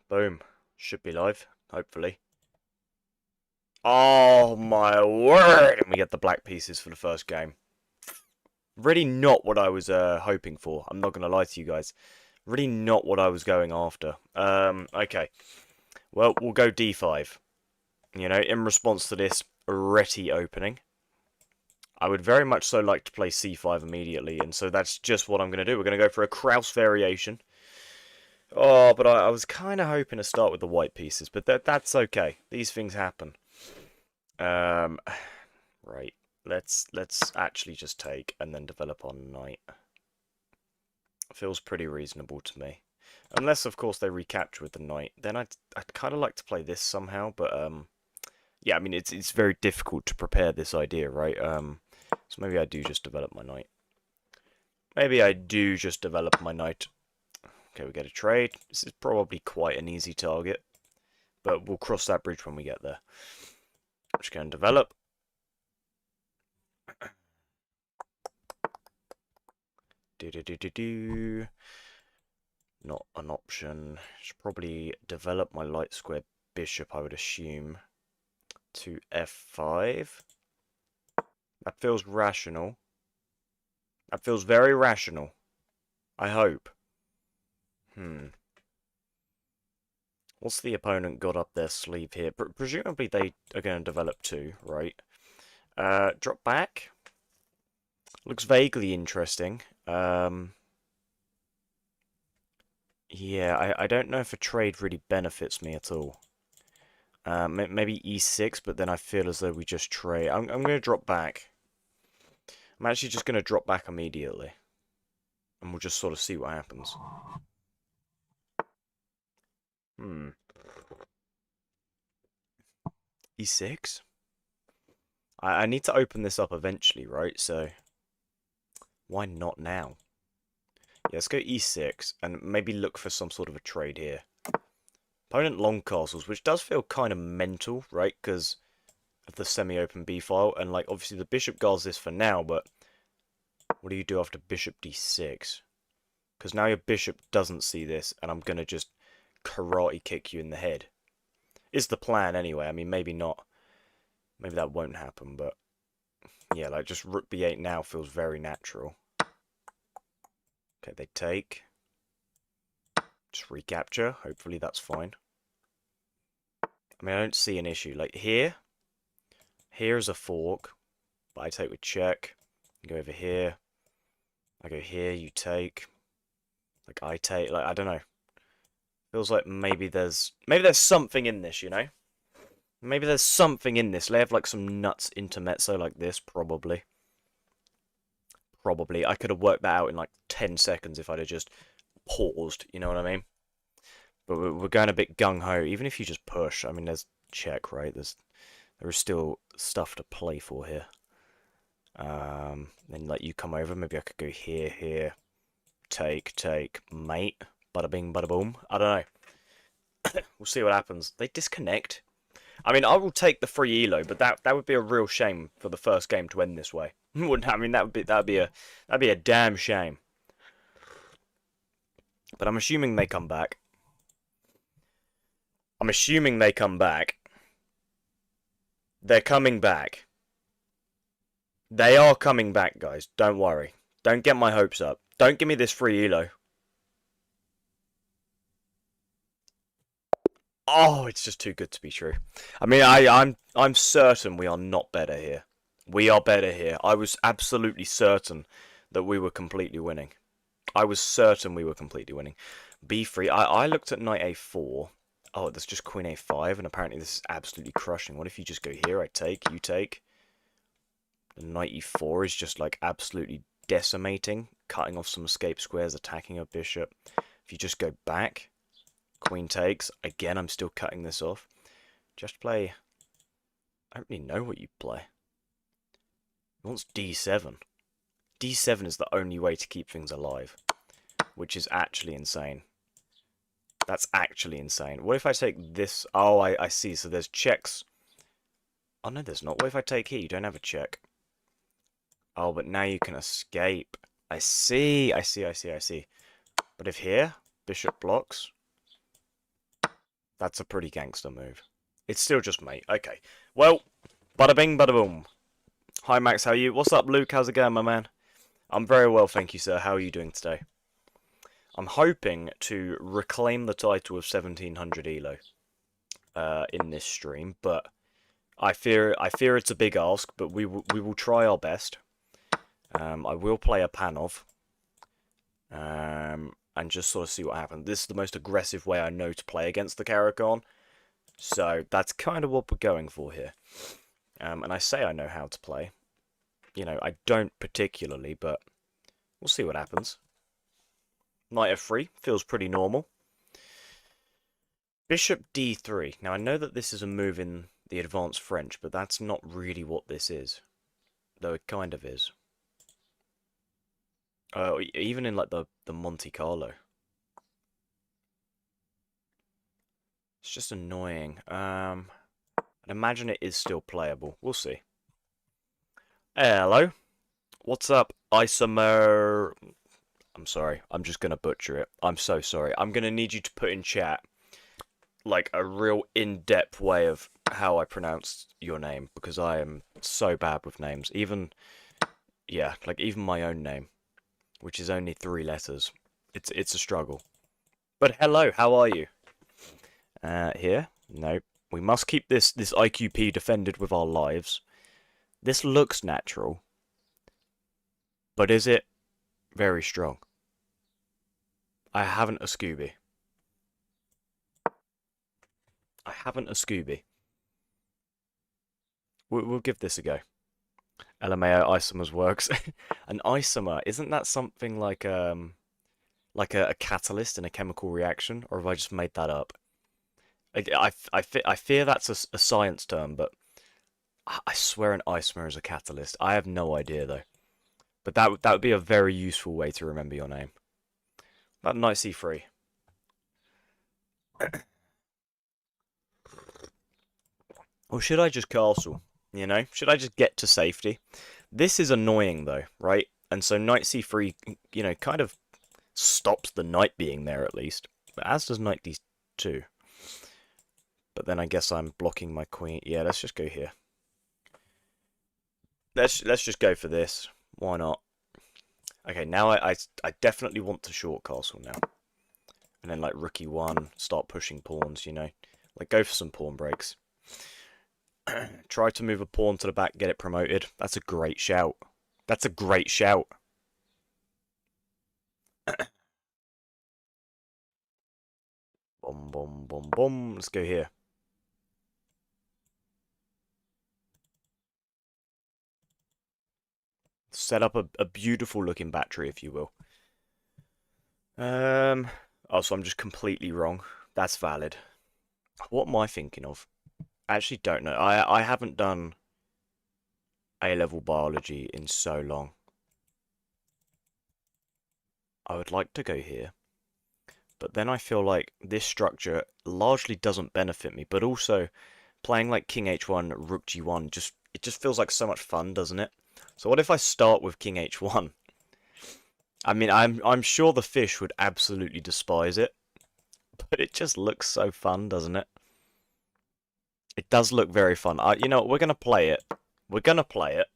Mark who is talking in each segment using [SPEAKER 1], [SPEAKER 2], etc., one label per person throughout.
[SPEAKER 1] Boom. Should be live, hopefully. Oh my word! And we get the black pieces for the first game. Really not what I was hoping for. I'm not going to lie to you guys. Really not what I was going after. Okay. Well, we'll go d5. You know, in response to this Reti opening. I would very much so like to play c5 immediately, and so that's just what I'm going to do. We're going to go for a Kraus variation. Oh, but I was kind of hoping to start with the white pieces, but that's okay. These things happen. Um, right. Let's actually just take and then develop on knight. Feels pretty reasonable to me. Unless, of course, they recapture with the knight. Then I'd kind of like to play this somehow, but yeah, I mean it's very difficult to prepare this idea, right? So maybe I do just develop my knight. Maybe I do just develop my knight. Okay, we get a trade. This is probably quite an easy target, but we'll cross that bridge when we get there. I'm just going to develop. Do. Not an option. Should probably develop my light square bishop, I would assume, to f5. That feels rational. That feels very rational. I hope. What's the opponent got up their sleeve here? Presumably they are going to develop too, right? Drop back. Looks vaguely interesting. Yeah, I don't know if a trade really benefits me at all. Maybe e6, but then I feel as though we just trade. I'm going to drop back. I'm actually just going to drop back immediately. And we'll just sort of see what happens. E6? I need to open this up eventually, right? So, why not now? Yeah, let's go e6 and maybe look for some sort of a trade here. Opponent long castles, which does feel kind of mental, right? Because of the semi-open b-file. And, like, obviously the bishop guards this for now, but what do you do after bishop d6? Because now your bishop doesn't see this, and I'm going to just karate kick you in the head. Is the plan, anyway. I mean, maybe not. Maybe that won't happen, but... yeah, like, just rook b8 now feels very natural. Okay, they take. Just recapture. Hopefully that's fine. I mean, I don't see an issue. Like, here's a fork, but I take with check. Go over here. I go here, you take. Like, I take. Like, I don't know. Feels like maybe there's something in this, you know? Maybe there's something in this. They have, like, some nuts intermezzo like this, probably. Probably. I could have worked that out in, like, 10 seconds if I'd have just paused, you know what I mean? But we're going a bit gung-ho. Even if you just push, I mean, there's check, right? There is still stuff to play for here. Then like you come over, maybe I could go here, take, mate, bada bing, bada boom. I don't know. We'll see what happens. They disconnect. I mean, I will take the free elo, but that would be a real shame for the first game to end this way. Wouldn't I mean that'd be a damn shame. But I'm assuming they come back. I'm assuming they come back. They're coming back. They are coming back, guys. Don't worry. Don't get my hopes up. Don't give me this free elo. Oh, it's just too good to be true. I mean, I'm certain we are not better here. We are better here. I was absolutely certain that we were completely winning. I was certain we were completely winning. B3. I looked at knight a4. Oh, that's just queen a5, and apparently this is absolutely crushing. What if you just go here? I take, you take. The knight e4 is just like absolutely decimating, cutting off some escape squares, attacking a bishop. If you just go back, queen takes. Again, I'm still cutting this off. Just play... I don't really know what you play. He wants d7. d7 is the only way to keep things alive, which is actually insane. That's actually insane. What if I take this? Oh, I see. So there's checks. Oh, no, there's not. What if I take here? You don't have a check. Oh, but now you can escape. I see. But if here, bishop blocks. That's a pretty gangster move. It's still just mate. Okay. Well, bada bing, bada boom. Hi Max, how are you? What's up, Luke? How's it going, my man? I'm very well, thank you, sir. How are you doing today? I'm hoping to reclaim the title of 1700 Elo in this stream, but I fear it's a big ask, but we will try our best. I will play a Panov, and just sort of see what happens. This is the most aggressive way I know to play against the Karakhan, so that's kind of what we're going for here. And I say I know how to play. You know, I don't particularly, but we'll see what happens. Knight f3 feels pretty normal. Bishop d3. Now, I know that this is a move in the advanced French, but that's not really what this is. Though it kind of is. Even in, like, the Monte Carlo. It's just annoying. I'd imagine it is still playable. We'll see. Hello. What's up, Isomer? I'm sorry. I'm just going to butcher it. I'm so sorry. I'm going to need you to put in chat like a real in-depth way of how I pronounce your name, because I am so bad with names. Even, yeah, like even my own name, which is only 3 letters. It's a struggle. But hello, how are you? Here? No. We must keep this IQP defended with our lives. This looks natural. But is it very strong? I haven't a Scooby. I haven't a Scooby. We'll give this a go. LMAO isomers works. An isomer, isn't that something like a catalyst in a chemical reaction, or have I just made that up? I fear that's a science term, but I swear an isomer is a catalyst. I have no idea though. But that would be a very useful way to remember your name. About knight c3. Or should I just castle? You know, should I just get to safety? This is annoying though, right? And so knight c3, you know, kind of stops the knight being there at least. But as does knight d2. But then I guess I'm blocking my queen. Yeah, let's just go here. Let's just go for this. Why not? Okay, now I definitely want to short castle now. And then like rook e1, start pushing pawns, you know. Like go for some pawn breaks. Try to move a pawn to the back, get it promoted. That's a great shout. That's a great shout. Boom, boom, boom, boom. Let's go here. Set up a beautiful looking battery, if you will. Oh, so I'm just completely wrong. That's valid. What am I thinking of? I actually don't know. I haven't done A-level biology in so long. I would like to go here. But then I feel like this structure largely doesn't benefit me. But also, playing like King H1, Rook G1, it just feels like so much fun, doesn't it? So what if I start with King H1? I mean, I'm sure the fish would absolutely despise it. But it just looks so fun, doesn't it? It does look very fun. You know, we're going to play it. We're going to play it.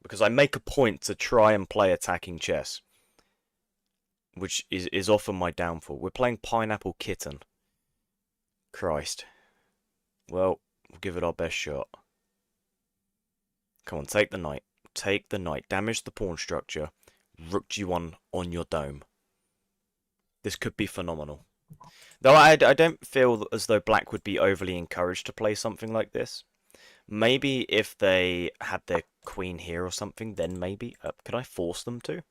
[SPEAKER 1] Because I make a point to try and play attacking chess. Which is often my downfall. We're playing Pineapple Kitten. Christ. Well, we'll give it our best shot. Come on, take the knight. Take the knight. Damage the pawn structure. Rook g1 on your dome. This could be phenomenal. Though I don't feel as though black would be overly encouraged to play something like this. Maybe if they had their queen here or something, then maybe. Could I force them to?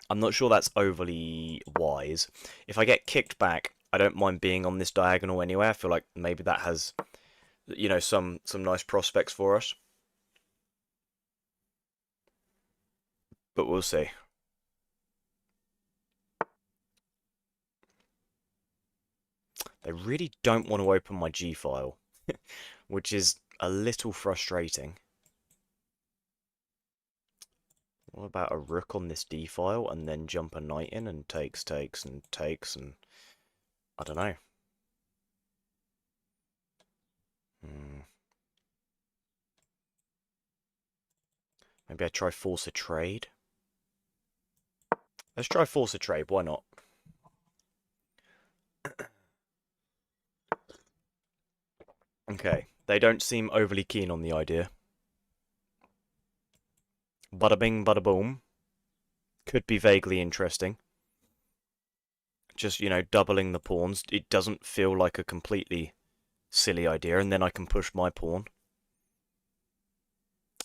[SPEAKER 1] I'm not sure that's overly wise. If I get kicked back, I don't mind being on this diagonal anyway. I feel like maybe that has, you know, some nice prospects for us. But we'll see. They really don't want to open my G file, which is a little frustrating. What about a rook on this D file and then jump a knight in and takes and takes and... I don't know. Hmm. Maybe I try force a trade. Let's try force a trade. Why not? Okay. They don't seem overly keen on the idea. Bada bing, bada boom. Could be vaguely interesting. Just, doubling the pawns. It doesn't feel like a completely silly idea, and then I can push my pawn.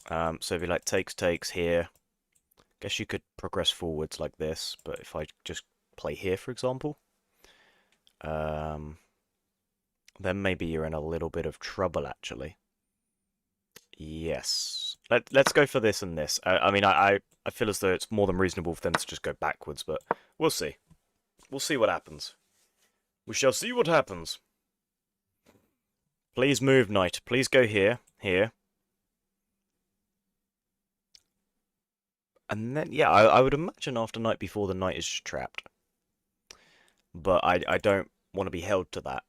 [SPEAKER 1] So if you like takes here, guess you could progress forwards like this, but if I just play here, for example, then maybe you're in a little bit of trouble, actually. Yes. Let's go for this and this. I mean, I feel as though it's more than reasonable for them to just go backwards, but we'll see. We'll see what happens. We shall see what happens. Please move, knight. Please go here. Here. And then, yeah, I would imagine after knight before the knight is trapped. But I don't want to be held to that.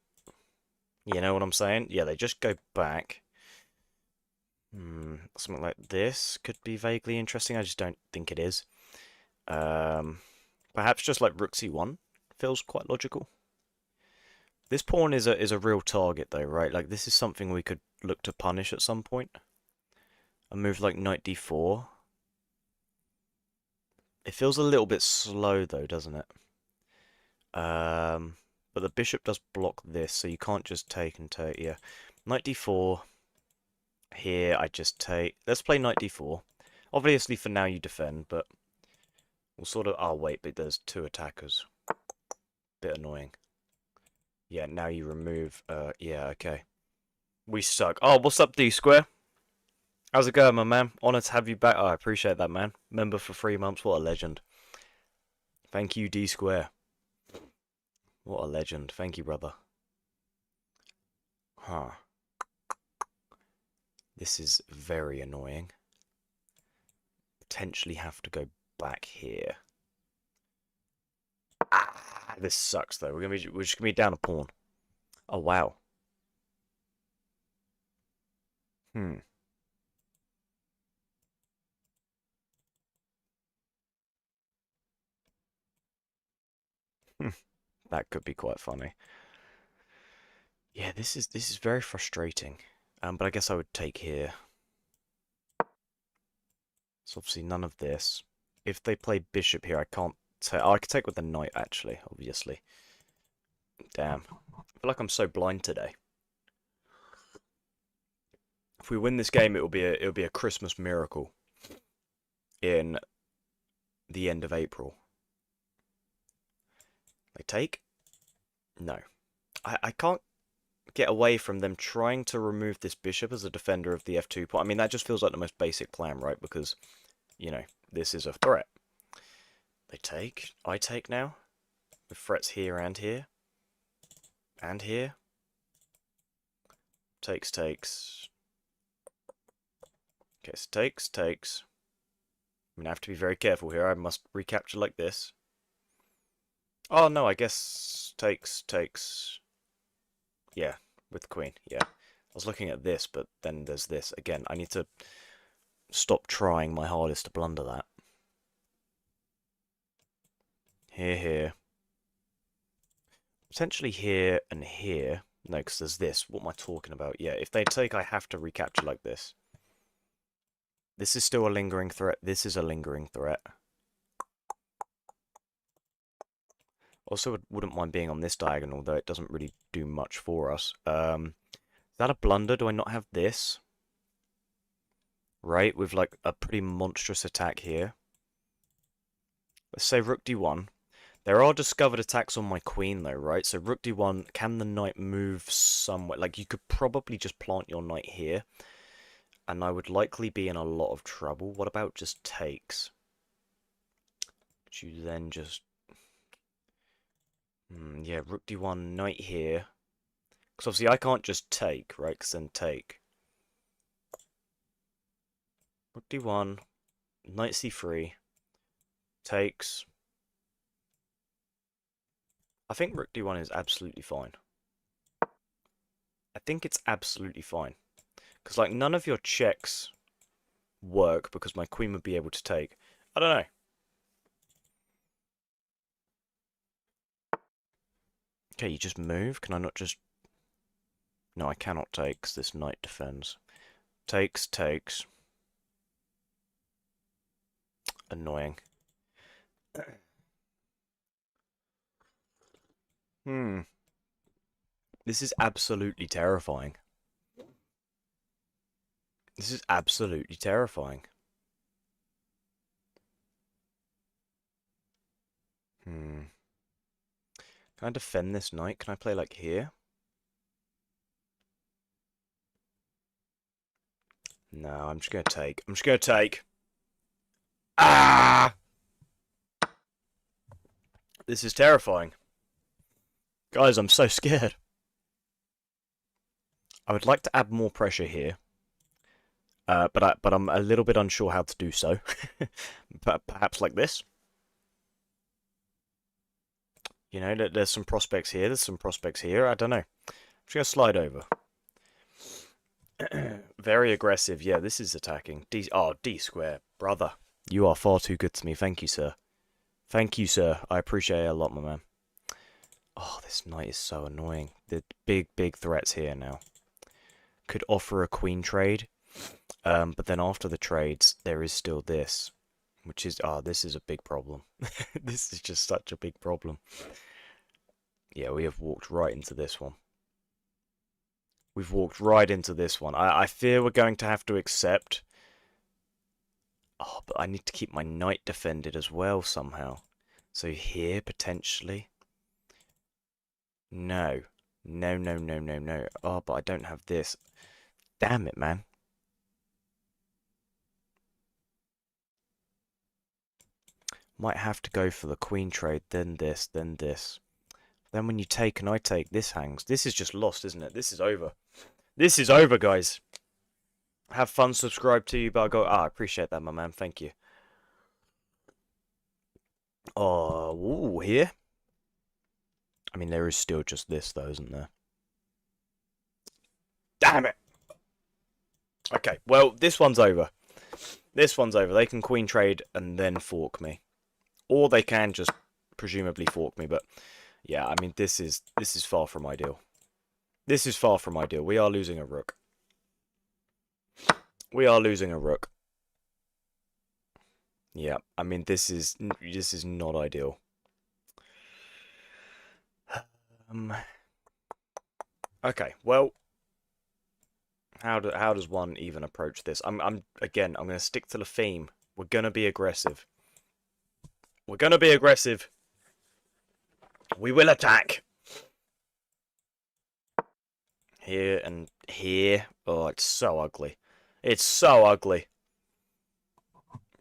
[SPEAKER 1] You know what I'm saying? Yeah, they just go back. Something like this could be vaguely interesting. I just don't think it is. Perhaps just like rook c1 feels quite logical. This pawn is a real target though, right? Like this is something we could look to punish at some point. A move like knight d4. It feels a little bit slow though, doesn't it? But the bishop does block this, so you can't just take and take. Yeah, knight d4. Here I just take. Let's play knight d4. Obviously, for now you defend, but we'll sort of. Oh wait, but there's two attackers. Bit annoying. Yeah, now you remove. Yeah, okay. We suck. Oh, what's up, D Square? How's it going, my man? Honored to have you back. Oh, I appreciate that, man. Member for 3 months. What a legend. Thank you, D Square. What a legend. Thank you, brother. Huh. This is very annoying. Potentially have to go back here. Ah, this sucks though. We're just gonna be down a pawn. Oh wow. Hmm. That could be quite funny. Yeah, this is very frustrating. But I guess I would take here. So obviously none of this. If they play bishop here, I can't take. Oh, I could take with the knight actually, obviously. Damn. I feel like I'm so blind today. If we win this game, it'll be a Christmas miracle in the end of April. They take? No. I can't get away from them trying to remove this bishop as a defender of the f2 point. I mean, that just feels like the most basic plan, right? Because, this is a threat. They take. I take now. With threats here and here. And here. Takes, takes. Okay, so takes. I'm going to have to be very careful here. I must recapture like this. Oh, no, I guess takes. Yeah, with the queen, yeah. I was looking at this, but then there's this. Again, I need to stop trying my hardest to blunder that. Here. Potentially here and here. No, because there's this. What am I talking about? Yeah, if they take, I have to recapture like this. This is still a lingering threat. This is a lingering threat. Also, wouldn't mind being on this diagonal, though it doesn't really do much for us. Is that a blunder? Do I not have this? Right, with like a pretty monstrous attack here. Let's say rook d1. There are discovered attacks on my queen, though, right? So rook d1, can the knight move somewhere? Like, you could probably just plant your knight here. And I would likely be in a lot of trouble. What about just takes? Would you then just... yeah, rook d1, knight here. Because obviously I can't just take, right? Because then take. Rook d1, knight c3. Takes. I think rook d1 is absolutely fine. I think it's absolutely fine. Because, like, none of your checks work because my queen would be able to take. I don't know. Okay, you just move. Can I not just... No, I cannot take because this knight defends. Takes, takes. Annoying. This is absolutely terrifying. This is absolutely terrifying. Can I defend this knight? Can I play like here? No, I'm just gonna take. I'm just gonna take. Ah! This is terrifying. Guys, I'm so scared. I would like to add more pressure here. But I'm a little bit unsure how to do so. Perhaps like this. You know, there's some prospects here, there's some prospects here. I don't know. I'm just gonna slide over. Very aggressive. Yeah, this is attacking. D square, brother. You are far too good to me. Thank you, sir. Thank you, sir. I appreciate it a lot, my man. Oh, this knight is so annoying. The big threats here now. Could offer a queen trade. But then after the trades, there is still this. Which is, this is a big problem. This is just such a big problem. Yeah, we have walked right into this one. We've walked right into this one. I fear we're going to have to accept. Oh, but I need to keep my knight defended as well somehow. So here, potentially. No. No, no, no, no, no. Oh, but I don't have this. Damn it, man. Might have to go for the queen trade, then this, then this. Then when you take and I take, this hangs. This is just lost, isn't it? This is over. This is over, guys. Have fun, subscribe to you, but I go... I appreciate that, my man. Thank you. Oh, ooh, here. I mean, there is still just this, though, isn't there? Damn it! Okay, well, this one's over. This one's over. They can queen trade and then fork me. Or they can just presumably fork me, but... Yeah, I mean, this is far from ideal. This is far from ideal. We are losing a rook. We are losing a rook. Yeah, I mean, this is not ideal. Okay, well, how does one even approach this? I'm going to stick to the theme. We're gonna be aggressive. We're gonna be aggressive. We will attack. Here and here. Oh, it's so ugly. It's so ugly.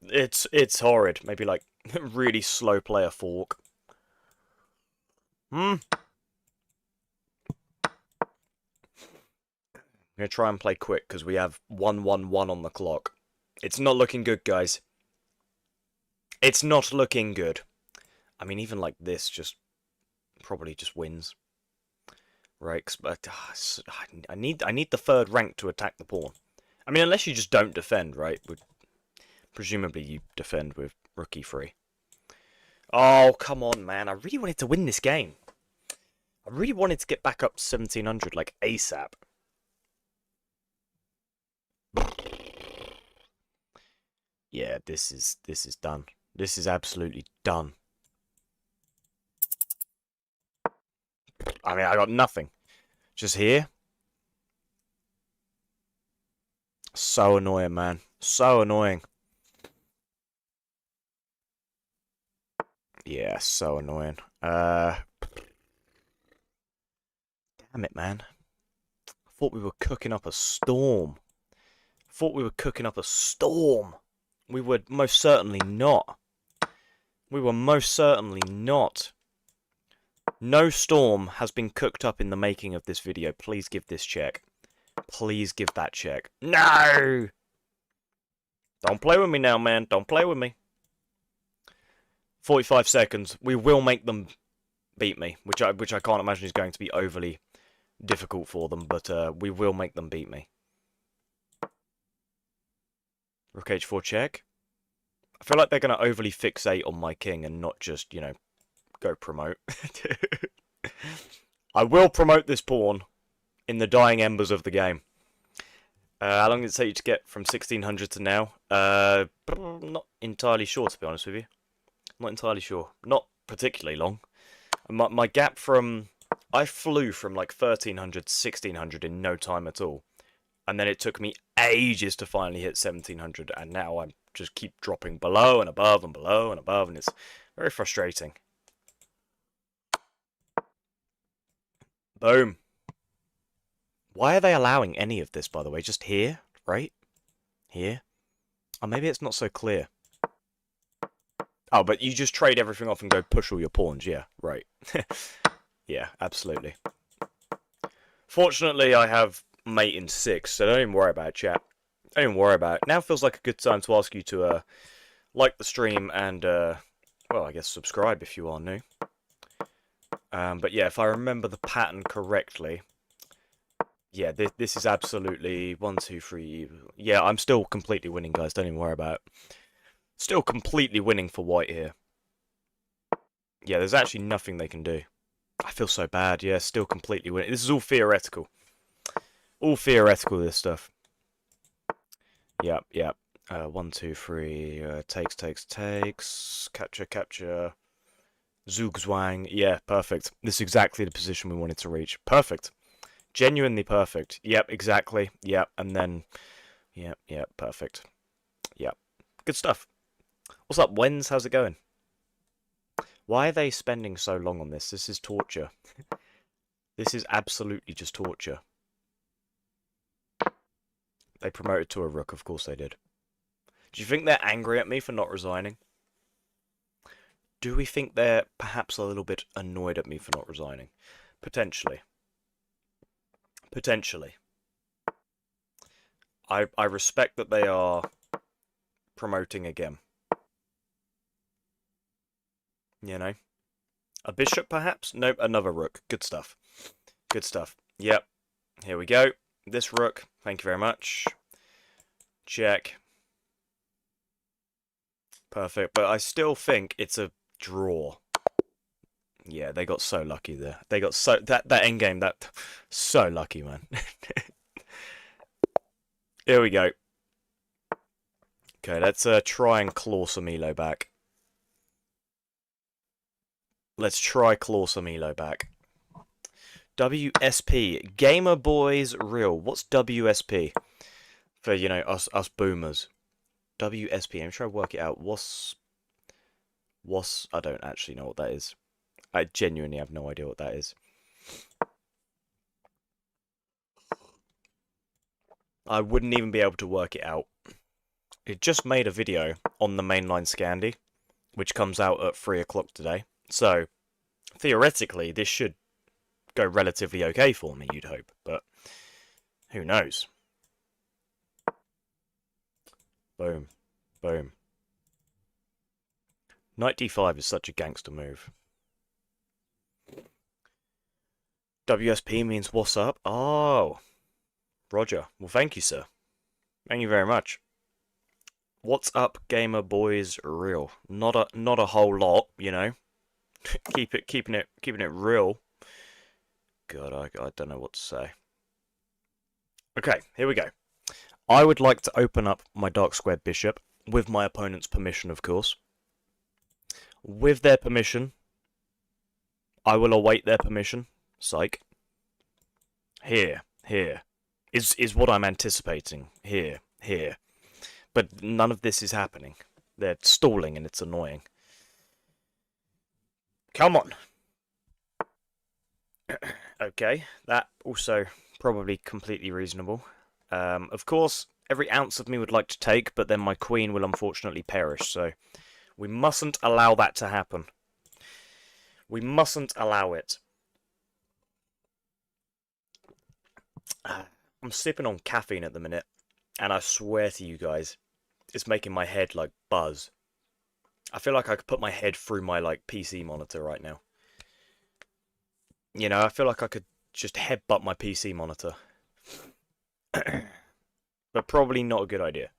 [SPEAKER 1] It's horrid. Maybe like really slow player fork. I'm gonna try and play quick because we have 1-1-1 on the clock. It's not looking good, guys. It's not looking good. I mean, even like this just probably just wins. Right, but I need the third rank to attack the pawn. I mean, unless you just don't defend, right? Presumably you defend with rook e3. Oh, come on, man. I really wanted to win this game. I really wanted to get back up to 1700, like, ASAP. Yeah, this is done. This is absolutely done. I mean, I got nothing. Just here. So annoying, man. So annoying. Yeah, so annoying. Damn it, man. I thought we were cooking up a storm. I thought we were cooking up a storm. We were most certainly not. We were most certainly not. No storm has been cooked up in the making of this video. Please give this check. Please give that check. No! Don't play with me now, man. Don't play with me. 45 seconds. We will make them beat me, which I can't imagine is going to be overly difficult for them, but we will make them beat me. Rook h4 check. I feel like they're going to overly fixate on my king and not just, you know, go promote. I will promote this pawn in the dying embers of the game. How long did it take you to get from 1600 to now? Not entirely sure, to be honest with you. Not entirely sure. Not particularly long. My gap from... I flew from like 1300 to 1600 in no time at all. And then it took me ages to finally hit 1700. And now I just keep dropping below and above and below and above. And it's very frustrating. Boom. Why are they allowing any of this, by the way? Just here, right? Here? Oh, maybe it's not so clear. Oh, but you just trade everything off and go push all your pawns. Yeah, right. Yeah, absolutely. Fortunately, I have mate in 6, so don't even worry about it, chat. Don't even worry about it. Now feels like a good time to ask you to like the stream and, well, I guess subscribe if you are new. But yeah, if I remember the pattern correctly... Yeah, this is absolutely 1, 2, 3. Yeah, I'm still completely winning, guys. Don't even worry about it. Still completely winning for white here. Yeah, there's actually nothing they can do. I feel so bad. Yeah, still completely winning. This is all theoretical. All theoretical, this stuff. Yep, yep. 1, 2, 3. Takes. Capture. Zugzwang. Yeah, perfect. This is exactly the position we wanted to reach. Perfect. Genuinely perfect. Yep, exactly. Yep, and then... Yep, perfect. Yep. Good stuff. What's up, Wens? How's it going? Why are they spending so long on this? This is torture. This is absolutely just torture. They promoted to a rook, of course they did. Do you think they're angry at me for not resigning? Do we think they're perhaps a little bit annoyed at me for not resigning? Potentially. Potentially. I respect that they are promoting again. You know? A bishop, perhaps? Nope, another rook. Good stuff. Good stuff. Yep. Here we go. This rook. Thank you very much. Check. Perfect. But I still think it's a draw. Yeah, they got so lucky there. They got so... That endgame, that... So lucky, man. Here we go. Okay, let's try and claw some Elo back. Let's try claw some Elo back. WSP. Gamer Boys Real. What's WSP? For, you know, us boomers. WSP. I'm trying to work it out. What's... I don't actually know what that is. I genuinely have no idea what that is. I wouldn't even be able to work it out. It just made a video on the mainline Scandi, which comes out at 3 o'clock today. So, theoretically, this should go relatively okay for me, you'd hope. But, who knows? Boom. Boom. Knight d5 is such a gangster move. WSP means what's up? Oh. Roger. Well, thank you, sir. Thank you very much. What's up, gamer boys? Real. Not a whole lot, you know. keeping it real. God, I don't know what to say. Okay, here we go. I would like to open up my dark squared bishop with my opponent's permission, of course. With their permission, I will await their permission. Psych. Here is what I'm anticipating. Here. But none of this is happening. They're stalling and it's annoying. Come on. Okay, that also probably completely reasonable. Of course, every ounce of me would like to take, but then my queen will unfortunately perish, so we mustn't allow that to happen. We mustn't allow it. I'm sipping on caffeine at the minute, and I swear to you guys, it's making my head, like, buzz. I feel like I could put my head through my, like, PC monitor right now. You know, I feel like I could just headbutt my PC monitor. But probably not a good idea.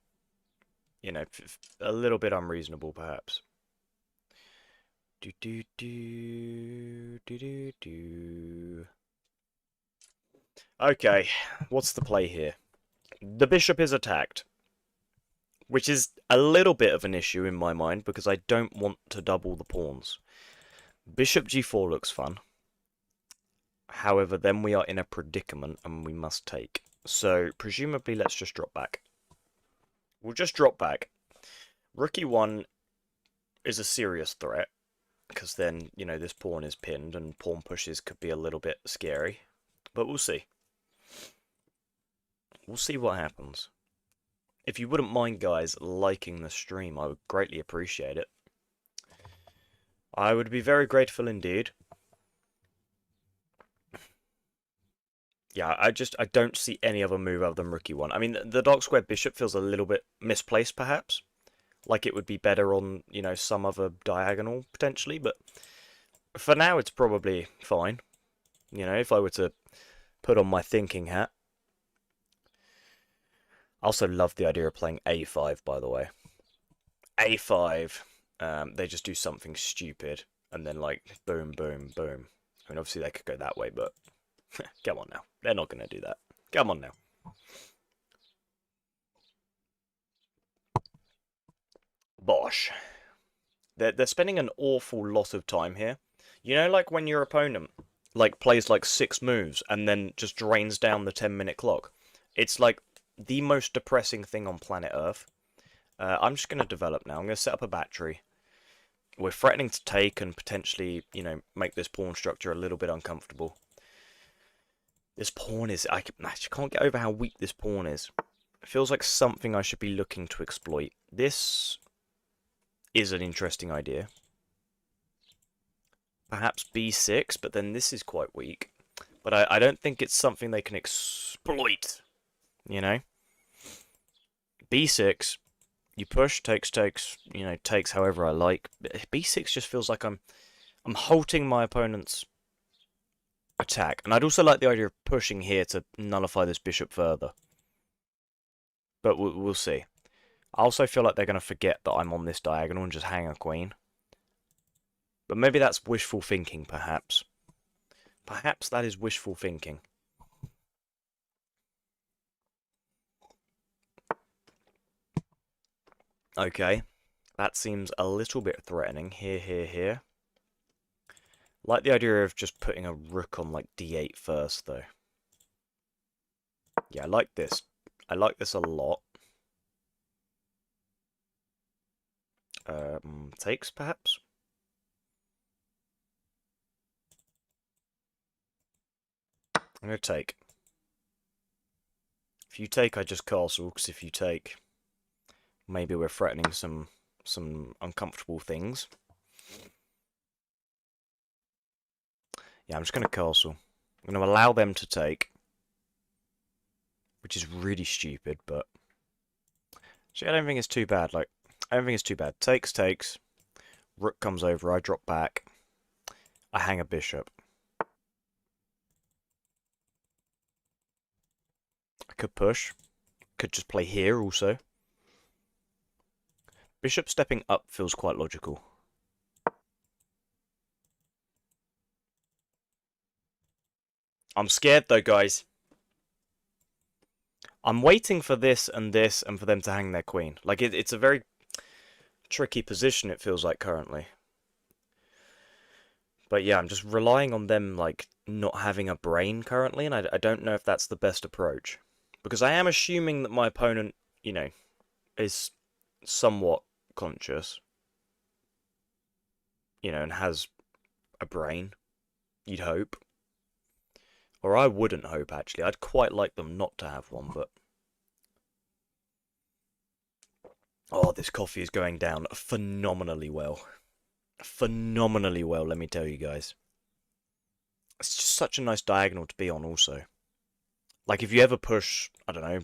[SPEAKER 1] You know, a little bit unreasonable, perhaps. Do do do do do do. Okay, what's the play here? The bishop is attacked, which is a little bit of an issue in my mind because I don't want to double the pawns. Bishop g4 looks fun. However, then we are in a predicament and we must take. So, presumably, let's just drop back. We'll just drop back. Rook e1 is a serious threat because then, you know, this pawn is pinned and pawn pushes could be a little bit scary. But we'll see. We'll see what happens. If you wouldn't mind, guys, liking the stream, I would greatly appreciate it. I would be very grateful indeed. Yeah, I don't see any other move other than rook e1. I mean, the dark square bishop feels a little bit misplaced, perhaps. Like it would be better on, you know, some other diagonal, potentially. But for now, it's probably fine. You know, if I were to put on my thinking hat. I also love the idea of playing a5, by the way. a5, they just do something stupid, and then, like, boom, boom, boom. I mean, obviously they could go that way, but come on now. They're not going to do that. Come on now. Bosh. They're spending an awful lot of time here. You know, like when your opponent like plays like 6 moves and then just drains down the 10-minute clock. It's like the most depressing thing on planet Earth. I'm just going to develop now. I'm going to set up a battery. We're threatening to take and potentially, you know, make this pawn structure a little bit uncomfortable. This pawn is... I just can't get over how weak this pawn is. It feels like something I should be looking to exploit. This is an interesting idea. Perhaps b6, but then this is quite weak. But I don't think it's something they can exploit. You know? b6, you push, takes, you know, takes however I like. b6 just feels like I'm halting my opponent's attack. And I'd also like the idea of pushing here to nullify this bishop further. But we'll see. I also feel like they're going to forget that I'm on this diagonal and just hang a queen. But maybe that's wishful thinking, perhaps. Perhaps that is wishful thinking. Okay. That seems a little bit threatening. Here. Like the idea of just putting a rook on, like, d8 first, though. Yeah, I like this. I like this a lot. Takes, perhaps? I'm going to take. If you take, I just castle, because if you take, maybe we're threatening some uncomfortable things. Yeah, I'm just going to castle. I'm going to allow them to take. Which is really stupid, but... See, I don't think it's too bad. Like, I don't think it's too bad. Takes. Rook comes over, I drop back. I hang a bishop. I could push. Could just play here also. Bishop stepping up feels quite logical. I'm scared though, guys. I'm waiting for this and for them to hang their queen. Like, it's a very tricky position, it feels like, currently. But yeah, I'm just relying on them, like, not having a brain currently, and I don't know if that's the best approach. Because I am assuming that my opponent, you know, is somewhat conscious. You know, and has a brain. You'd hope. Or I wouldn't hope, actually. I'd quite like them not to have one, but... Oh, this coffee is going down phenomenally well. Phenomenally well, let me tell you guys. It's just such a nice diagonal to be on, also. Like, if you ever push, I don't know,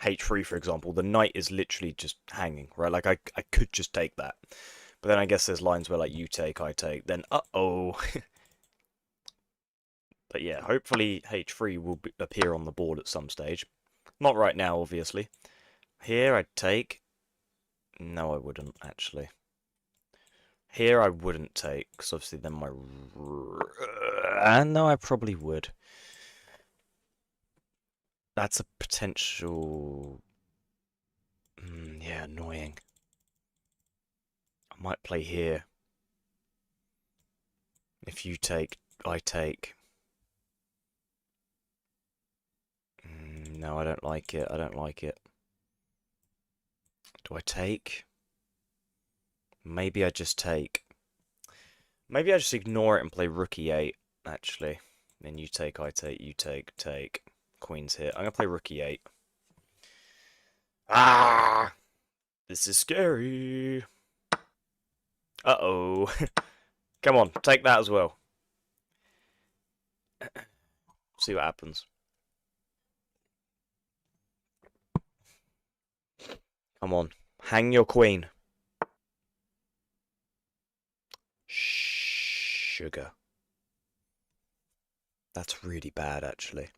[SPEAKER 1] h3, for example, the knight is literally just hanging, right? Like, I could just take that. But then I guess there's lines where, like, you take, I take, then, uh-oh. But yeah, hopefully h3 will appear on the board at some stage. Not right now, obviously. Here I'd take... No, I wouldn't, actually. Here I wouldn't take, because obviously then my... No, I probably would. That's a potential... yeah, annoying. I might play here. If you take, I take. No, I don't like it. I don't like it. Do I take? Maybe I just take. Maybe I just ignore it and play rook e8, actually. Then you take, I take, you take, take. Queen's here. I'm going to play rook e8. Ah! This is scary. Uh-oh. Come on, take that as well. See what happens. Come on. Hang your queen. Sugar. That's really bad, actually.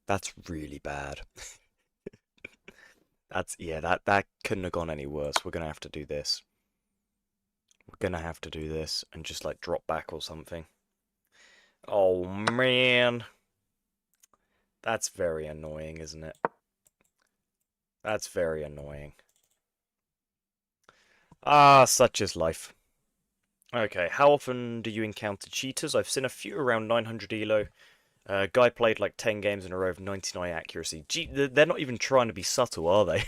[SPEAKER 1] That's really bad. that couldn't have gone any worse. We're gonna have to do this. We're gonna have to do this and just like drop back or something. Oh man. That's very annoying, isn't it? That's very annoying. Ah, such is life. Okay, how often do you encounter cheaters? I've seen a few around 900 elo. Guy played like 10 games in a row of 99 accuracy. Gee, they're not even trying to be subtle, are they?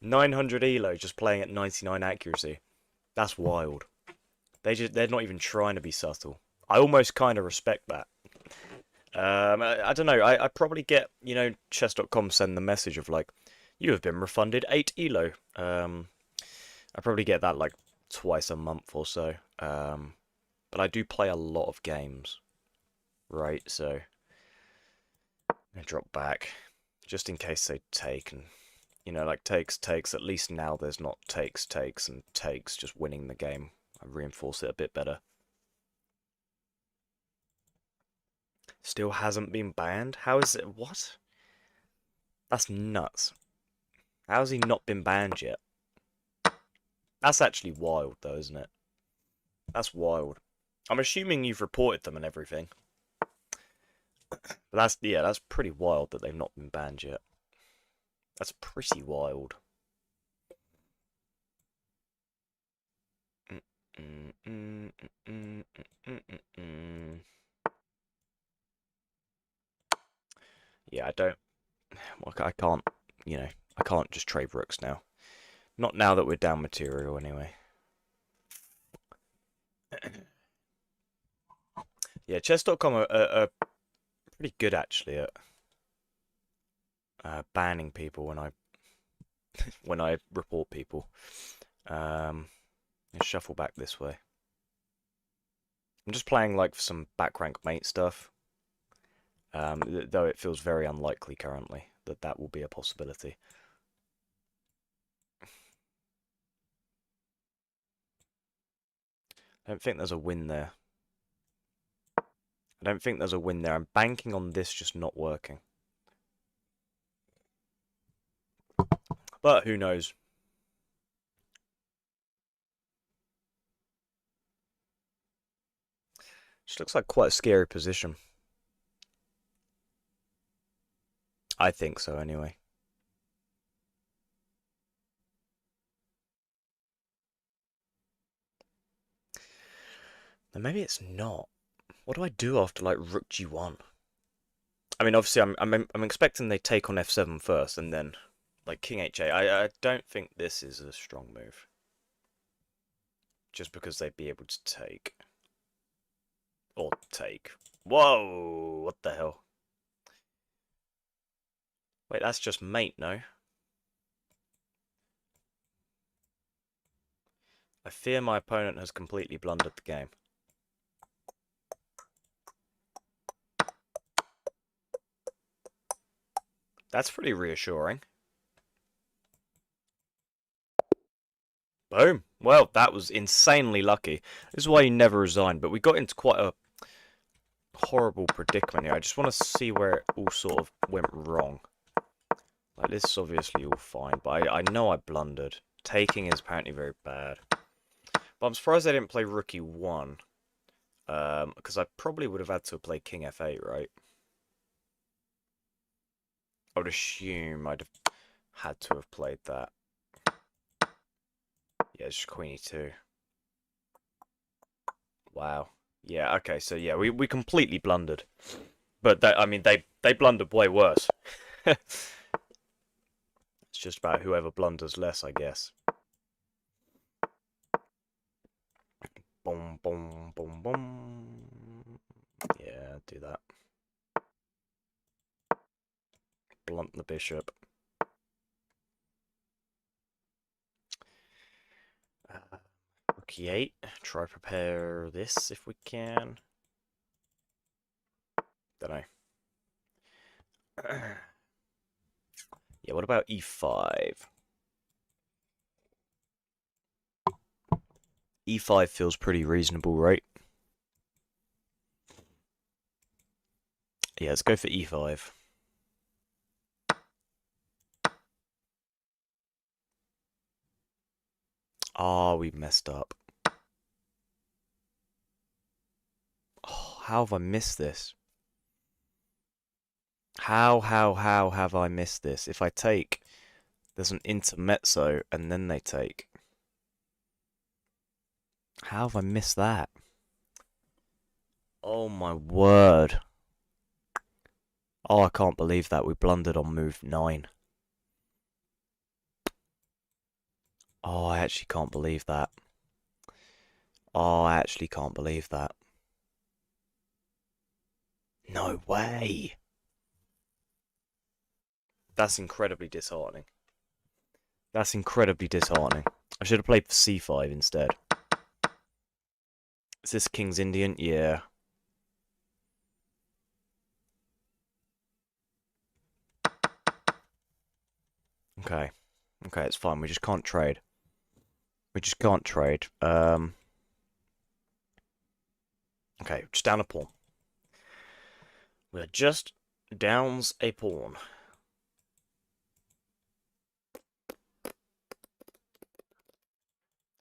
[SPEAKER 1] 900 elo just playing at 99 accuracy. That's wild. They're not even trying to be subtle. I almost kind of respect that. I don't know. I probably get, chess.com send the message of like, you have been refunded 8 elo. I probably get that like twice a month or so. But I do play a lot of games, right? So I drop back just in case they take and like takes. At least now there's not takes and takes just winning the game. I reinforce it a bit better. Still hasn't been banned? How is it? What? That's nuts. How has he not been banned yet? That's actually wild, though, isn't it? That's wild. I'm assuming you've reported them and everything. But that's pretty wild that they've not been banned yet. That's pretty wild. Yeah, I don't. Well, I can't. I can't just trade rooks now. Not now that we're down material, anyway. Yeah, chess.com are pretty good actually at banning people when I report people. Let's shuffle back this way. I'm just playing like some back rank mate stuff. Though it feels very unlikely currently that will be a possibility. I don't think there's a win there. I don't think there's a win there. I'm banking on this just not working. But who knows? Just looks like quite a scary position. I think so, anyway. Then maybe it's not. What do I do after like Rook G1? I mean, obviously, I'm expecting they take on F7 first, and then like King H8. I don't think this is a strong move. Just because they'd be able to take. Or take. Whoa! What the hell? Wait, that's just mate, no? I fear my opponent has completely blundered the game. That's pretty reassuring. Boom. Well, that was insanely lucky. This is why you never resign, but we got into quite a horrible predicament here. I just want to see where it all sort of went wrong. Like, this is obviously all fine, but I know I blundered. Taking is apparently very bad. But I'm surprised I didn't play rook e1. Because I probably would have had to play king f8, right? I would assume I'd have had to have played that. Yeah, it's just queen e2. Wow. Yeah, okay, so yeah, we completely blundered. But I mean, they blundered way worse. It's just about whoever blunders less, I guess. Boom, boom, boom, boom. Yeah, do that. Blunt the bishop. Rook e8. Try prepare this if we can. Don't know. Yeah, what about e5? E5 feels pretty reasonable, right? Yeah, let's go for e5. Ah, we messed up. Oh, how have I missed this? How have I missed this? If I take, there's an intermezzo, and then they take. How have I missed that? Oh my word. Oh, I can't believe that. We blundered on move 9. Oh, I actually can't believe that. Oh, I actually can't believe that. No way. That's incredibly disheartening. That's incredibly disheartening. I should have played for c5 instead. Is this King's Indian? Yeah. Okay. Okay, it's fine. We just can't trade. We just can't trade. Okay, just down a pawn. We're just downs a pawn.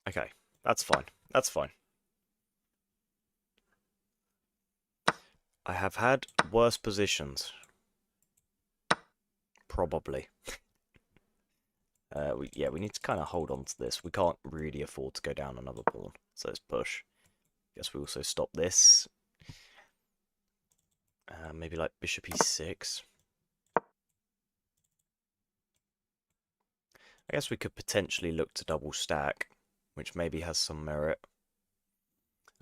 [SPEAKER 1] Okay, that's fine. That's fine. I have had worse positions. Probably. We need to kind of hold on to this. We can't really afford to go down another pawn. So let's push. Guess we also stop this. Maybe like bishop e6. I guess we could potentially look to double stack, which maybe has some merit.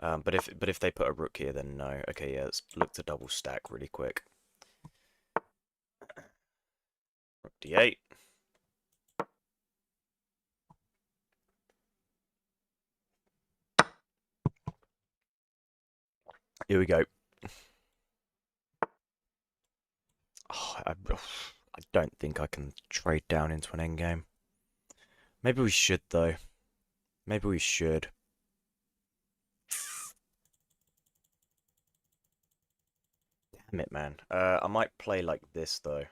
[SPEAKER 1] But if they put a rook here, then no. Okay, yeah, let's look to double stack really quick. Rook d8. Here we go. Oh, I don't think I can trade down into an endgame. Maybe we should, though. Maybe we should. Damn it, man. I might play like this, though.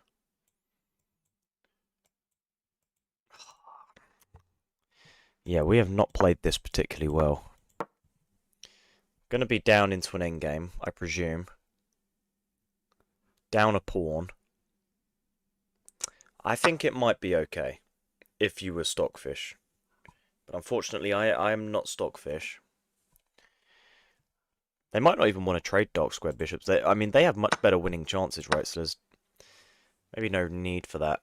[SPEAKER 1] Yeah, we have not played this particularly well. Gonna be down into an endgame, I presume. Down a pawn. I think it might be okay if you were Stockfish. But unfortunately, I am not Stockfish. They might not even want to trade dark square bishops. I mean, they have much better winning chances, right? So there's maybe no need for that.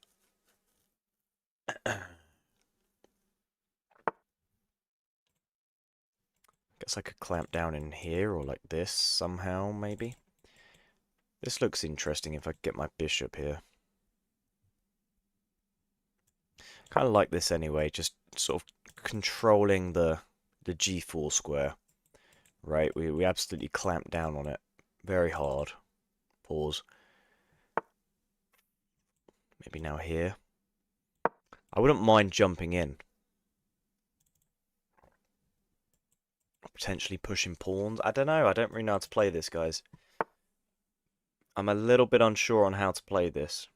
[SPEAKER 1] Guess I could clamp down in here or like this somehow, maybe. This looks interesting if I get my bishop here. Kind of like this anyway, just sort of controlling the g4 square. Right, we absolutely clamp down on it. Very hard. Pause. Maybe now here. I wouldn't mind jumping in. Potentially pushing pawns. I don't know. I don't really know how to play this, guys. I'm a little bit unsure on how to play this.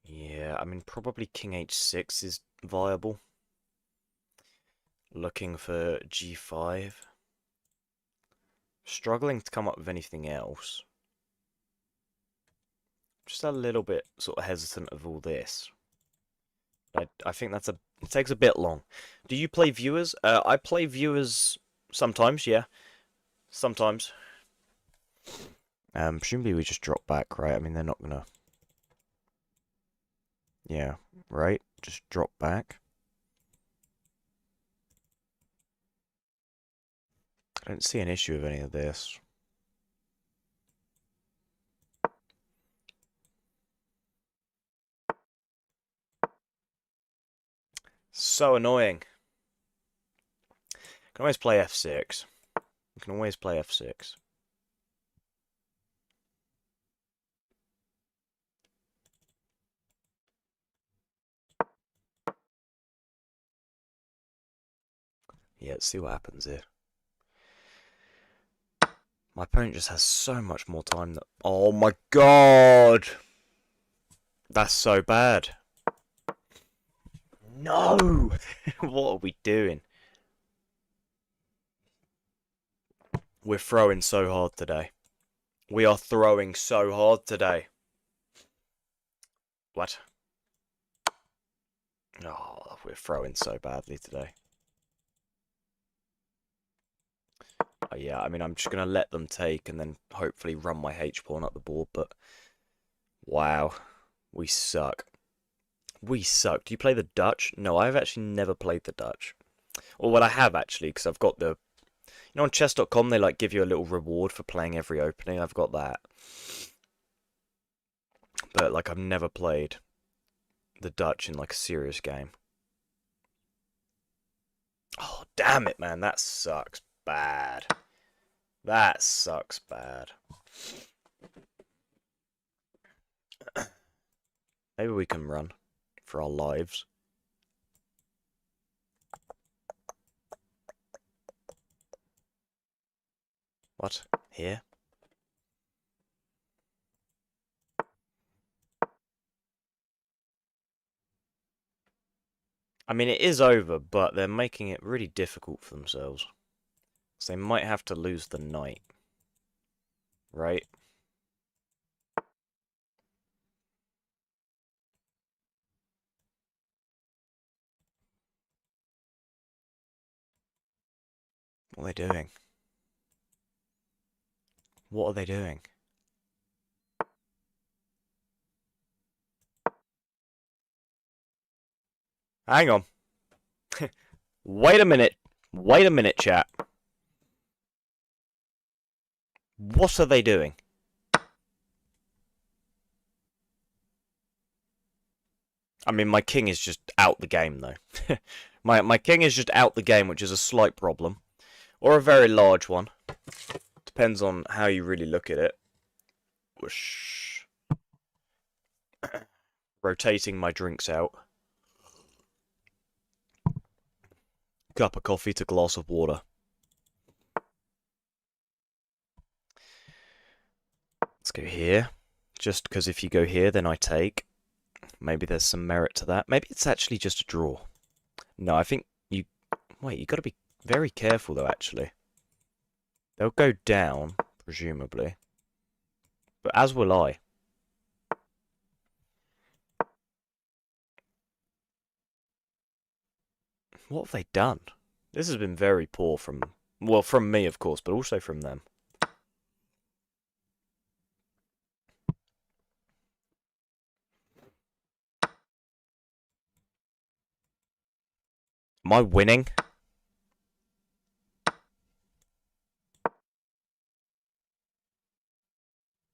[SPEAKER 1] Yeah, I mean, probably King H6 is viable. Looking for G5. Struggling to come up with anything else. Just a little bit sort of hesitant of all this. I think it takes a bit long. Do you play viewers? I play viewers sometimes, yeah. Sometimes. Presumably we just drop back, right? I mean, they're not gonna... Yeah, right? Just drop back. I don't see an issue with any of this. So annoying. Can always play F6. You can always play F6. Yeah, let's see what happens here. My opponent just has so much more time that... Oh my god! That's so bad. No! What are we doing? We're throwing so hard today. We are throwing so hard today. What? Oh, we're throwing so badly today. Oh, yeah, I mean, I'm just going to let them take and then hopefully run my H-pawn up the board, but... Wow. We suck. We suck. Do you play the Dutch? No, I've actually never played the Dutch. Or, well, I have, actually, because I've got the... You know, on chess.com, they, like, give you a little reward for playing every opening. I've got that. But, like, I've never played the Dutch in, like, a serious game. Oh, damn it, man. That sucks bad. That sucks bad. Maybe we can run for our lives. What? Here? I mean, it is over, but they're making it really difficult for themselves. So they might have to lose the knight. Right? What are they doing? What are they doing? Hang on. Wait a minute. Wait a minute, chat. What are they doing? I mean, my king is just out the game, though. my king is just out the game, which is a slight problem. Or a very large one. Depends on how you really look at it. Whoosh. Rotating my drinks out. Cup of coffee to glass of water. Let's go here. Just because if you go here, then I take. Maybe there's some merit to that. Maybe it's actually just a draw. No, I think you... Wait, you got to be very careful, though, actually. They'll go down, presumably. But as will I. What have they done? This has been very poor from... Well, from me, of course, but also from them. Am I winning?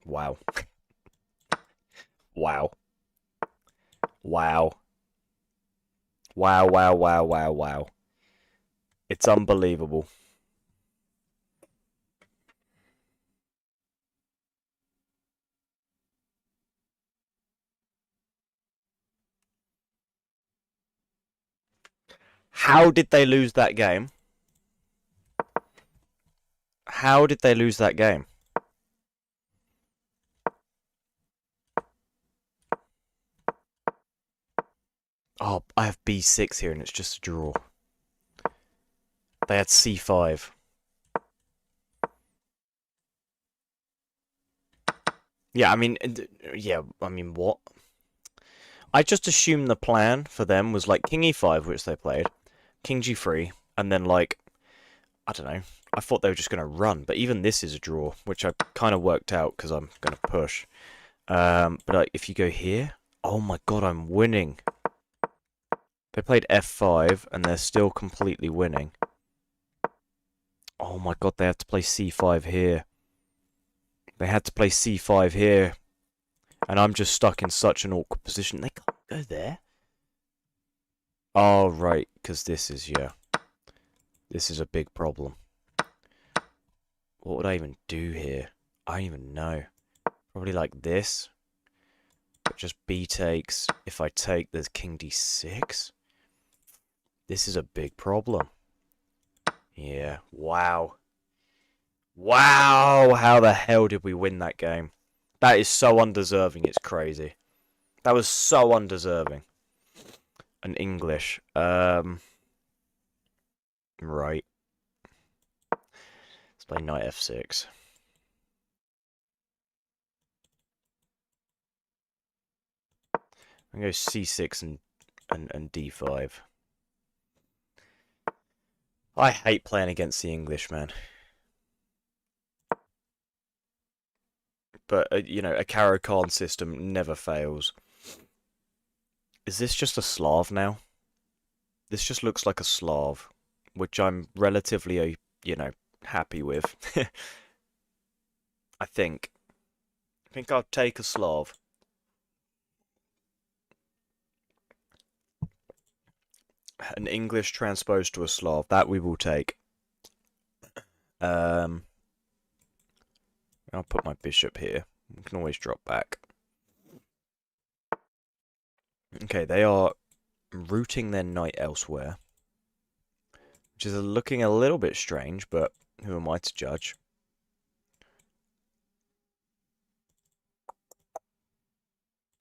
[SPEAKER 1] Wow. Wow. Wow. Wow, wow, wow, wow, wow. It's unbelievable. How did they lose that game? How did they lose that game? Oh, I have b6 here and it's just a draw. They had c5. Yeah, I mean, what? I just assumed the plan for them was like king e5, which they played, king g3, and then like, I don't know. I thought they were just going to run, but even this is a draw, which I kind of worked out because I'm going to push. But like, if you go here, oh my god, I'm winning. They played f5, and they're still completely winning. Oh my god, they have to play c5 here. They had to play c5 here. And I'm just stuck in such an awkward position. They can't go there. Oh, right, because this is, yeah. This is a big problem. What would I even do here? I don't even know. Probably like this. But just b takes. If I take, there's king d6. This is a big problem. Yeah, wow. Wow, how the hell did we win that game? That is so undeserving, it's crazy. That was so undeserving. And English. Right. Let's play knight f6. I'm going to go c6 and d5. I hate playing against the English, man. But, you know, a Caro-Kann system never fails. Is this just a Slav now? This just looks like a Slav, which I'm relatively, you know, happy with. I think. I think I'll take a Slav. An English transposed to a Slav. That we will take. I'll put my bishop here. We can always drop back. Okay, they are routing their knight elsewhere. Which is looking a little bit strange, but who am I to judge?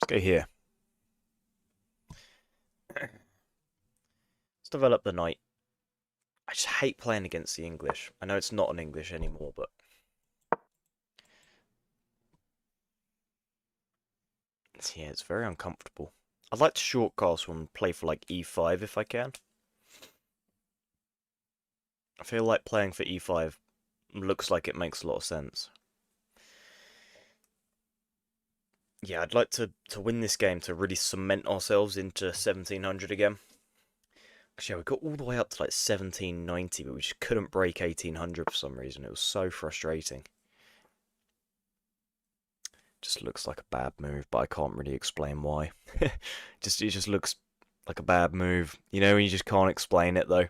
[SPEAKER 1] Let's go here. Let's develop the knight. I just hate playing against the English. I know it's not an English anymore, but... yeah, it's very uncomfortable. I'd like to short castle and play for like e5 if I can. I feel like playing for e5 looks like it makes a lot of sense. Yeah, I'd like to win this game to really cement ourselves into 1700 again. Because yeah, we got all the way up to like 1790, but we just couldn't break 1800 for some reason. It was so frustrating. Just looks like a bad move, but I can't really explain why. It just looks like a bad move. You know, you just can't explain it though.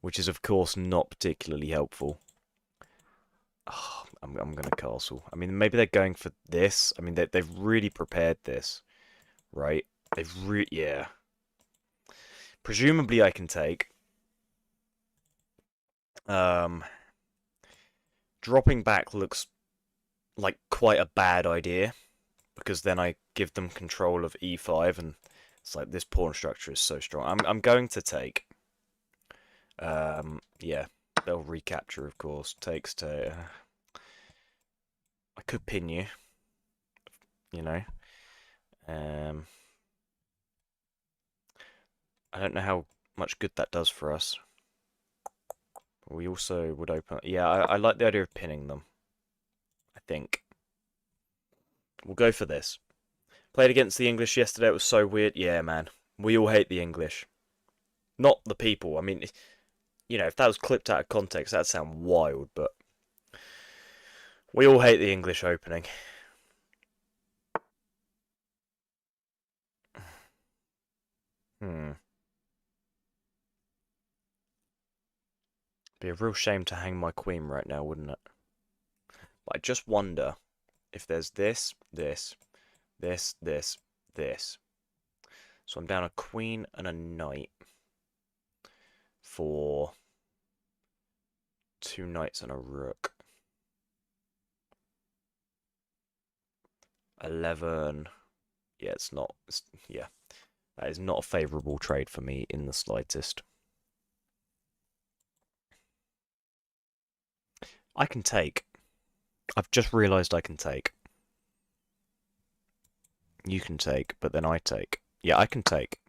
[SPEAKER 1] Which is of course not particularly helpful. Oh, I'm gonna castle. I mean, maybe they're going for this. I mean, they've really prepared this, right? Yeah. Presumably, I can take. Dropping back looks like quite a bad idea because then I give them control of e5, and it's like this pawn structure is so strong. I'm going to take. Yeah, they'll recapture, of course. Takes to. I could pin you. You know. I don't know how much good that does for us. We also would open... yeah, I like the idea of pinning them. I think. We'll go for this. Played against the English yesterday, it was so weird. Yeah, man. We all hate the English. Not the people. I mean, you know, if that was clipped out of context, that'd sound wild, but... we all hate the English opening. Be a real shame to hang my queen right now, wouldn't it? But I just wonder if there's this, this, this, this, this. So I'm down a queen and a knight for 2 knights and a rook. 11. Yeah, it's not. Yeah, that is not a favourable trade for me in the slightest. I can take. I've just realised I can take. You can take, but then I take. Yeah, I can take.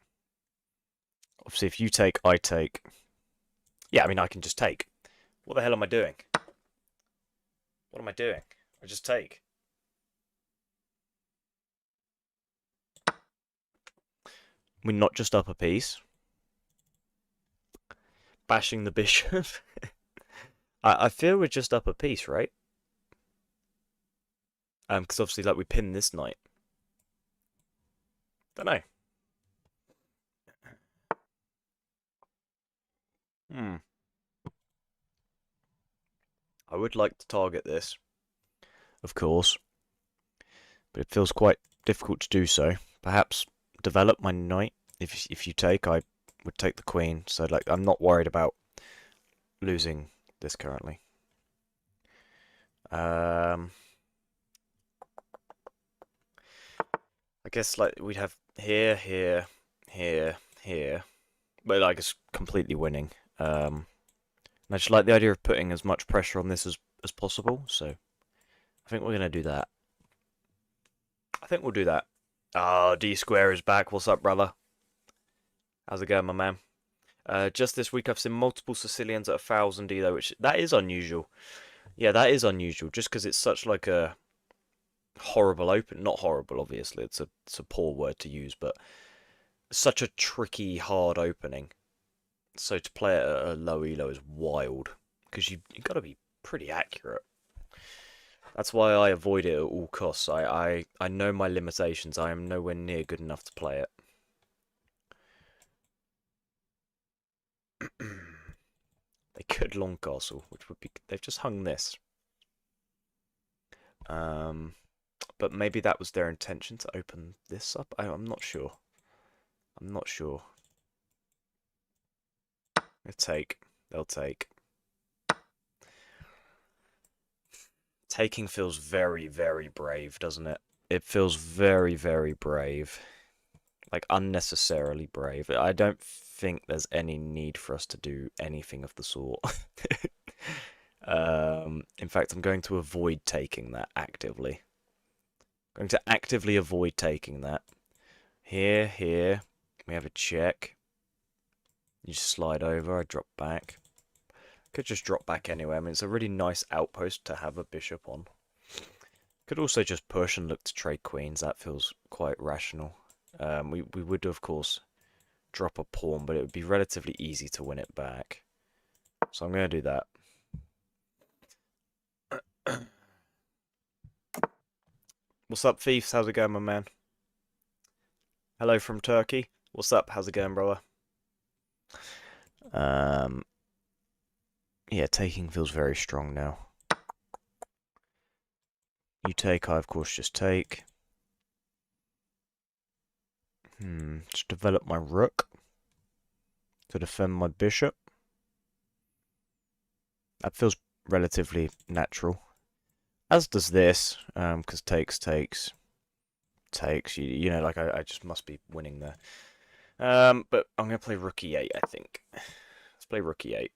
[SPEAKER 1] Obviously, if you take, I take. Yeah, I mean, I can just take. What the hell am I doing? What am I doing? I just take. We're not just up a piece. Bashing the bishop. I feel we're just up a piece, right? Because obviously, like, we pinned this knight. Don't know. Hmm. I would like to target this, of course, but it feels quite difficult to do so. Perhaps develop my knight. If you take, I would take the queen. So, like, I'm not worried about losing this currently. I guess, like, we'd have here, here, here, here. But, like, it's completely winning. And I just like the idea of putting as much pressure on this as possible, so I think we're going to do that. I think we'll do that. Oh, D Square is back. What's up, brother? How's it going, my man? Just this week I've seen multiple Sicilians at 1,000 Elo, which that is unusual. Yeah, that is unusual, just because it's such like a horrible open. Not horrible, obviously. It's a poor word to use, but such a tricky, hard opening. So to play it at a low Elo is wild, because you got to be pretty accurate. That's why I avoid it at all costs. I know my limitations. I am nowhere near good enough to play it. They could long castle, which would be. They've just hung this. But maybe that was their intention to open this up. I'm not sure. I'm not sure. They'll take. They'll take. Taking feels very, very brave, doesn't it? It feels very, very brave. Like, unnecessarily brave. I don't think there's any need for us to do anything of the sort. In fact, I'm going to avoid taking that actively. I'm going to actively avoid taking that. Here. We have a check. You just slide over, I drop back. Could just drop back anyway. I mean, it's a really nice outpost to have a bishop on. Could also just push and look to trade queens. That feels quite rational. We would, of course, drop a pawn, but it would be relatively easy to win it back. So I'm going to do that. What's up, Thieves? How's it going, my man? Hello from Turkey. What's up? How's it going, brother? Yeah, taking feels very strong now. You take, I of course just take. Just develop my rook to defend my bishop. That feels relatively natural. As does this, because takes. You know, like I just must be winning there. But I'm gonna play rook e8, I think. Let's play rook e8.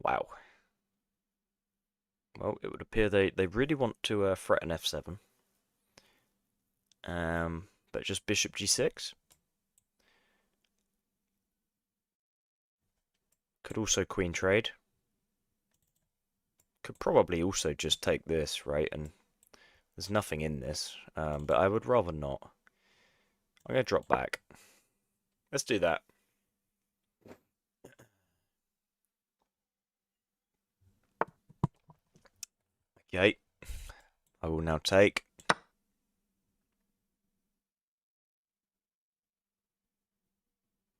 [SPEAKER 1] Wow. Well, it would appear they really want to threaten f7. But just bishop g6. Could also queen trade. Could probably also just take this, right? And there's nothing in this, but I would rather not. I'm going to drop back. Let's do that. Okay. I will now take.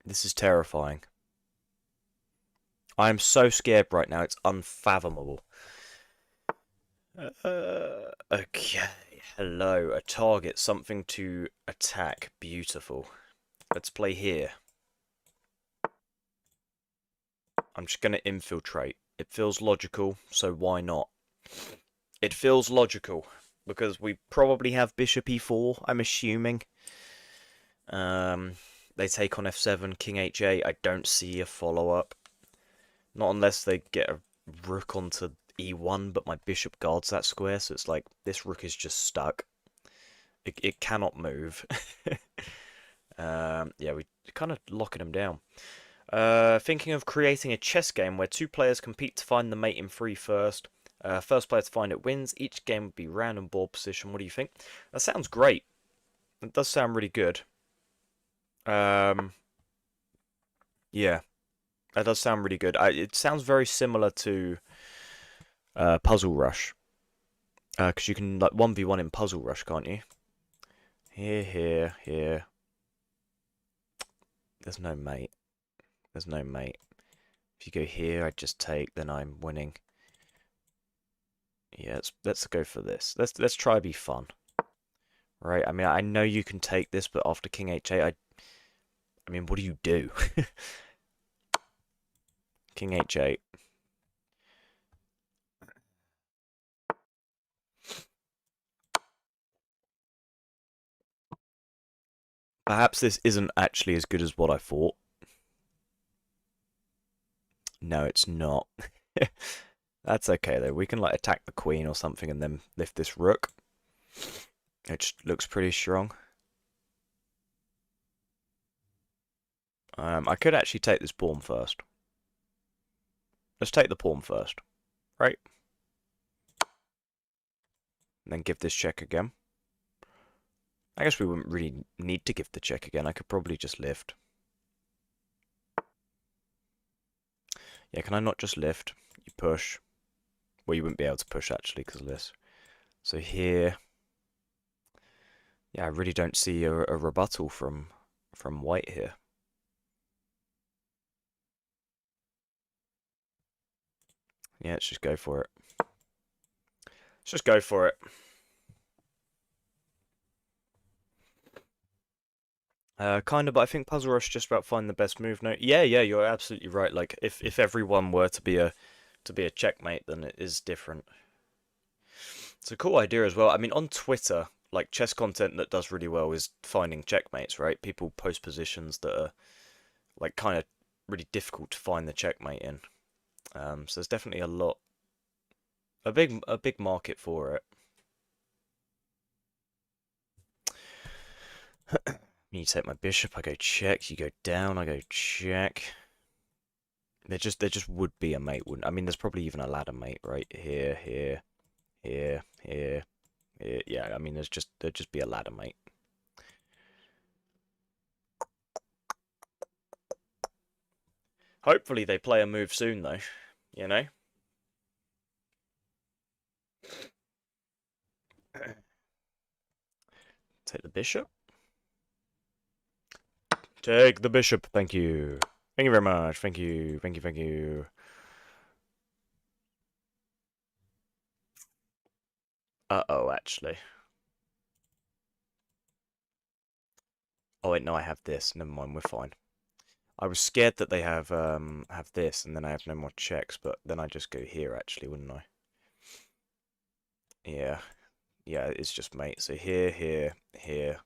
[SPEAKER 1] This is terrifying. I am so scared right now, it's unfathomable. Okay. Hello. A target. Something to attack. Beautiful. Let's play here. I'm just going to infiltrate. It feels logical, so why not? It feels logical because we probably have bishop e4, I'm assuming. They take on f7, king h8. I don't see a follow-up. Not unless they get a rook onto e1, but my bishop guards that square, so it's like this rook is just stuck. It cannot move. Yeah, we kind of locking him down. Thinking of creating a chess game where two players compete to find the mate in three first. First player to find it wins. Each game would be random board position. What do you think? That sounds great. It does sound really good. Yeah, that does sound really good. It sounds very similar to Puzzle Rush. Because you can like 1v1 in Puzzle Rush, can't you? Here, here, here. There's no mate. There's no mate. If you go here, I just take, then I'm winning. Yeah, let's go for this. Let's try to be fun. Right? I mean, I know you can take this, but after King H8, I mean, what do you do? King H8. Perhaps this isn't actually as good as what I thought. No, it's not. That's okay though. We can like attack the queen or something and then lift this rook. Which looks pretty strong. I could actually take this pawn first. Let's take the pawn first. Right? And then give this check again. I guess we wouldn't really need to give the check again. I could probably just lift. Yeah, can I not just lift? You push. Well, you wouldn't be able to push actually because of this. So here, yeah, I really don't see a rebuttal from white here. Yeah, let's just go for it. Let's just go for it. Kind of, but I think Puzzle Rush just about find the best move. No, yeah, you're absolutely right. Like, if everyone were to be a checkmate, then it is different. It's a cool idea as well. I mean, on Twitter, like chess content that does really well is finding checkmates, right? People post positions that are like kind of really difficult to find the checkmate in. So there's definitely a big market for it. You take my bishop, I go check. You go down, I go check. There just would be a mate, wouldn't? I mean, there's probably even a ladder mate right here, here, here, here, here. Yeah, I mean, there'd just be a ladder mate. Hopefully they play a move soon, though. You know. Take the bishop. Take the bishop. Thank you. Thank you very much. Thank you. Thank you. Thank you. Uh-oh, actually. Oh, wait, no, I have this. Never mind, we're fine. I was scared that they have this, and then I have no more checks, but then I just go here, actually, wouldn't I? Yeah. Yeah, it's just mate. So here, here, here.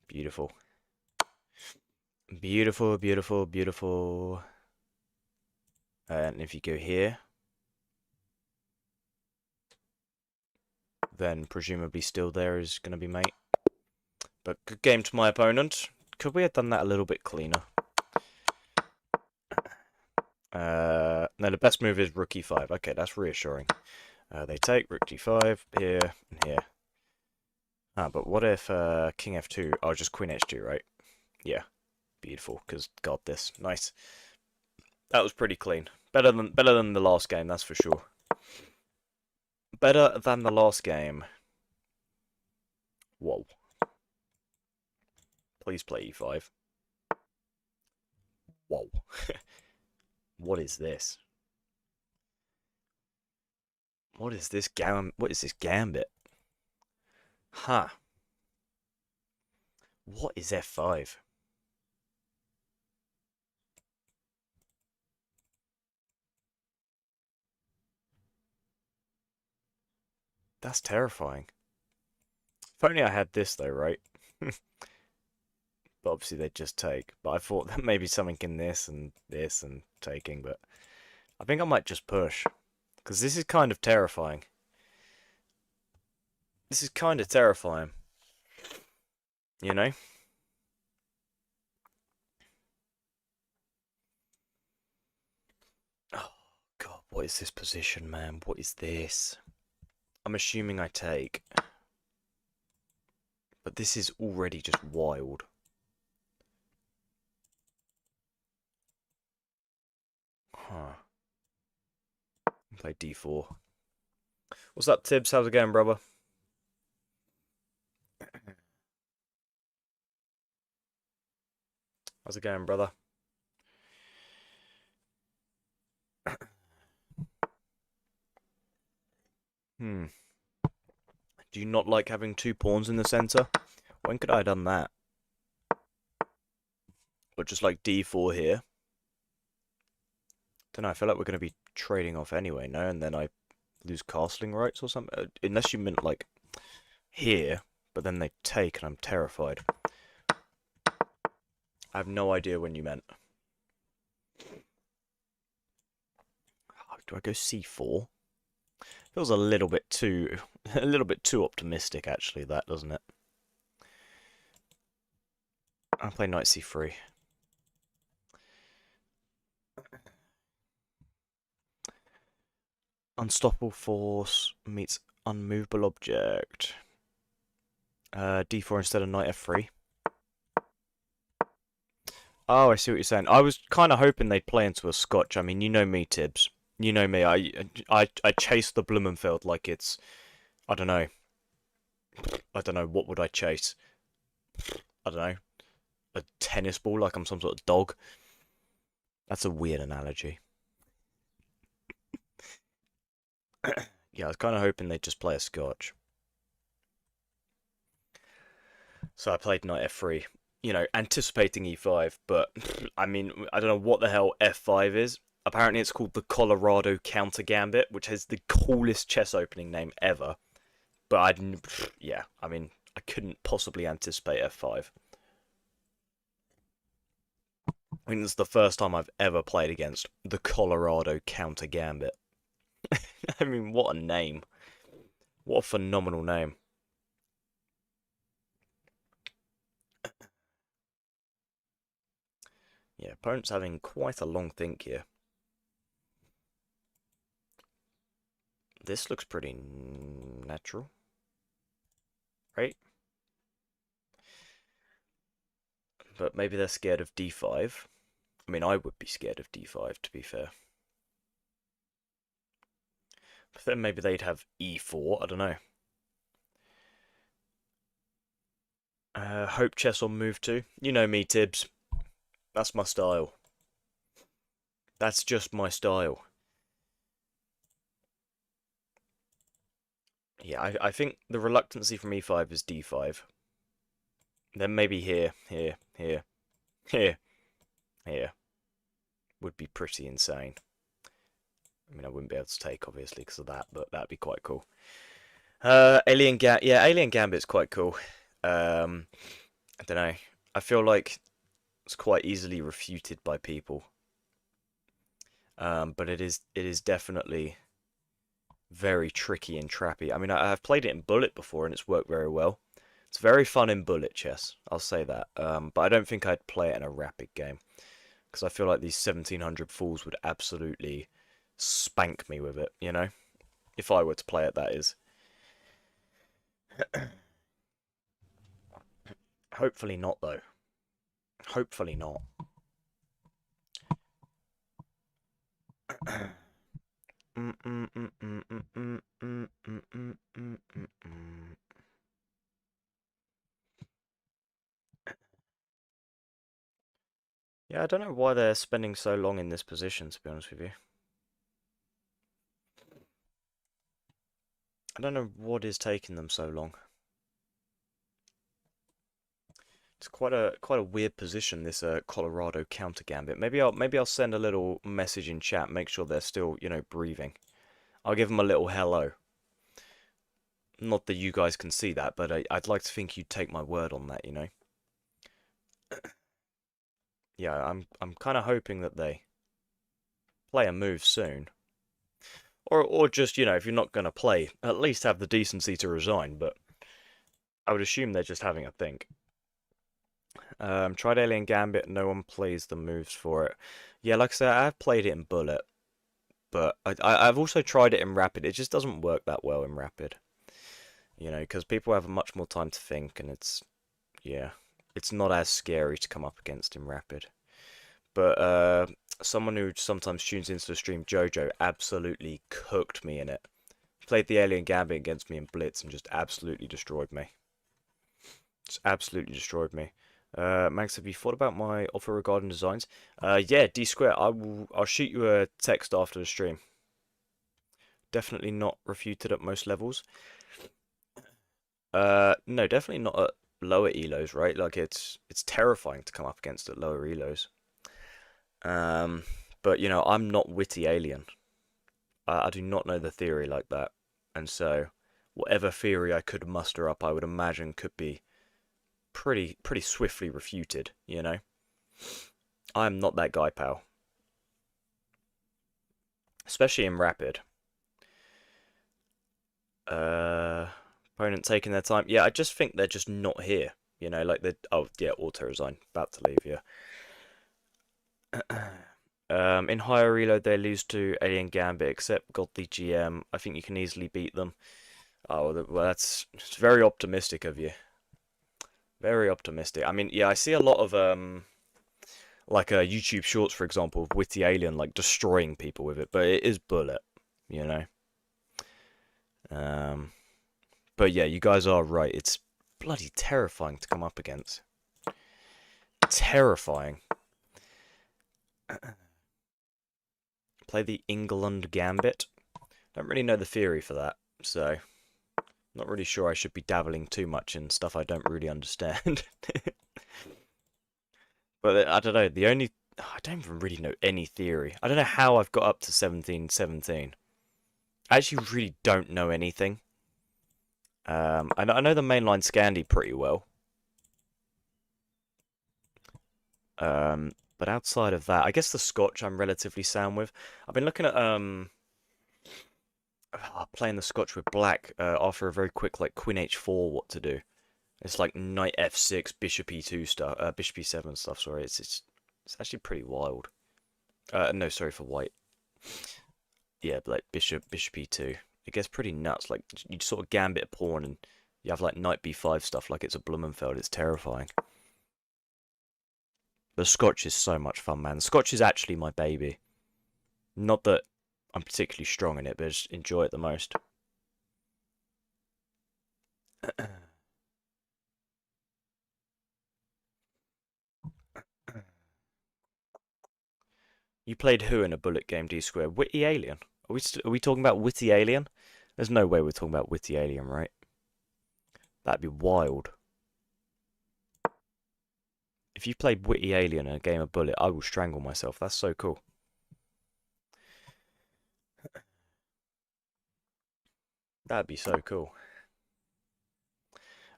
[SPEAKER 1] Beautiful. Beautiful, beautiful, beautiful. And if you go here, then presumably still there is going to be mate. But good game to my opponent. Could we have done that a little bit cleaner? No, the best move is rook e5. Okay, that's reassuring. They take rook d5 here and here. Ah, but what if king f2? Oh, just queen h2, right? Yeah, beautiful. Because got this. Nice. That was pretty clean. Better than the last game, that's for sure. Better than the last game. Whoa. Please play e5. Whoa. What is this? What is this gambit? Huh. What is f5? That's terrifying. If only I had this though, right? But obviously they'd just take. But I thought that maybe something in this and taking, but I think I might just push. Because this is kind of terrifying. This is kind of terrifying. You know? Oh, God, what is this position, man? What is this? I'm assuming I take. But this is already just wild. Huh. Play d4. What's up, Tibbs? How's it going, brother? How's it going, brother? Hmm. Do you not like having two pawns in the center? When could I have done that? But just like d4 here. Don't know, I feel like we're going to be trading off anyway, no? And then I lose castling rights or something? Unless you meant like here, but then they take and I'm terrified. I have no idea when you meant. Do I go c4? Feels a little bit too optimistic actually, that, doesn't it? I'll play knight c3. Unstoppable force meets unmovable object. d4 instead of knight f3. Oh, I see what you're saying. I was kind of hoping they'd play into a scotch. I mean, you know me, Tibbs. You know me. I chase the Blumenfeld like it's, I don't know. I don't know. What would I chase? I don't know. A tennis ball like I'm some sort of dog. That's a weird analogy. Yeah, I was kind of hoping they'd just play a scotch. So I played knight f3. You know, anticipating e5, but I mean, I don't know what the hell f5 is. Apparently it's called the Colorado Counter Gambit, which has the coolest chess opening name ever. But yeah, I mean, I couldn't possibly anticipate f5. I mean, it's the first time I've ever played against the Colorado Counter Gambit. I mean, what a name. What a phenomenal name. Yeah, opponent's having quite a long think here. This looks pretty natural. Right? But maybe they're scared of d5. I mean, I would be scared of d5, to be fair. But then maybe they'd have e4, I don't know. Hope chess on move 2. You know me, Tibbs. That's my style. That's just my style. Yeah, I think the reluctancy from e5 is d5. Then maybe here, here, here, here, here. Would be pretty insane. I mean, I wouldn't be able to take, obviously, because of that, but that'd be quite cool. Yeah, Alien Gambit's quite cool. I don't know. I feel like it's quite easily refuted by people. But it is definitely very tricky and trappy. I mean, I've played it in Bullet before, and it's worked very well. It's very fun in Bullet chess, I'll say that. But I don't think I'd play it in a rapid game, because I feel like these 1700 fools would absolutely spank me with it, you know? If I were to play it, that is. Hopefully not, though. Hopefully not. Yeah, I don't know why they're spending so long in this position, to be honest with you. I don't know what is taking them so long. It's quite a weird position, this Colorado counter gambit. Maybe I'll send a little message in chat, make sure they're still, you know, breathing. I'll give them a little hello. Not that you guys can see that, but I'd like to think you'd take my word on that, you know? Yeah, I'm kind of hoping that they play a move soon. Or just, you know, if you're not going to play, at least have the decency to resign, but I would assume they're just having a think. Tried Alien Gambit, no one plays the moves for it. Yeah, like I said, I've played it in Bullet, but I've also tried it in Rapid. It just doesn't work that well in Rapid, you know, because people have much more time to think, and yeah, it's not as scary to come up against in Rapid. But someone who sometimes tunes into the stream, Jojo, absolutely cooked me in it. Played the Alien Gambit against me in Blitz and just absolutely destroyed me. Just absolutely destroyed me. Max, have you thought about my offer regarding designs? Yeah, D Square. I'll shoot you a text after the stream. Definitely not refuted at most levels. No, definitely not at lower elos, right? Like it's terrifying to come up against at lower elos. Um, but you know, I'm not witty alien. I do not know the theory like that, and so whatever theory I could muster up, I would imagine could be pretty swiftly refuted. You know, I'm not that guy, pal. Especially in rapid. Uh, Opponent taking their time. Yeah, I just think they're just not here. You know, like they. Oh yeah, auto resign. About to leave. Yeah. In higher reload, they lose to Alien Gambit, except Godly GM. I think you can easily beat them. Oh, well, it's very optimistic of you. Very optimistic. I mean, yeah, I see a lot of like YouTube Shorts, for example, of Witty Alien like destroying people with it, but it is Bullet, you know. Um, but yeah, you guys are right. It's bloody terrifying to come up against. Terrifying. Play the England Gambit. Don't really know the theory for that, so not really sure I should be dabbling too much in stuff I don't really understand. But I don't know. I don't even really know any theory. I don't know how I've got up to 1717. I actually really don't know anything. I know the mainline Scandi pretty well. But outside of that, I guess the Scotch I'm relatively sound with. I've been looking at playing the Scotch with black after a very quick like Queen H4 what to do. It's like Knight F6, Bishop E2 stuff, Bishop E7 stuff. Sorry, it's actually pretty wild. No, sorry for white. Yeah, but like Bishop E2. It gets pretty nuts. Like you sort of gambit a pawn and you have like Knight B5 stuff like it's a Blumenfeld. It's terrifying. The Scotch is so much fun, man. The Scotch is actually my baby. Not that I'm particularly strong in it, but I just enjoy it the most. You played who in a bullet game, D Square? Witty Alien? Are we talking about Witty Alien? There's no way we're talking about Witty Alien, right? That'd be wild. If you played Witty Alien in a game of Bullet, I will strangle myself. That's so cool. That'd be so cool.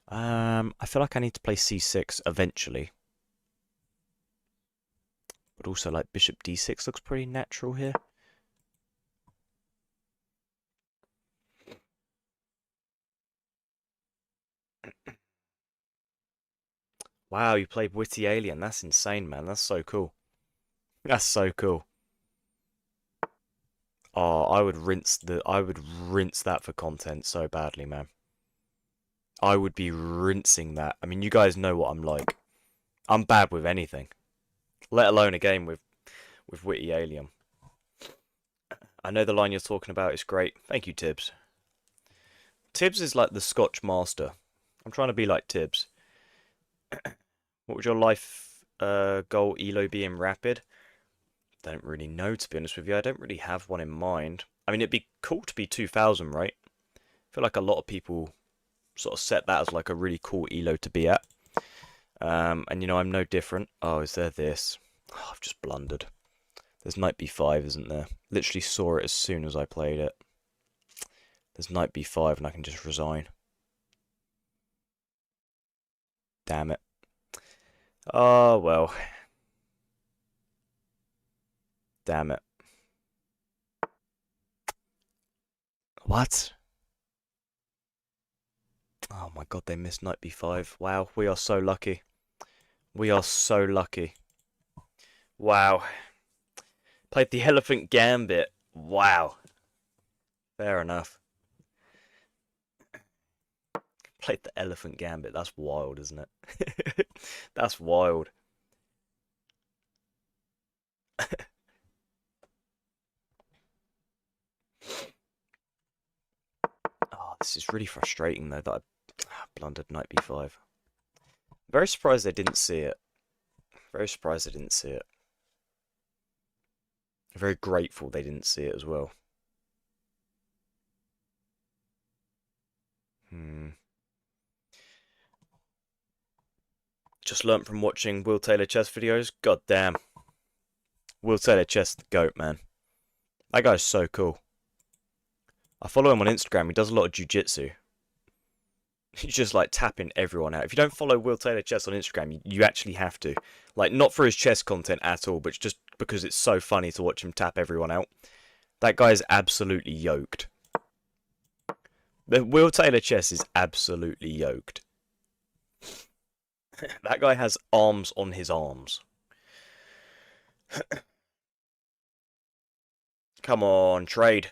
[SPEAKER 1] I feel like I need to play C6 eventually. But also, like, Bishop D6 looks pretty natural here. Wow, you played Witty Alien. That's insane, man. That's so cool. That's so cool. Oh, I would rinse that for content so badly, man. I would be rinsing that. I mean, you guys know what I'm like. I'm bad with anything, let alone a game with Witty Alien. I know the line you're talking about is great. Thank you, Tibbs. Tibbs is like the Scotch master. I'm trying to be like Tibbs. What would your life goal Elo be in Rapid? Don't really know, to be honest with you. I don't really have one in mind. I mean, it'd be cool to be 2000, right? I feel like a lot of people sort of set that as like a really cool Elo to be at. And you know, I'm no different. Oh, is there this? Oh, I've just blundered. There's Knight B5, isn't there? Literally saw it as soon as I played it. There's knight b5 and I can just resign. Damn it. Oh, well. Damn it. What? Oh my god, they missed knight b5. Wow, we are so lucky. We are so lucky. Wow. Played the elephant gambit. Wow. Fair enough. Played the elephant gambit. That's wild, isn't it? That's wild. Oh, this is really frustrating though that I blundered knight b5. Very surprised they didn't see it. Very surprised they didn't see it. Very grateful they didn't see it as well. Just learnt from watching Will Taylor Chess videos. God damn. Will Taylor Chess, the GOAT, man. That guy's so cool. I follow him on Instagram. He does a lot of jiu-jitsu. He's just like tapping everyone out. If you don't follow Will Taylor Chess on Instagram, you actually have to. Like, not for his chess content at all, but just because it's so funny to watch him tap everyone out. That guy is absolutely yoked. The Will Taylor Chess is absolutely yoked. That guy has arms on his arms. Come on, trade.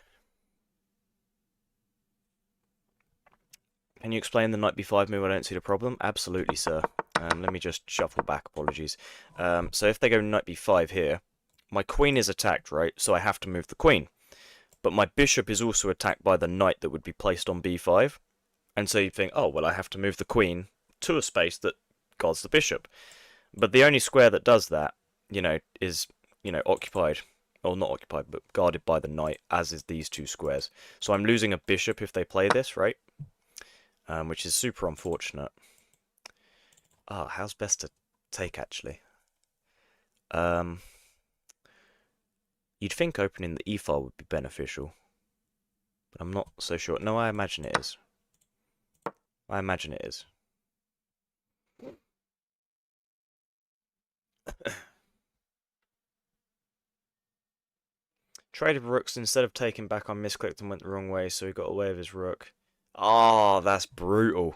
[SPEAKER 1] Can you explain the knight b5 move? I don't see the problem. Absolutely, sir. Let me just shuffle back. Apologies. So if they go knight b5 here, my queen is attacked, right? So I have to move the queen. But my bishop is also attacked by the knight that would be placed on b5. And so you think, oh, well, I have to move the queen to a space that guards the bishop. But the only square that does that, is, occupied. Or not occupied, but guarded by the knight, as is these two squares. So I'm losing a bishop if they play this, right? Which is super unfortunate. Ah, how's best to take, actually? You'd think opening the e-file would be beneficial. But I'm not so sure. No, I imagine it is. I imagine it is. Traded rooks, instead of taking back, I misclicked and went the wrong way, so he got away with his rook. Oh, that's brutal.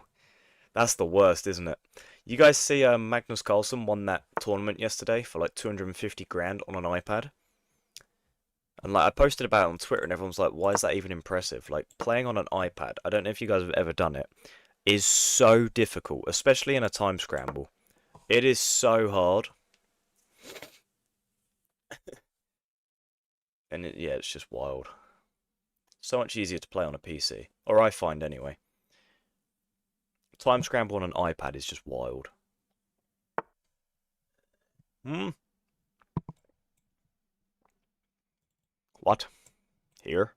[SPEAKER 1] That's the worst, isn't it? You guys see Magnus Carlsen won that tournament yesterday for like 250 grand on an iPad? And like I posted about it on Twitter and everyone's like, why is that even impressive? Like playing on an iPad, I don't know if you guys have ever done it, is so difficult, especially in a time scramble. It is so hard. And yeah, it's just wild. So much easier to play on a PC. Or I find anyway. Time scramble on an iPad is just wild. What? Here?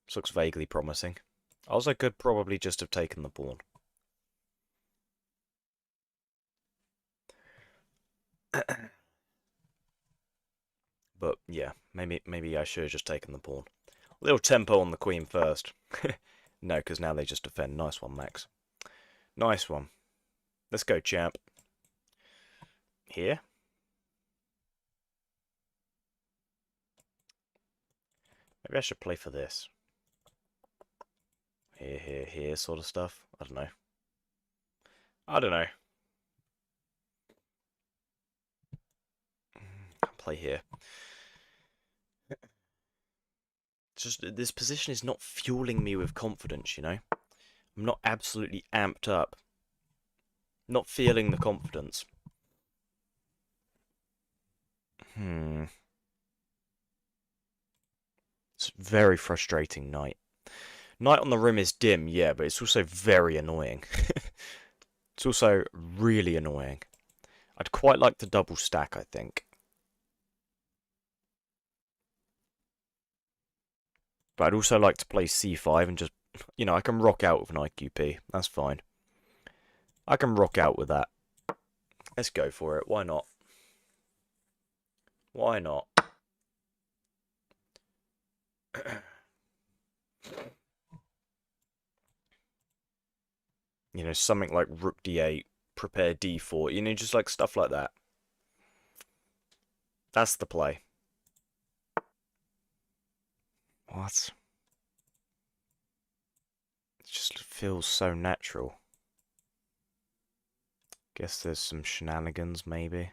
[SPEAKER 1] This looks vaguely promising. Also could probably just have taken the pawn. But yeah, maybe I should have just taken the pawn. A little tempo on the queen first. No, because now they just defend. Nice one, Max. Nice one. Let's go, champ. Here? Maybe I should play for this. Here sort of stuff. I don't know. I don't know. I'll play here. Just this position is not fueling me with confidence, I'm not absolutely amped up. Not feeling the confidence. It's very frustrating, knight. Knight on the rim is dim, yeah, but it's also very annoying. It's also really annoying. I'd quite like to double stack, I think. But I'd also like to play c5 and just, I can rock out with an IQP. That's fine. I can rock out with that. Let's go for it. Why not? Why not? You know, something like rook d8, prepare d4, you know, just like stuff like that. That's the play. What? It just feels so natural. Guess there's some shenanigans, maybe.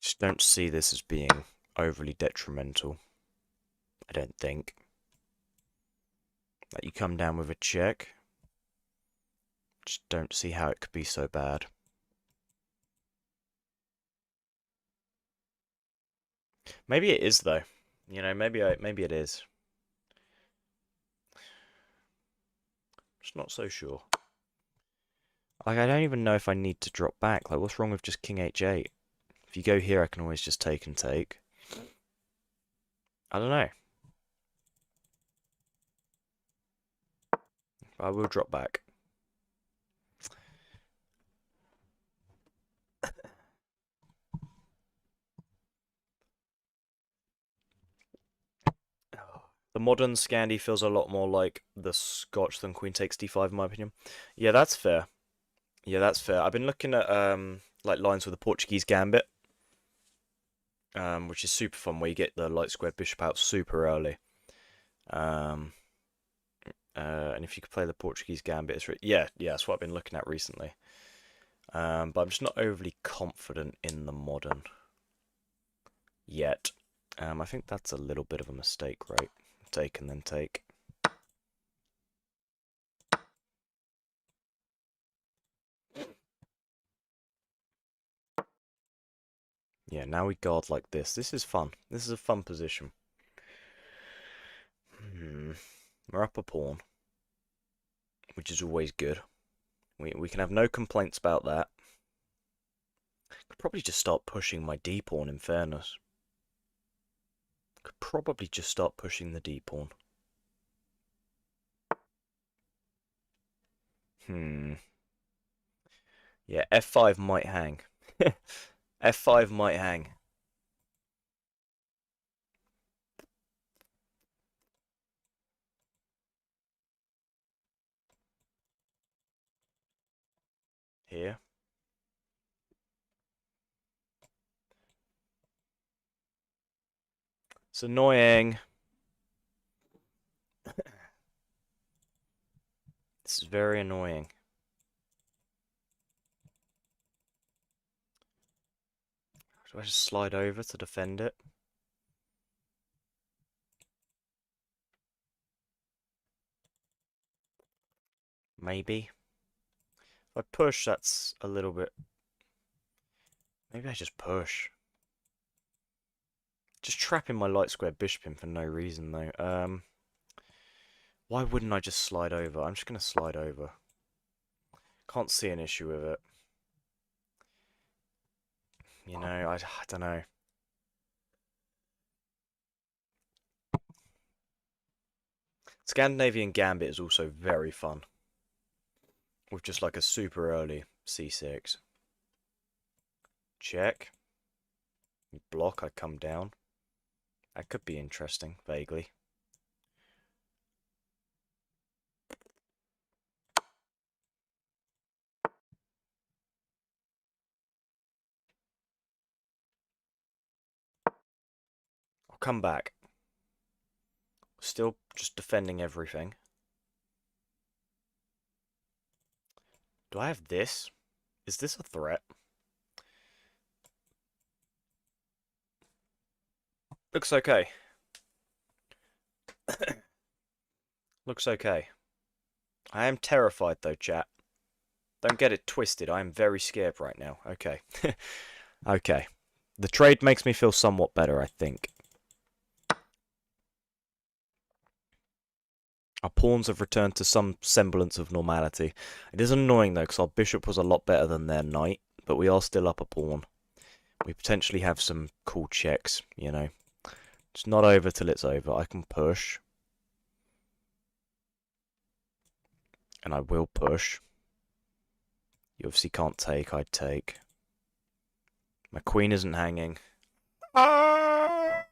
[SPEAKER 1] Just don't see this as being overly detrimental. I don't think. That you come down with a check. Just don't see how it could be so bad. Maybe it is though. You know, maybe it is. Just not so sure. Like, I don't even know if I need to drop back. Like, what's wrong with just king h8? If you go here, I can always just take and take. I don't know. I will drop back. The modern Scandi feels a lot more like the Scotch than Queen takes d5, in my opinion. Yeah, that's fair. Yeah, that's fair. I've been looking at like lines with the Portuguese gambit, which is super fun, where you get the light square bishop out super early. And if you could play the Portuguese gambit, it's yeah, that's what I've been looking at recently. But I'm just not overly confident in the modern yet. I think that's a little bit of a mistake, right? Take and then take. Yeah, now we guard like this. This is fun. This is a fun position. We're up a pawn, which is always good. We can have no complaints about that. Could probably just start pushing my d pawn, in fairness. Could probably just start pushing the d pawn. Yeah, f5 might hang. f5 might hang. Here. It's annoying. This is very annoying. Do I just slide over to defend it? Maybe. If I push, that's a little bit... Maybe I just push. Just trapping my light square bishop in for no reason, though. Why wouldn't I just slide over? I'm just going to slide over. Can't see an issue with it. You know, I don't know. Scandinavian Gambit is also very fun. With just like a super early c6. Check. You block, I come down. That could be interesting, vaguely. I'll come back. Still just defending everything. Do I have this? Is this a threat? Looks okay. Looks okay. I am terrified though, chat. Don't get it twisted. I am very scared right now. Okay. Okay. The trade makes me feel somewhat better, I think. Our pawns have returned to some semblance of normality. It is annoying though, because our bishop was a lot better than their knight, but we are still up a pawn. We potentially have some cool checks, you know. It's not over till it's over. I can push. And I will push. You obviously can't take, I'd take. My queen isn't hanging. Ah!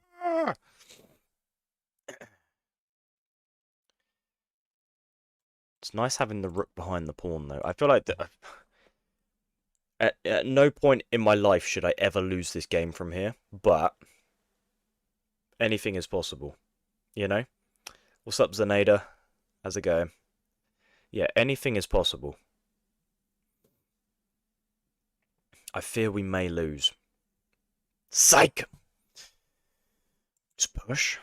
[SPEAKER 1] It's nice having the rook behind the pawn, though. I feel like at no point in my life should I ever lose this game from here, but anything is possible, you know? What's up, Zanada? How's it going? Yeah, anything is possible. I fear we may lose. Psych! Just push.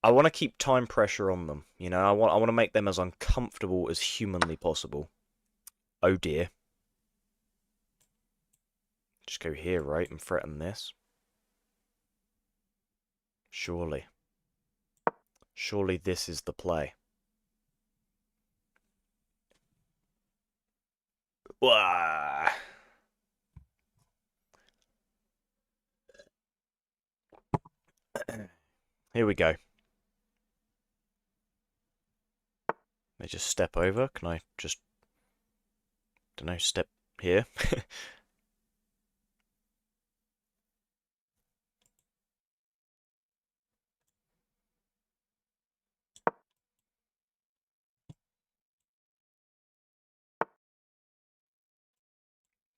[SPEAKER 1] I want to keep time pressure on them, you know? I want to make them as uncomfortable as humanly possible. Oh dear. Just go here, right, and threaten this. Surely. Surely this is the play. Wah! Here we go. Can I just step over? Can I just... don't know, step here?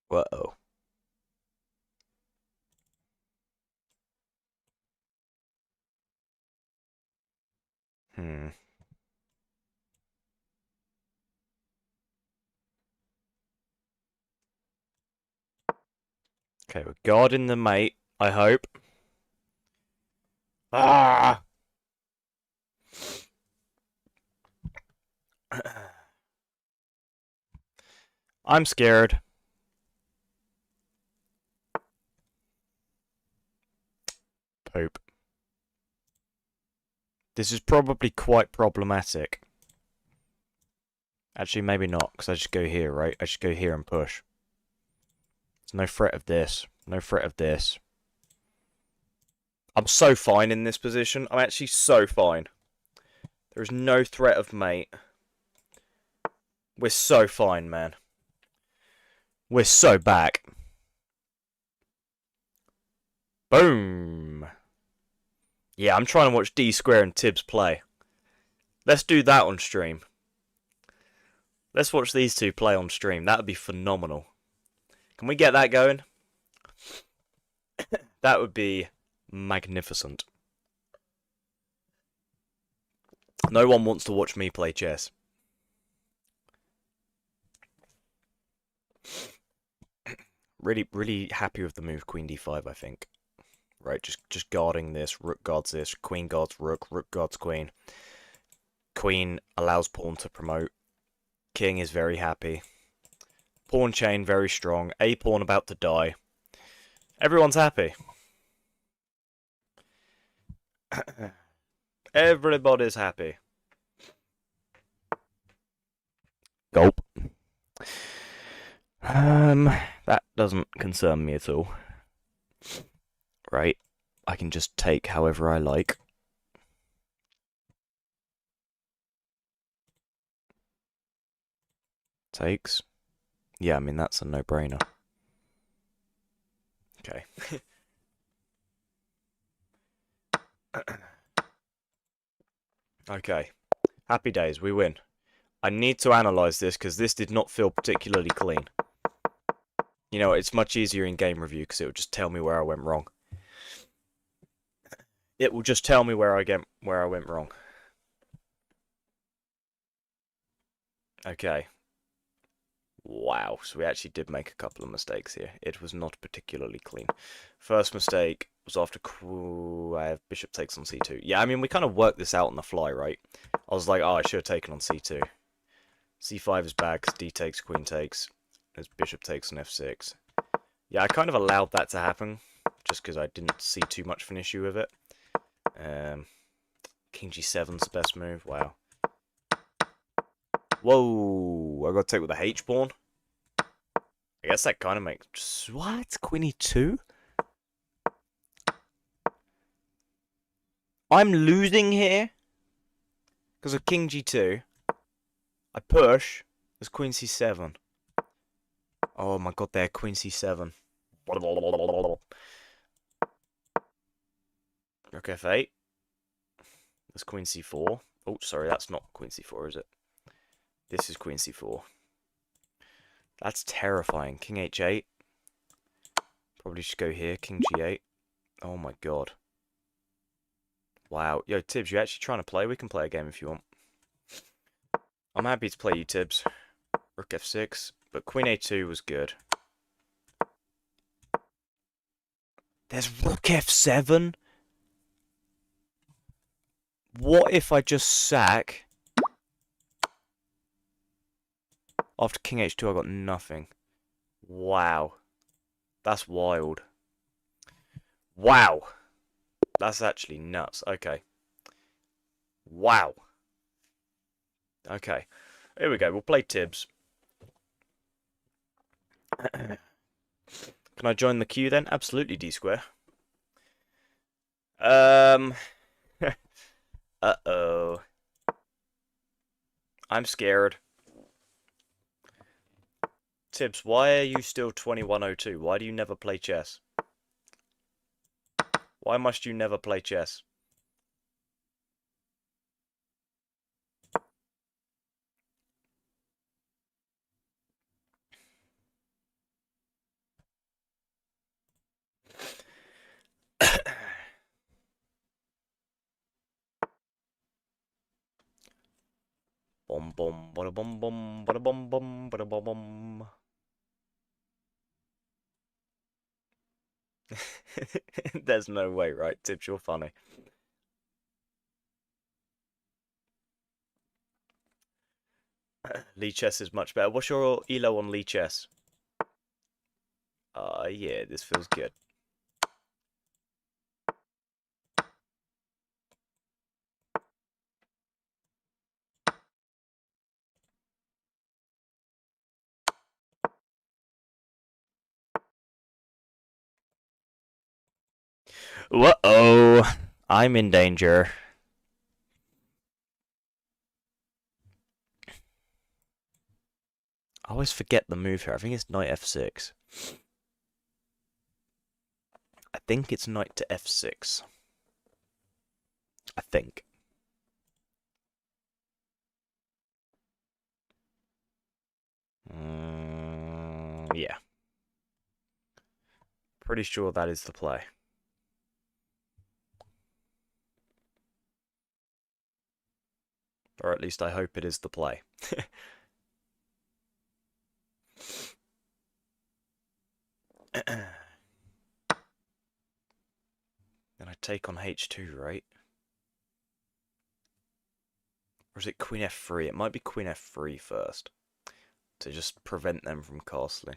[SPEAKER 1] Whoa. Hmm. Okay, we're guarding the mate, I hope. Ah! I'm scared. Pope. This is probably quite problematic. Actually, maybe not, because I just go here, right? I just go here and push. There's no threat of this. No threat of this. I'm so fine in this position. I'm actually so fine. There is no threat of mate. We're so fine, man. We're so back. Boom. Yeah, I'm trying to watch D Square and Tibbs play. Let's do that on stream. Let's watch these two play on stream. That would be phenomenal. Can we get that going? That would be magnificent. No one wants to watch me play chess. Really happy with the move Queen D5, I think. Right, just guarding this. Rook guards this. Queen guards rook. Rook guards queen. Queen allows pawn to promote. King is very happy. Pawn chain very strong. A pawn about to die. Everyone's happy. Everybody's happy. Gulp. That doesn't concern me at all. Right, I can just take however I like. Takes. Yeah, I mean, that's a no-brainer. Okay. Okay. Happy days, we win. I need to analyse this, because this did not feel particularly clean. You know, it's much easier in game review, because it will just tell me where I went wrong. It will just tell me where I went wrong. Okay. Wow, so we actually did make a couple of mistakes here. It was not particularly clean. First mistake was after I have bishop takes on c2. Yeah, I mean, we kind of worked this out on the fly, right? I was like, oh, I should have taken on c2. c5 is bad because d takes, queen takes. There's bishop takes on f6. Yeah, I kind of allowed that to happen, just because I didn't see too much of an issue with it. King g7's the best move, wow. Whoa, I got to take with the H pawn. I guess that kind of makes... What? Queen e2? I'm losing here? Because of king g2. I push. There's queen c7. Oh my god, there, queen c7. Rook f8. That's queen c4. Oh, sorry, that's not queen c4, is it? This is queen c4. That's terrifying. King h8. Probably should go here. King g8. Oh my god. Wow. Yo, Tibbs, you actually trying to play? We can play a game if you want. I'm happy to play you, Tibbs. Rook f6. But queen a2 was good. There's rook f7? What if I just sack? After king h2 I got nothing. Wow. That's wild. Wow. That's actually nuts. Okay. Wow. Okay. Here we go. We'll play Tibbs. Can I join the queue then? Absolutely, D square. Uh-oh. I'm scared. Tibbs, why are you still 2102? Why do you never play chess? Why must you never play chess? Bom bom bada bom bom bada bom bom bada bom bom. There's no way, right? Tibbs, you're funny. Lee Chess is much better. What's your elo on Lee Chess? Yeah, this feels good. Uh-oh. I'm in danger. I always forget the move here. I think it's knight f6. I think it's knight to f6. I think. Yeah. Pretty sure that is the play. Or at least I hope it is the play. Then I take on h2, right? Or is it queen f3? It might be queen f3 first. To just prevent them from castling.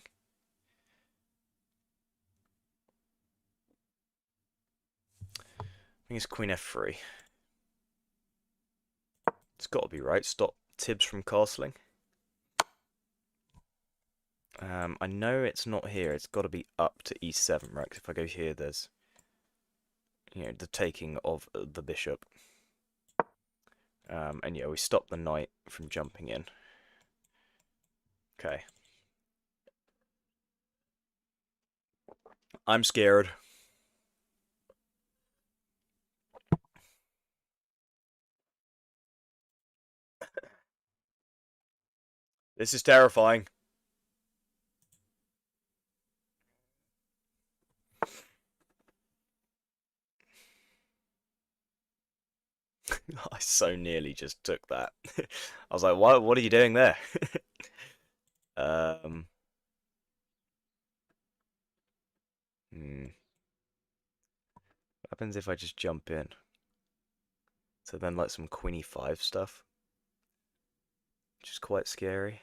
[SPEAKER 1] I think it's queen f3. It's got to be right. Stop Tibbs from castling. I know it's not here. It's got to be up to e7, right? 'Cause if I go here, there's, you know, the taking of the bishop. And yeah, we stop the knight from jumping in. Okay. I'm scared. This is terrifying. I so nearly just took that. I was like, what are you doing there? um, What happens if I just jump in? So then like some queen e5 stuff, which is quite scary.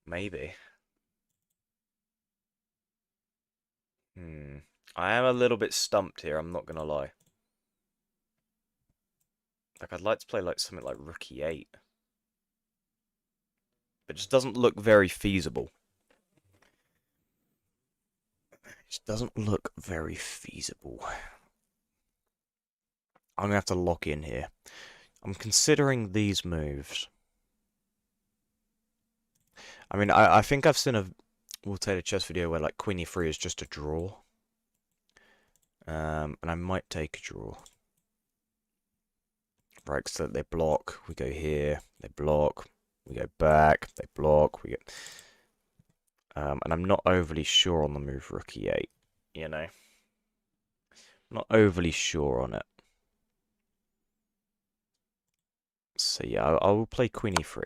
[SPEAKER 1] Maybe. I am a little bit stumped here, I'm not gonna lie. Like, I'd like to play like something like rook e8. But it just doesn't look very feasible. It just doesn't look very feasible. I'm gonna have to lock in here. I'm considering these moves. I mean, I think I've seen we'll take a chess video where like queen e3 is just a draw. And I might take a draw. Right, so they block, we go here, they block, we go back, they block, we get... and I'm not overly sure on the move rook e8, you know? Not overly sure on it. So yeah, I will play queen e3.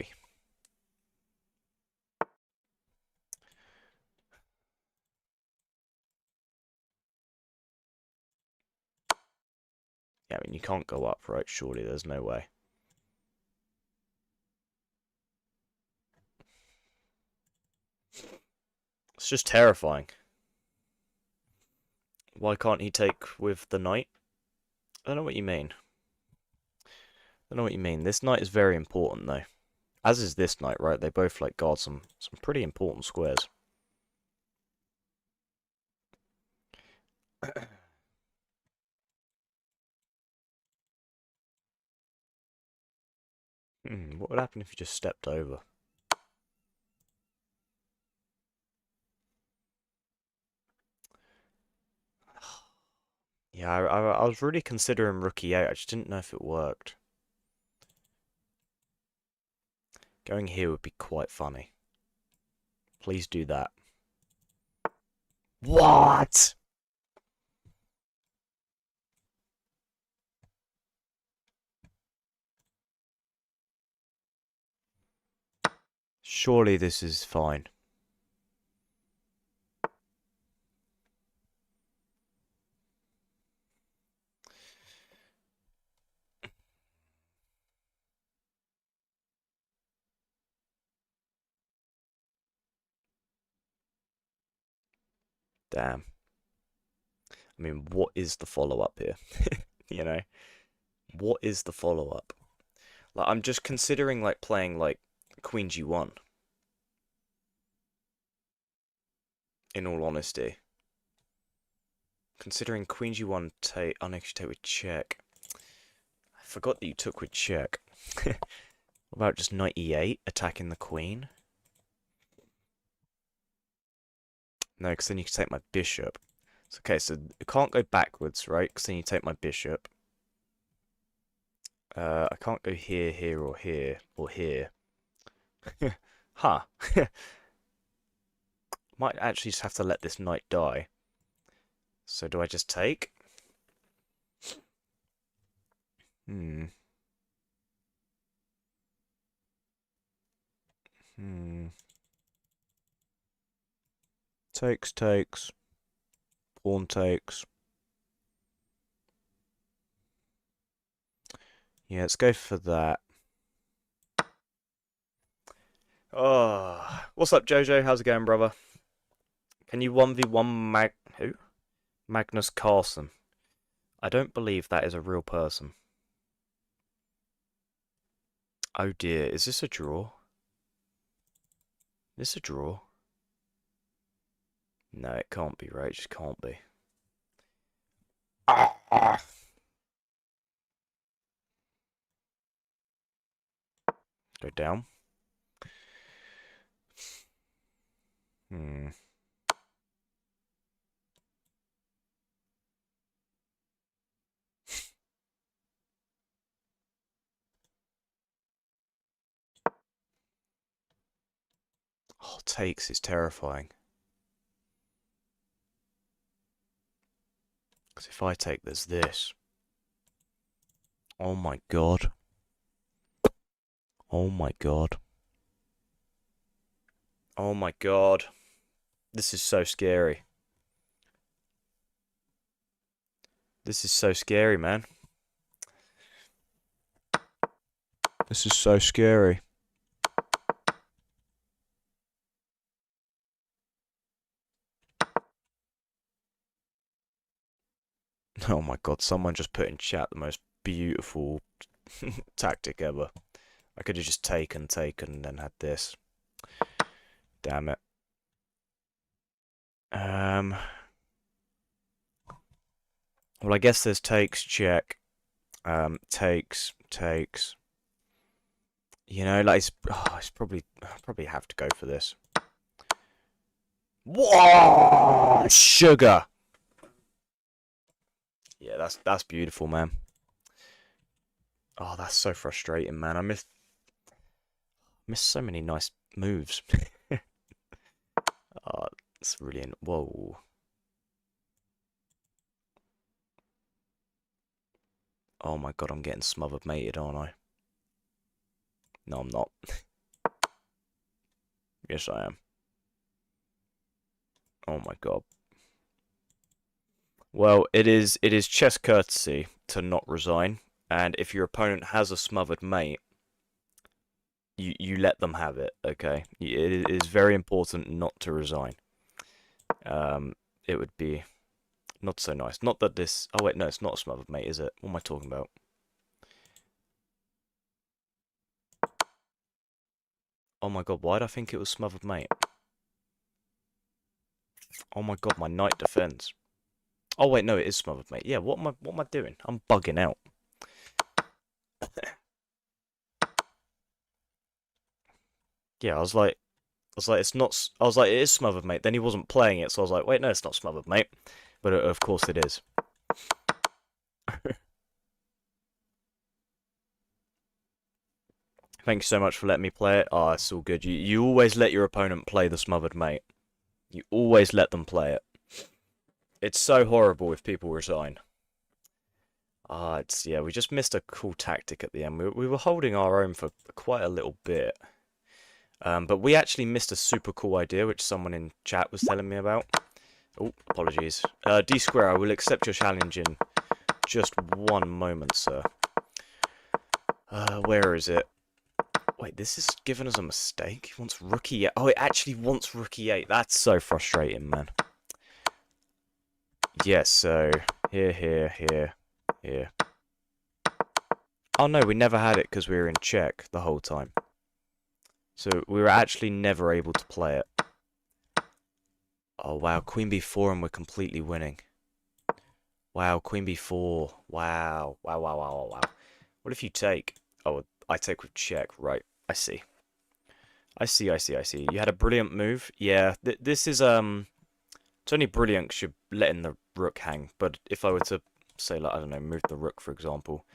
[SPEAKER 1] Yeah, I mean, you can't go up, right? Surely, there's no way. It's just terrifying. Why can't he take with the knight? I don't know what you mean. I don't know what you mean. This knight is very important, though. As is this knight, right? They both, like, guard some pretty important squares. What would happen if you just stepped over? Yeah, I was really considering rook e8. I just didn't know if it worked. Going here would be quite funny. Please do that. What? Surely this is fine. Damn. I mean, what is the follow-up here? You know? What is the follow-up? Like, I'm just considering, like, playing, like, Queen G1. In all honesty. Considering Queen G1 unexecuted take with check. I forgot that you took with check. What about just Knight E8, attacking the Queen? No, because then you can take my bishop. Okay, so it can't go backwards, right? Because then you take my bishop. I can't go here, here, or here, or here. Huh. Might actually just have to let this knight die. So do I just take? Hmm. Takes, takes. Pawn takes. Yeah, let's go for that. Oh, what's up, Jojo? How's it going, brother? Can you 1v1 who? Magnus Carlsen. I don't believe that is a real person. Oh dear, is this a draw? Is this a draw? No, it can't be, right? It just can't be. Go down. Hmm. Oh, takes is terrifying. Because if I take, there's this. Oh my god. Oh my god. Oh my god. This is so scary. This is so scary, man. This is so scary. Oh my god, someone just put in chat the most beautiful tactic ever. I could have just taken, and then had this. Damn it. Well, I guess there's takes, check. Takes, takes. You know, like, it's probably have to go for this. Whoa! Sugar! Yeah, that's beautiful, man. Oh, that's so frustrating, man. I missed so many nice moves. Oh, it's brilliant. Whoa. Oh my god, I'm getting smothered mated, aren't I? No, I'm not. Yes, I am. Oh my god. Well, it is chess courtesy to not resign, and if your opponent has a smothered mate, you let them have it. Okay, it is very important not to resign. It would be not so nice. Not that this. Oh wait, no, it's not a smothered mate, is it? What am I talking about? Oh my god, why did I think it was smothered mate? Oh my god, my knight defends. Oh wait, no, it is smothered mate. Yeah, what am I doing? I'm bugging out. Yeah, I was like, it's not. I was like, it is smothered mate. Then he wasn't playing it, so I was like, wait, no, it's not smothered mate. But of course it is. Thank you so much for letting me play it. Oh, it's all good. You always let your opponent play the smothered mate. You always let them play it. It's so horrible if people resign. Ah, it's yeah. We just missed a cool tactic at the end. We were holding our own for quite a little bit. But we actually missed a super cool idea, which someone in chat was telling me about. Oh, apologies. D Square, I will accept your challenge in just one moment, sir. Where is it? Wait, this is giving us a mistake. He wants rookie 8. Oh, it actually wants rookie 8. That's so frustrating, man. Yes, so here, here, here, here. Oh no, we never had it because we were in check the whole time. So we were actually never able to play it. Oh wow, Queen B4 and we're completely winning. Wow, Queen B4. Wow. Wow, wow, wow, wow, wow. What if you take? Oh, I take with check. Right, I see. I see, I see, I see. You had a brilliant move. Yeah, this is, it's only brilliant because you're letting the rook hang. But if I were to, say, like, I don't know, move the rook, for example,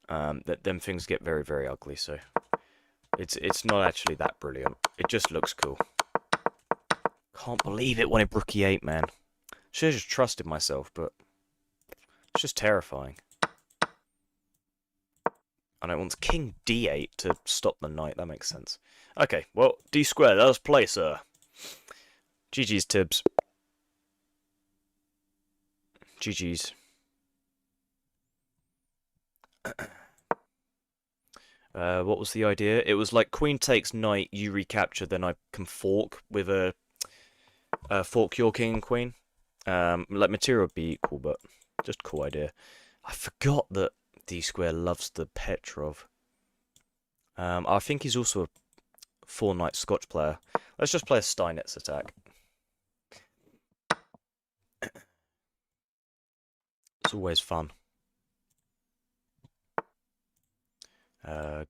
[SPEAKER 1] them things get very, very ugly, so it's not actually that brilliant. It just looks cool. Can't believe it when it rook e8, man. Should have just trusted myself, but it's just terrifying. And I want king d8 to stop the knight. That makes sense. Okay, well, d squared. Let us play, sir. GG's, Tibbs. GG's. What was the idea? It was like queen takes knight, you recapture, then I can fork with a fork your king and queen. Like material would be equal, but just cool idea. I forgot that D Square loves the Petrov. I think he's also a 4-knight Scotch player. Let's just play a Steinitz attack. It's always fun.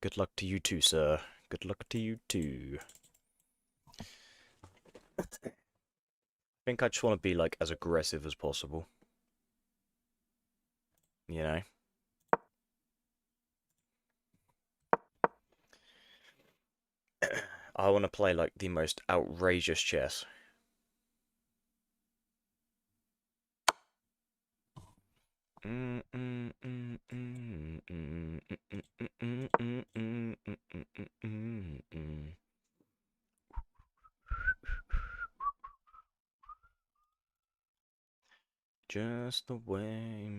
[SPEAKER 1] Good luck to you too, sir. Good luck to you too. I think I just want to be like as aggressive as possible. You know? I want to play like the most outrageous chess. Just the way.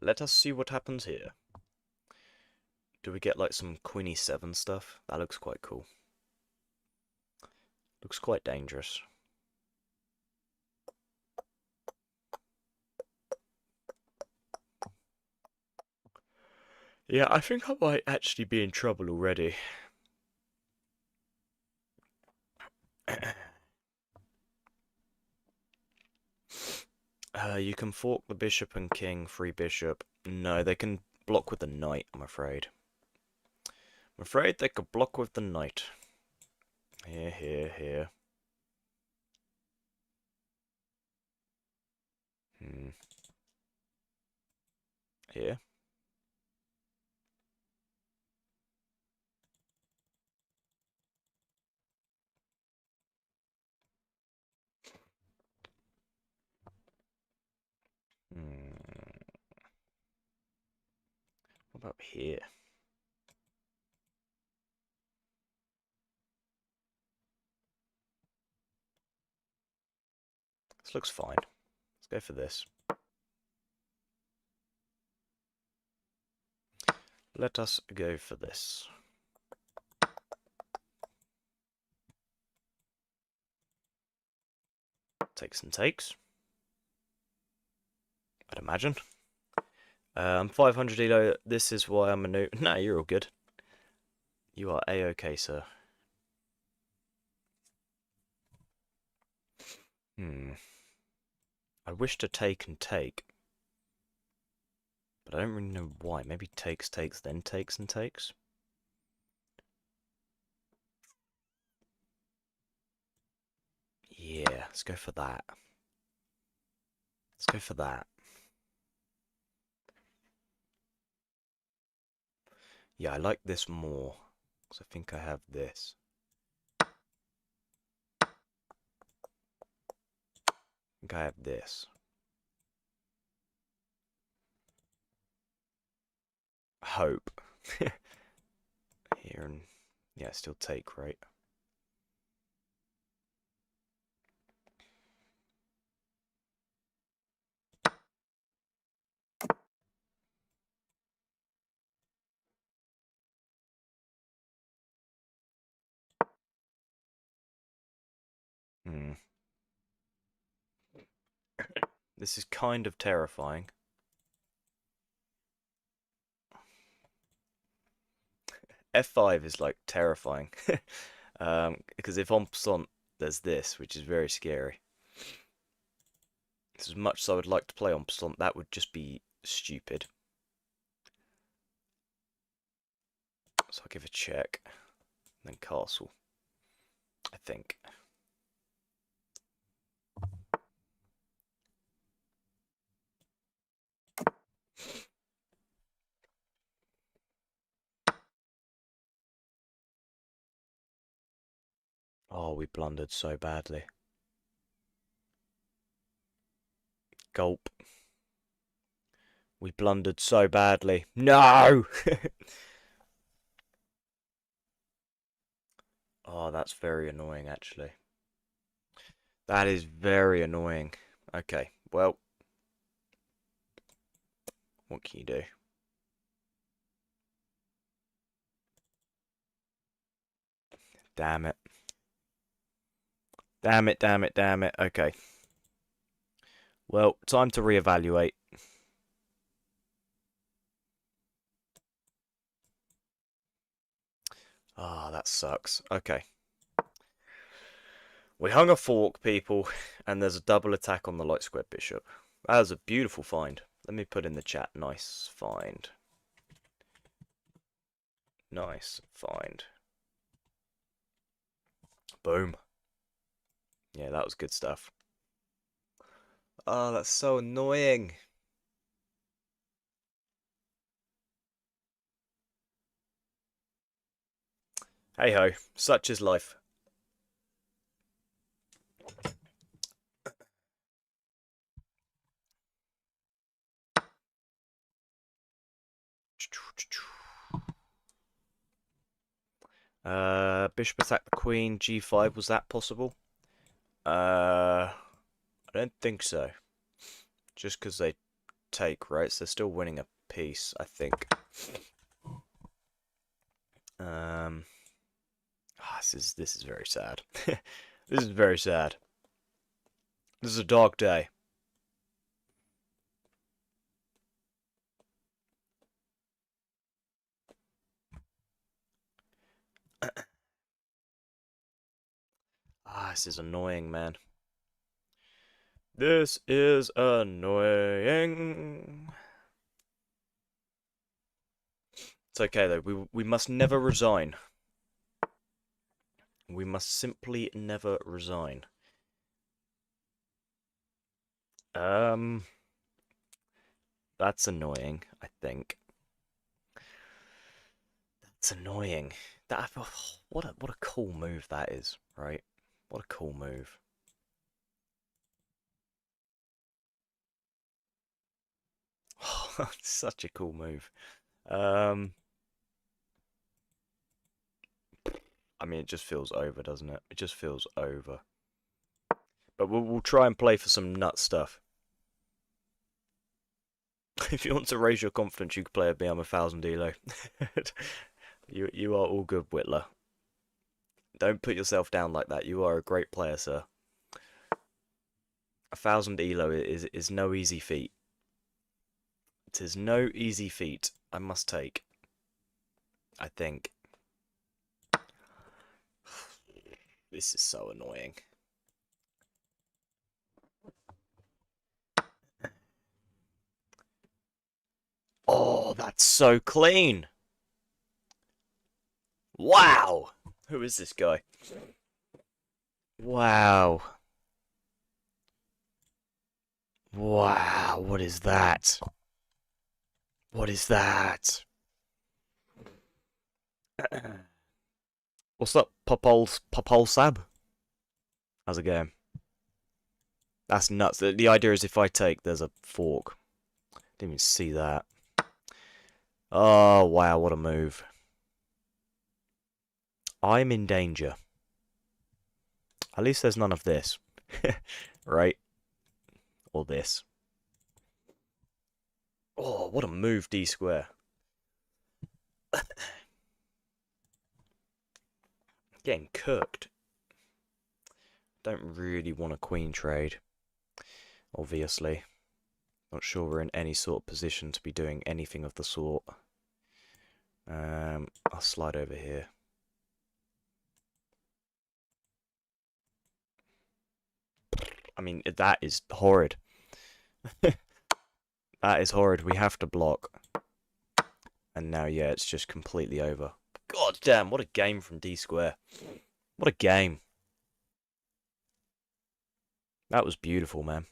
[SPEAKER 1] Let us see what happens here. Do we get like some Queen E7 stuff? That looks quite cool. Looks quite dangerous. Yeah, I think I might actually be in trouble already. You can fork the bishop and king, free bishop. No, they can block with the knight, I'm afraid. afraid they could block with the knight. Here, here, here. Here. What about here? This looks fine. Let's go for this. Let us go for this. Takes and takes. I'd imagine. 500 Elo. This is why I'm a noob. Nah, you're all good. You are a-okay, sir. I wish to take and take. But I don't really know why. Maybe takes, then takes and takes. Yeah, let's go for that. Let's go for that. Yeah, I like this more. Because I think I have this. I think I have this. Hope. Here and... yeah, still take, right? This is kind of terrifying. F5 is like terrifying. Because if on Psont there's this, which is very scary. As much as I would like to play on Psont, that would just be stupid. So I'll give a check. And then castle. I think. Oh, we blundered so badly. Gulp. We blundered so badly. No! Oh, that's very annoying, actually. That is very annoying. Okay, well. What can you do? Damn it. Damn it, damn it, damn it. Okay. Well, time to reevaluate. Ah, that sucks. Okay. We hung a fork, people, and there's a double attack on the light square bishop. That was a beautiful find. Let me put in the chat. Nice find. Nice find. Boom. Yeah, that was good stuff. Oh, that's so annoying. Hey ho, such is life. Bishop attacked the queen, g5. Was that possible? I don't think so. Just because they take, right? So they're still winning a piece, I think. This is very sad. This is very sad. This is a dark day. This is annoying, man. This is annoying. It's okay though. We must never resign. We must simply never resign. Um, that's annoying, I think. It's annoying. That what a cool move that is, right? What a cool move. Such a cool move. Um, I mean, it just feels over, doesn't it? It just feels over. But we'll try and play for some nut stuff. If you want to raise your confidence, you can play with me. I'm 1,000 elo. You are all good, Whitler. Don't put yourself down like that. You are a great player, sir. 1,000 elo is no easy feat. It is no easy feat. I must take. I think. This is so annoying. Oh, that's so clean. Wow. Who is this guy? Wow. Wow, what is that? What is that? What's up, Popol Sab? How's it going? That's nuts. The idea is if I take, there's a fork. Didn't even see that. Oh, wow, what a move. I'm in danger. At least there's none of this. Right? Or this. Oh, what a move, D square. Getting cooked. Don't really want a queen trade. Obviously. Not sure we're in any sort of position to be doing anything of the sort. I'll slide over here. I mean, that is horrid. That is horrid. We have to block. And now, yeah, it's just completely over. God damn, what a game from D square. What a game. That was beautiful, man.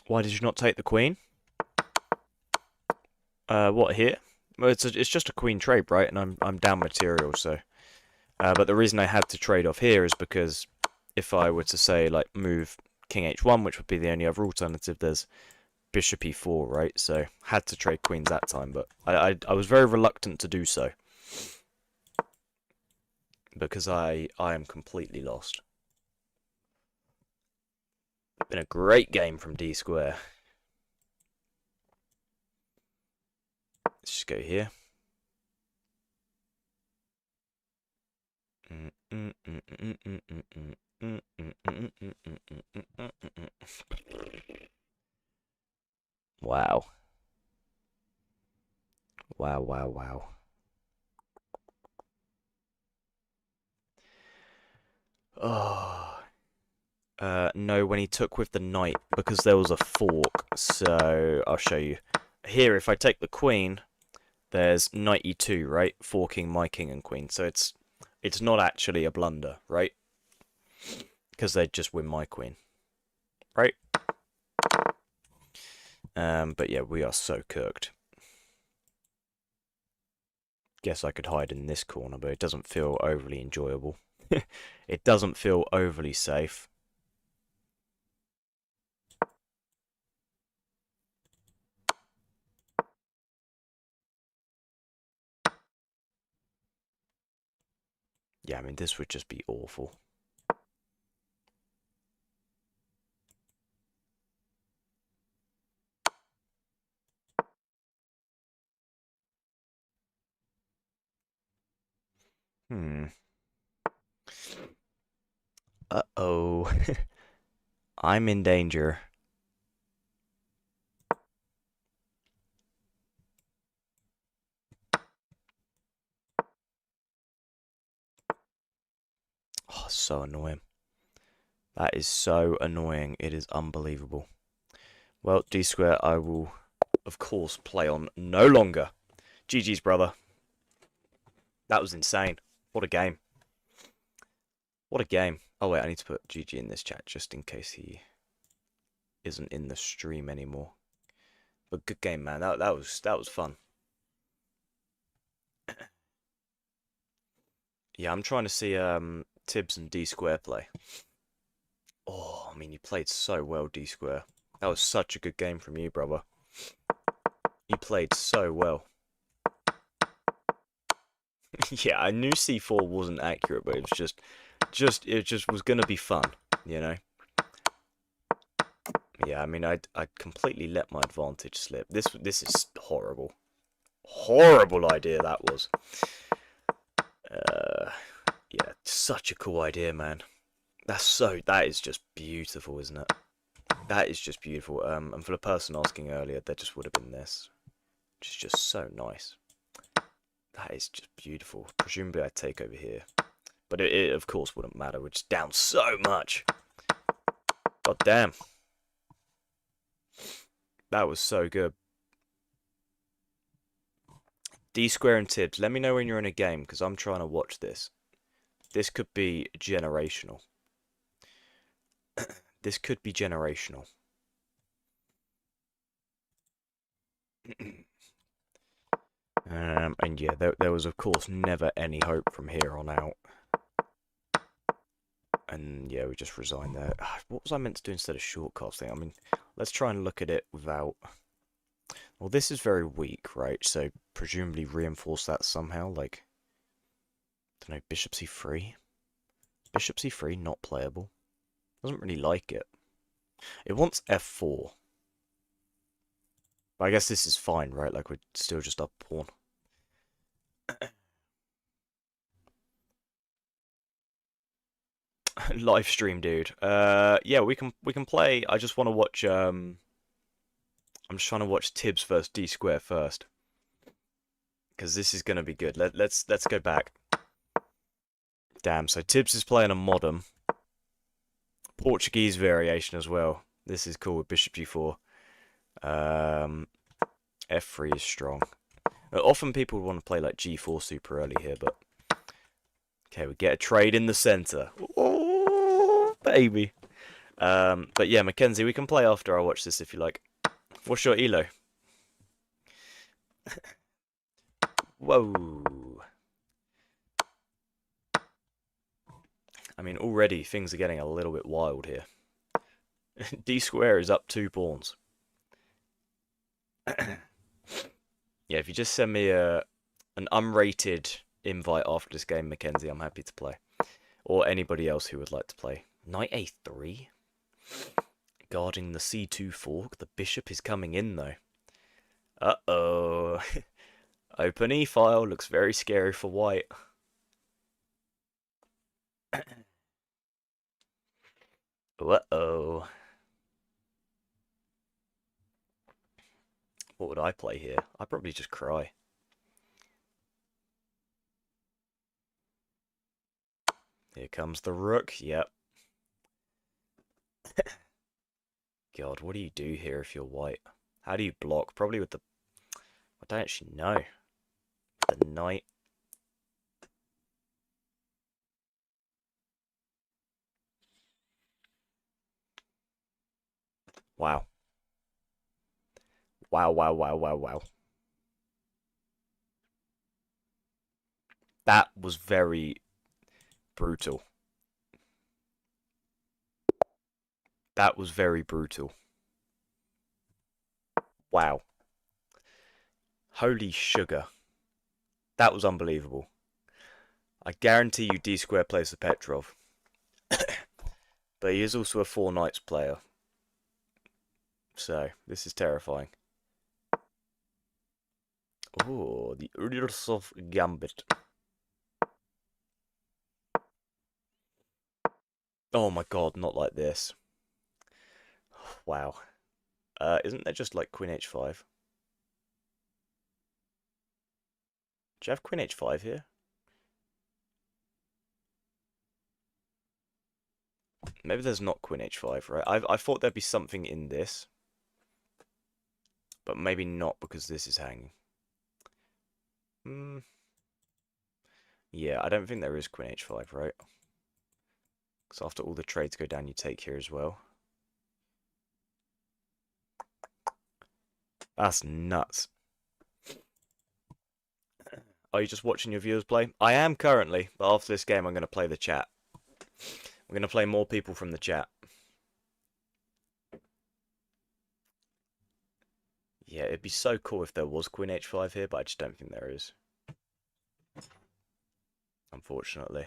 [SPEAKER 1] Why did you not take the queen? What, here? Well, it's just a queen trade, right? And I'm down material, so. But the reason I had to trade off here is because if I were to say, like, move king h1, which would be the only other alternative, there's bishop e4, right? So, had to trade queens that time, but I was very reluctant to do so. Because I am completely lost. Been a great game from D square. Let's just go here. Wow. Wow, wow, wow. Oh. No, when he took with the knight, because there was a fork, so I'll show you. Here, if I take the queen, there's knight e2, right? Forking my king and queen, so it's not actually a blunder, right? Because they'd just win my queen, right? But yeah, we are so cooked. Guess I could hide in this corner, but it doesn't feel overly enjoyable. It doesn't feel overly safe. Yeah, I mean, this would just be awful. Uh-oh. I'm in danger. Oh, so annoying. That is so annoying. It is unbelievable. Well, D square, I will, of course, play on no longer. GG's, brother. That was insane. What a game. What a game. Oh, wait, I need to put GG in this chat just in case he isn't in the stream anymore. But good game, man. That was fun. Yeah, I'm trying to see Tibbs and D square play. Oh, I mean, you played so well, D square. That was such a good game from you, brother. You played so well. Yeah, I knew C4 wasn't accurate, but it was it just was gonna be fun, you know. Yeah, I mean, I completely let my advantage slip. This is horrible, horrible idea that was. Yeah, such a cool idea, man. That is just beautiful, isn't it? That is just beautiful. And for the person asking earlier, there just would have been this, which is just so nice. That is just beautiful. Presumably I'd take over here. But it of course wouldn't matter. We're just down so much. God damn. That was so good. D square and Tibbs, let me know when you're in a game, because I'm trying to watch this. This could be generational. This could be generational. And yeah, there was of course never any hope from here on out. And yeah, we just resigned there. What was I meant to do instead of shortcasting? I mean, let's try and look at it without... Well, this is very weak, right? So presumably reinforce that somehow, like... I don't know, bishop c3? Bishop c3, not playable. Doesn't really like it. It wants f4. But I guess this is fine, right? Like, we're still just up pawn. Live stream, dude. Yeah, we can play. I just want to watch. I'm just trying to watch Tibbs versus D square first, because this is gonna be good. Let's go back. Damn. So Tibbs is playing a modern Portuguese variation as well. This is cool with Bishop G4. F3 is strong. Often people want to play like G4 super early here, but okay, we get a trade in the center. Oh, baby. But yeah, Mackenzie, we can play after I watch this if you like. What's your elo? Whoa. I mean, already things are getting a little bit wild here. D square is up 2 pawns. Yeah, if you just send me an unrated invite after this game, Mackenzie, I'm happy to play. Or anybody else who would like to play. Knight A3? Guarding the C2 fork. The bishop is coming in, though. Uh-oh. Open e-file. Looks very scary for white. Uh-oh. What would I play here? I'd probably just cry. Here comes the rook. Yep. God, what do you do here if you're white? How do you block? Probably with the... I don't actually know. The knight. Wow. Wow, wow, wow, wow, wow. That was very brutal. That was very brutal. Wow. Holy sugar. That was unbelievable. I guarantee you D square plays the Petrov. But he is also a 4 knights player. So, this is terrifying. Oh, the Ursov Gambit. Oh my god, not like this. Wow. Isn't there just like Queen H5? Do you have Queen H5 here? Maybe there's not queen h5, right? I thought there'd be something in this. But maybe not because this is hanging. Yeah, I don't think there is queen h5, right? Because after all the trades go down, you take here as well. That's nuts. Are you just watching your viewers play? I am currently, but after this game, I'm going to play the chat. I'm going to play more people from the chat. Yeah, it'd be so cool if there was queen h5 here, but I just don't think there is. Unfortunately.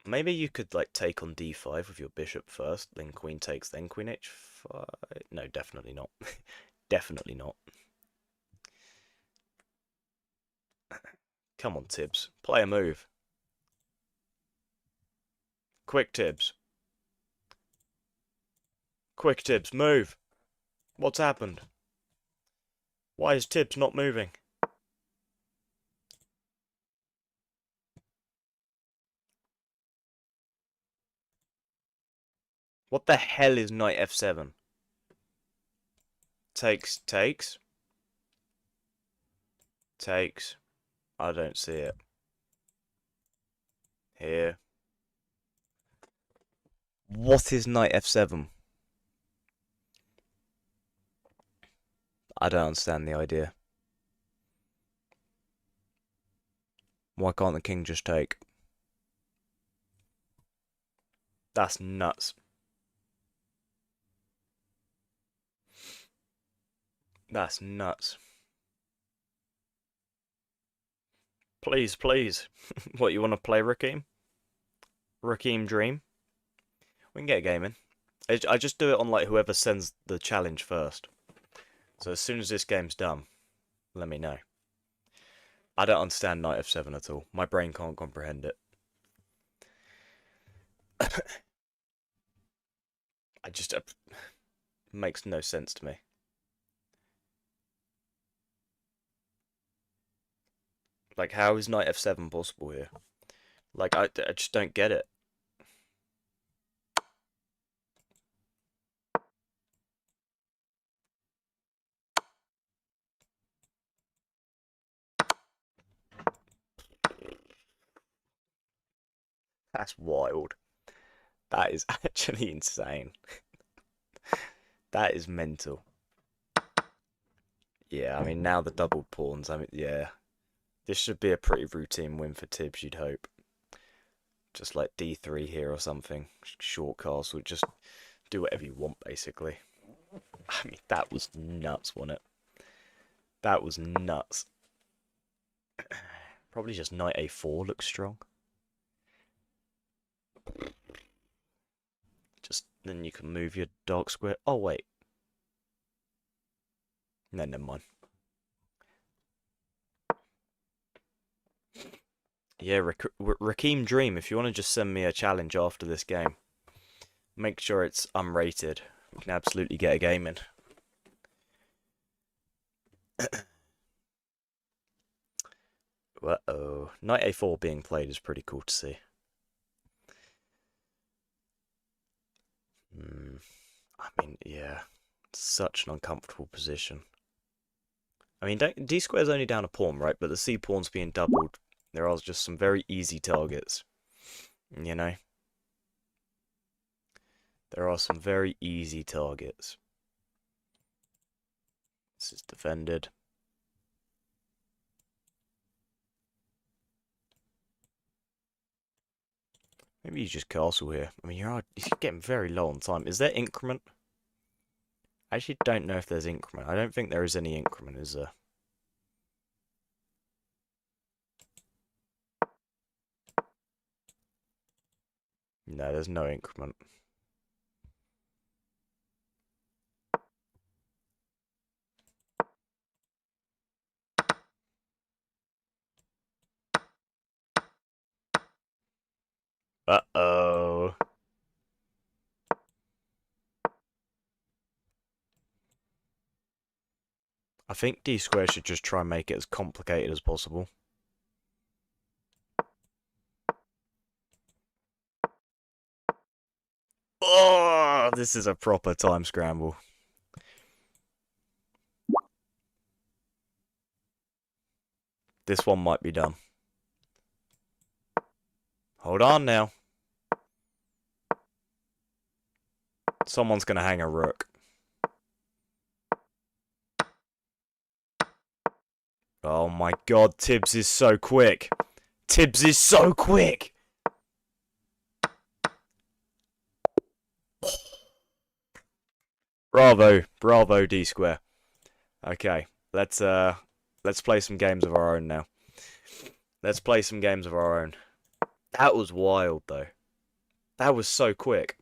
[SPEAKER 1] Maybe you could, like, take on d5 with your bishop first, then queen takes, then queen h5. No, definitely not. Definitely not. Come on, Tibbs. Play a move. Quick, Tibbs. Quick, Tibbs, move. What's happened? Why is Tibbs not moving? What the hell is knight f7? Takes. I don't see it. Here. What is knight f7? I don't understand the idea. Why can't the king just take? That's nuts. That's nuts. Please, please. What, you want to play Rakim? Rakim Dream? We can get a game in. I just do it on, like, whoever sends the challenge first. So as soon as this game's done, let me know. I don't understand knight f7 at all. My brain can't comprehend it. I just... makes no sense to me. Like, how is knight f7 possible here? Like, I just don't get it. That's wild. That is actually insane. That is mental. Yeah, I mean, now the double pawns, I mean, yeah. This should be a pretty routine win for Tibbs, you'd hope. Just like d3 here or something. Short castle, just do whatever you want, basically. I mean, that was nuts, wasn't it? That was nuts. Probably just knight a4 looks strong. Just then you can move your dark square. Oh, wait. No, never mind. Yeah, Rakim Dream, if you want to just send me a challenge after this game, make sure it's unrated. We can absolutely get a game in. Uh-oh. Knight a4 being played is pretty cool to see. I mean, yeah. Such an uncomfortable position. I mean, d square's only down a pawn, right? But the c pawn's being doubled. There are just some very easy targets. You know? There are some very easy targets. This is defended. Maybe you just castle here. I mean, you're getting very low on time. Is there increment? I actually don't know if there's increment. I don't think there is any increment, is there? No, there's no increment. Uh-oh. I think d square should just try and make it as complicated as possible. Oh, this is a proper time scramble. This one might be done. Hold on now. Someone's gonna hang a rook. Oh my god, Tibbs is so quick. Tibbs is so quick. Bravo, bravo, D square. Okay, let's play some games of our own now. Let's play some games of our own. That was wild though. That was so quick.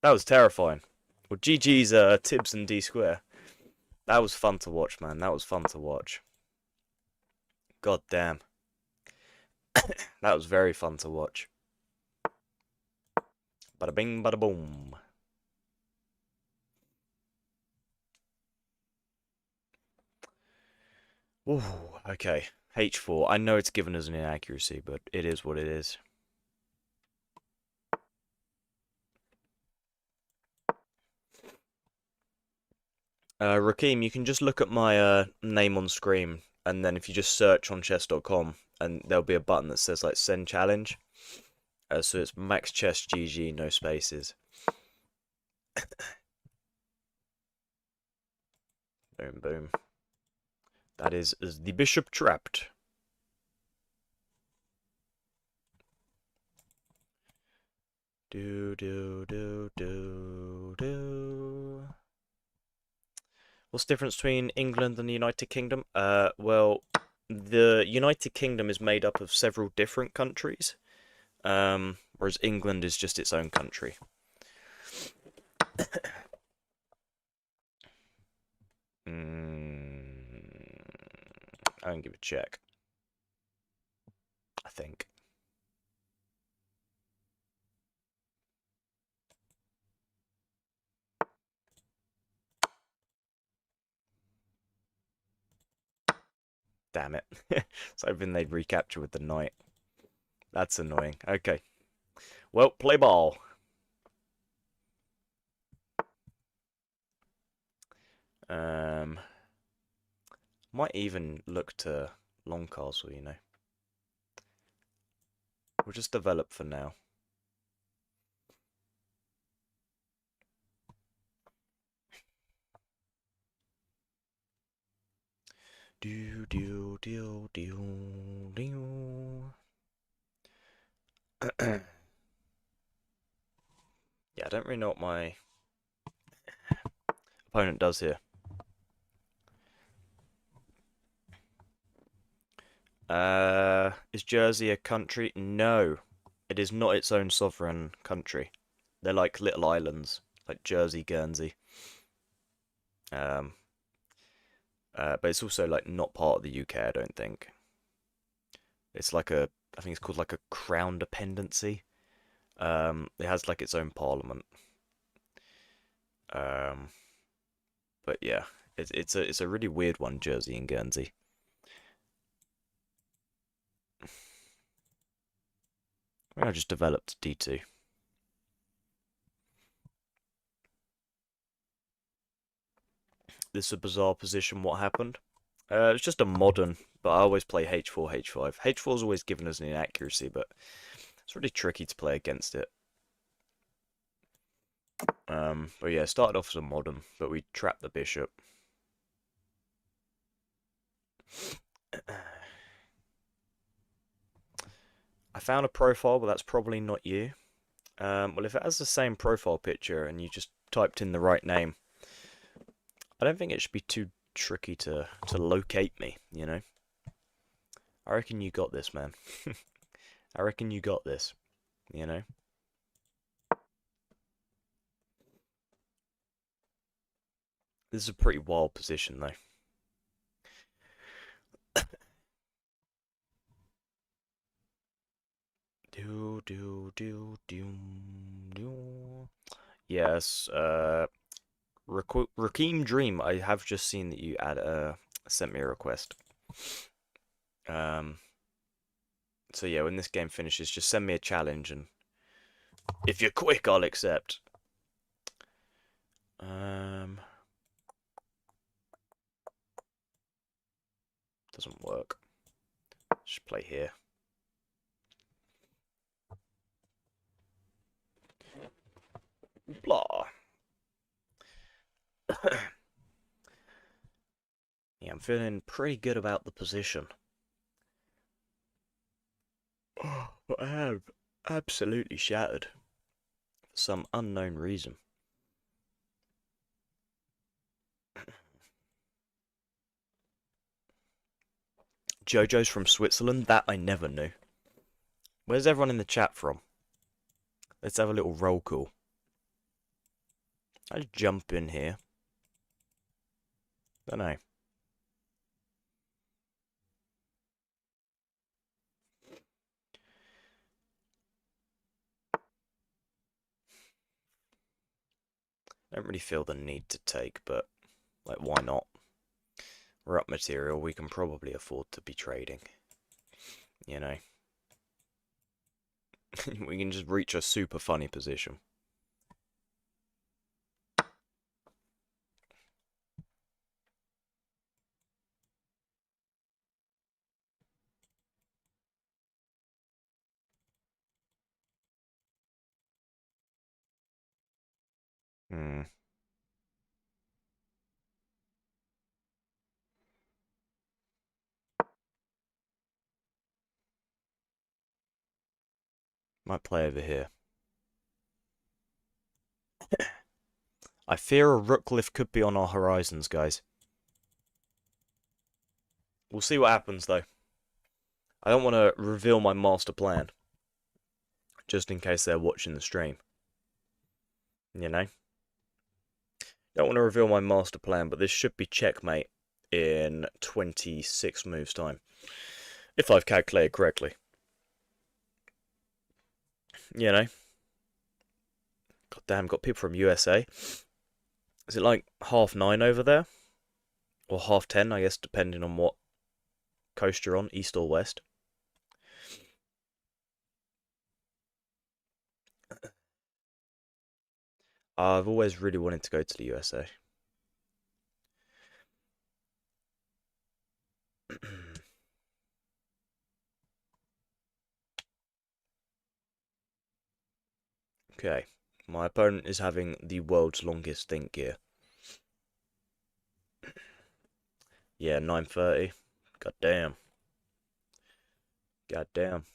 [SPEAKER 1] That was terrifying. Well, GG's Tibbs and D square. That was fun to watch, man. That was fun to watch. God damn. That was very fun to watch. Bada bing, bada boom. Ooh, okay. H4. I know it's given as an inaccuracy, but it is what it is. Rakeem, you can just look at my name on screen, and then if you just search on chess.com, and there'll be a button that says like send challenge. So it's Max Chess GG, no spaces. Boom, boom. That is the bishop trapped. Do, do, do, do, do. What's the difference between England and the United Kingdom? Well, the United Kingdom is made up of several different countries, whereas England is just its own country. I can give a check. I think. Damn it. I was hoping they'd recapture with the knight. That's annoying. Okay. Well, play ball. Might even look to long castle, you know. We'll just develop for now. Do do do do do. Yeah, I don't really know what my opponent does here. Is Jersey a country? No, it is not its own sovereign country. They're like little islands, like Jersey, Guernsey. But it's also like not part of the UK, I don't think. It's like I think it's called like a crown dependency. It has like its own parliament. But yeah, it's a really weird one, Jersey and Guernsey. I just developed D2. This is a bizarre position. What happened? It's just a modern, but I always play H4, H5. H4 is always given as an inaccuracy, but it's really tricky to play against it. But yeah, it started off as a modern, but we trapped the bishop. I found a profile, but that's probably not you. Well, if it has the same profile picture and you just typed in the right name, I don't think it should be too tricky to locate me, you know? I reckon you got this, man. I reckon you got this, you know? This is a pretty wild position, though. Do do do do do. Yes, Rakeem Dream. I have just seen that you sent me a request. So yeah, when this game finishes, just send me a challenge, and if you're quick, I'll accept. Doesn't work. Just play here. Blah. Yeah, I'm feeling pretty good about the position. But I have absolutely shattered for some unknown reason. Jojo's from Switzerland? That I never knew. Where's everyone in the chat from? Let's have a little roll call. I just jump in here. Don't know. Don't really feel the need to take, but like, why not? We're up material. We can probably afford to be trading. You know, we can just reach a super funny position. Hmm. Might play over here. I fear a rook lift could be on our horizons, guys. We'll see what happens, though. I don't want to reveal my master plan, just in case they're watching the stream. You know? Don't want to reveal my master plan, but this should be checkmate in 26 moves' time. If I've calculated correctly. You know? God damn, got people from USA. Is it like 9:30 over there? Or 10:30, I guess, depending on what coast you're on, east or west. I've always really wanted to go to the USA. Okay, my opponent is having the world's longest think here. Yeah, 9:30. God damn. God damn.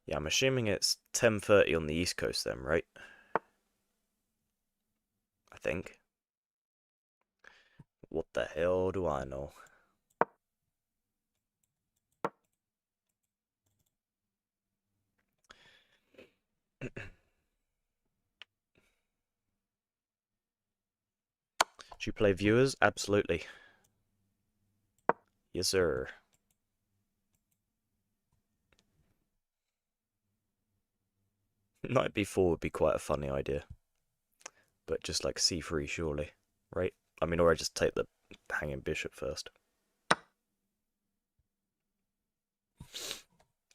[SPEAKER 1] Yeah, I'm assuming it's 10:30 on the East Coast then, right? I think. What the hell do I know? Should you play viewers? Absolutely. Yes, sir. Knight b4 would be quite a funny idea. But just like c3, surely. Right? I mean, or I just take the hanging bishop first.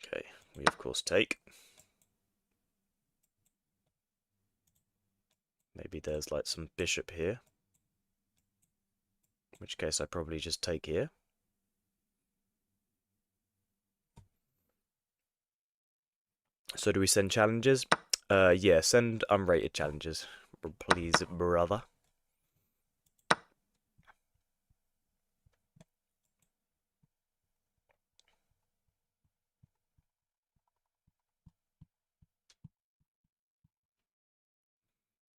[SPEAKER 1] Okay, we of course take. Maybe there's like some bishop here. In which case I probably just take here. So do we send challenges? Yeah, send unrated challenges. Please, brother.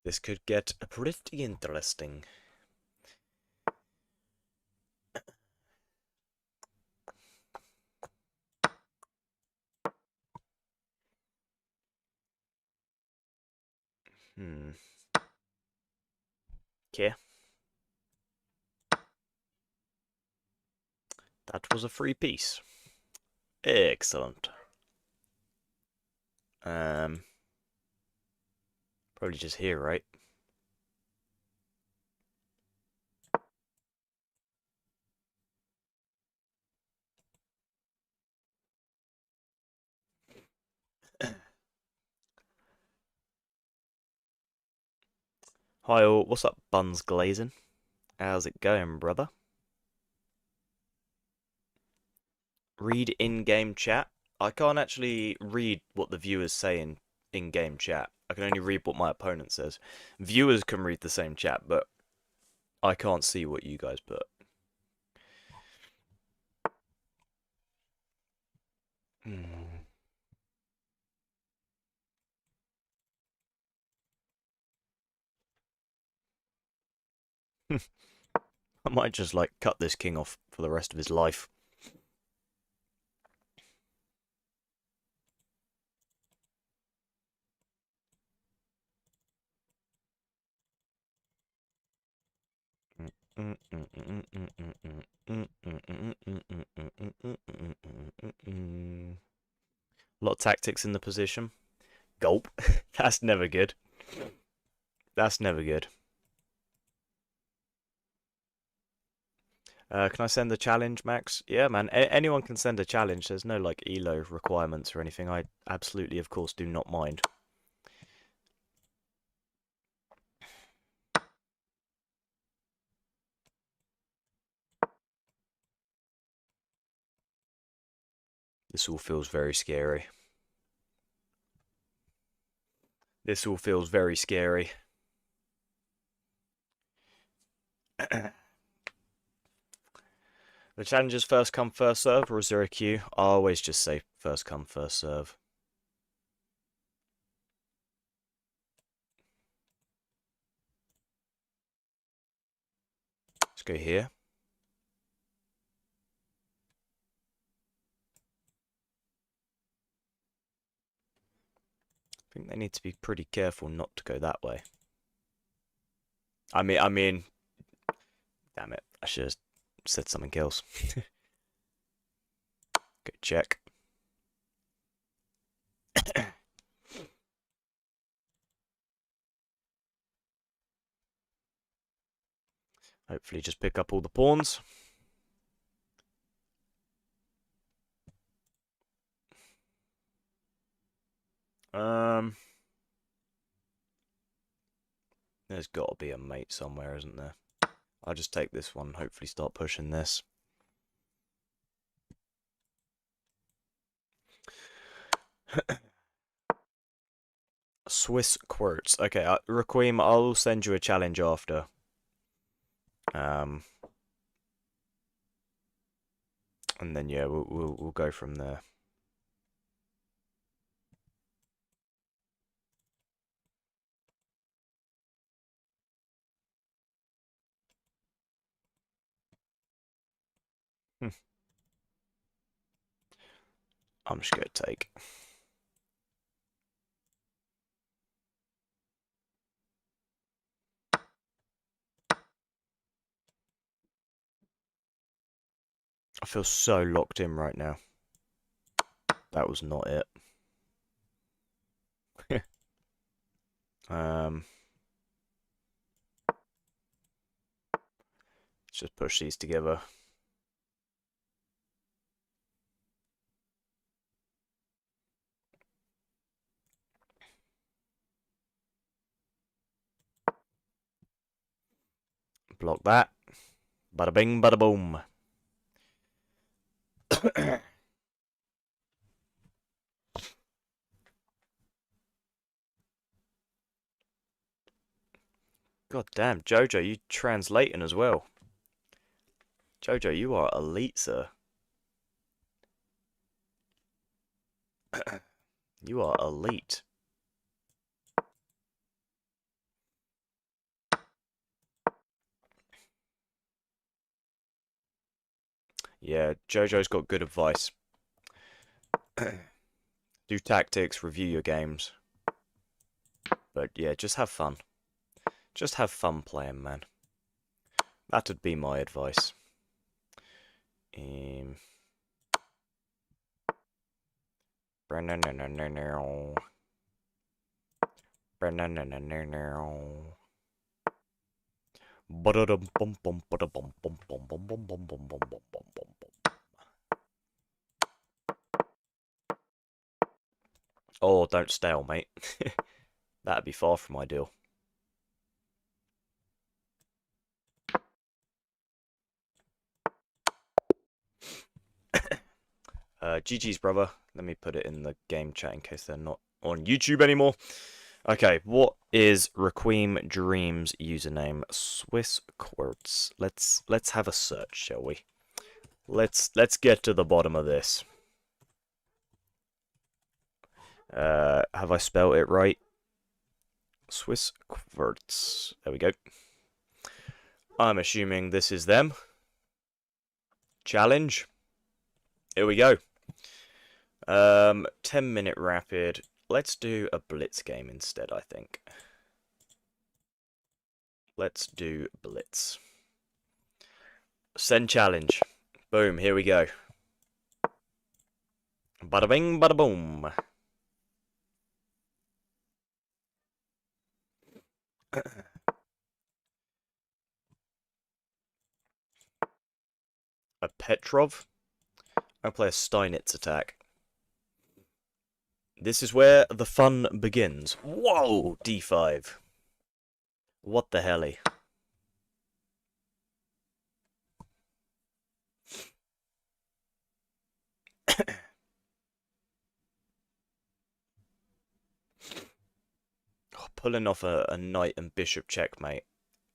[SPEAKER 1] This could get pretty interesting. Okay. That was a free piece. Excellent. Probably just here, right? Hi all, what's up, Buns Glazing? How's it going, brother? Read in-game chat. I can't actually read what the viewers say in-game chat. I can only read what my opponent says. Viewers can read the same chat, but I can't see what you guys put. Hmm. I might just like cut this king off for the rest of his life. A lot of tactics in the position. Gulp. That's never good. That's never good. Can I send a challenge, Max? Yeah, man. Anyone can send a challenge. There's no like Elo requirements or anything. I absolutely, of course, do not mind. This all feels very scary. This all feels very scary. The challenge is first come, first serve, or is there a queue? I always just say first come, first serve. Let's go here. I think they need to be pretty careful not to go that way. I mean, damn it. I should have said something else. Go check. Hopefully just pick up all the pawns. There's got to be a mate somewhere, isn't there? I'll just take this one, hopefully start pushing this. Swiss quotes. Okay, Requiem, I'll send you a challenge after. And then yeah, we'll go from there. I'm just gonna take. I feel so locked in right now. That was not it. Let's just push these together. Block that. Bada bing, bada boom. God damn, Jojo, you translating as well. Jojo, you are elite, sir. You are elite. Yeah, Jojo's got good advice. Do tactics, review your games. But yeah, just have fun. Just have fun playing, man. That would be my advice. Um, oh, don't stalemate. That'd be far from ideal. GG's, brother. Let me put it in the game chat in case they're not on YouTube anymore. Okay, what is Requiem Dreams username? Swiss Quartz. Let's have a search, shall we? Let's get to the bottom of this. Have I spelled it right? Swiss Quartz. There we go. I'm assuming this is them. Challenge. Here we go. 10-minute rapid. Let's do a blitz game instead, I think. Let's do blitz. Send challenge. Boom, here we go. Bada bing, bada boom. A Petrov. I'll play a Steinitz attack. This is where the fun begins. Whoa! D5. What the helly? Pulling off a knight and bishop checkmate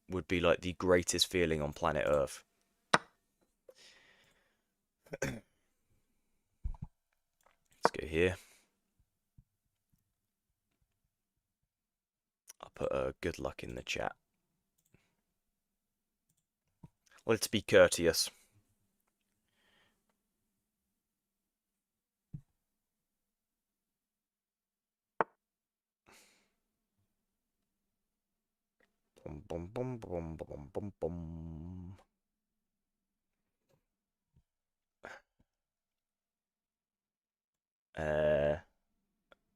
[SPEAKER 1] would be like the greatest feeling on planet Earth. Let's go here. I'll put good luck in the chat. Let's be courteous. Bum, bum, bum, bum, bum, bum, bum.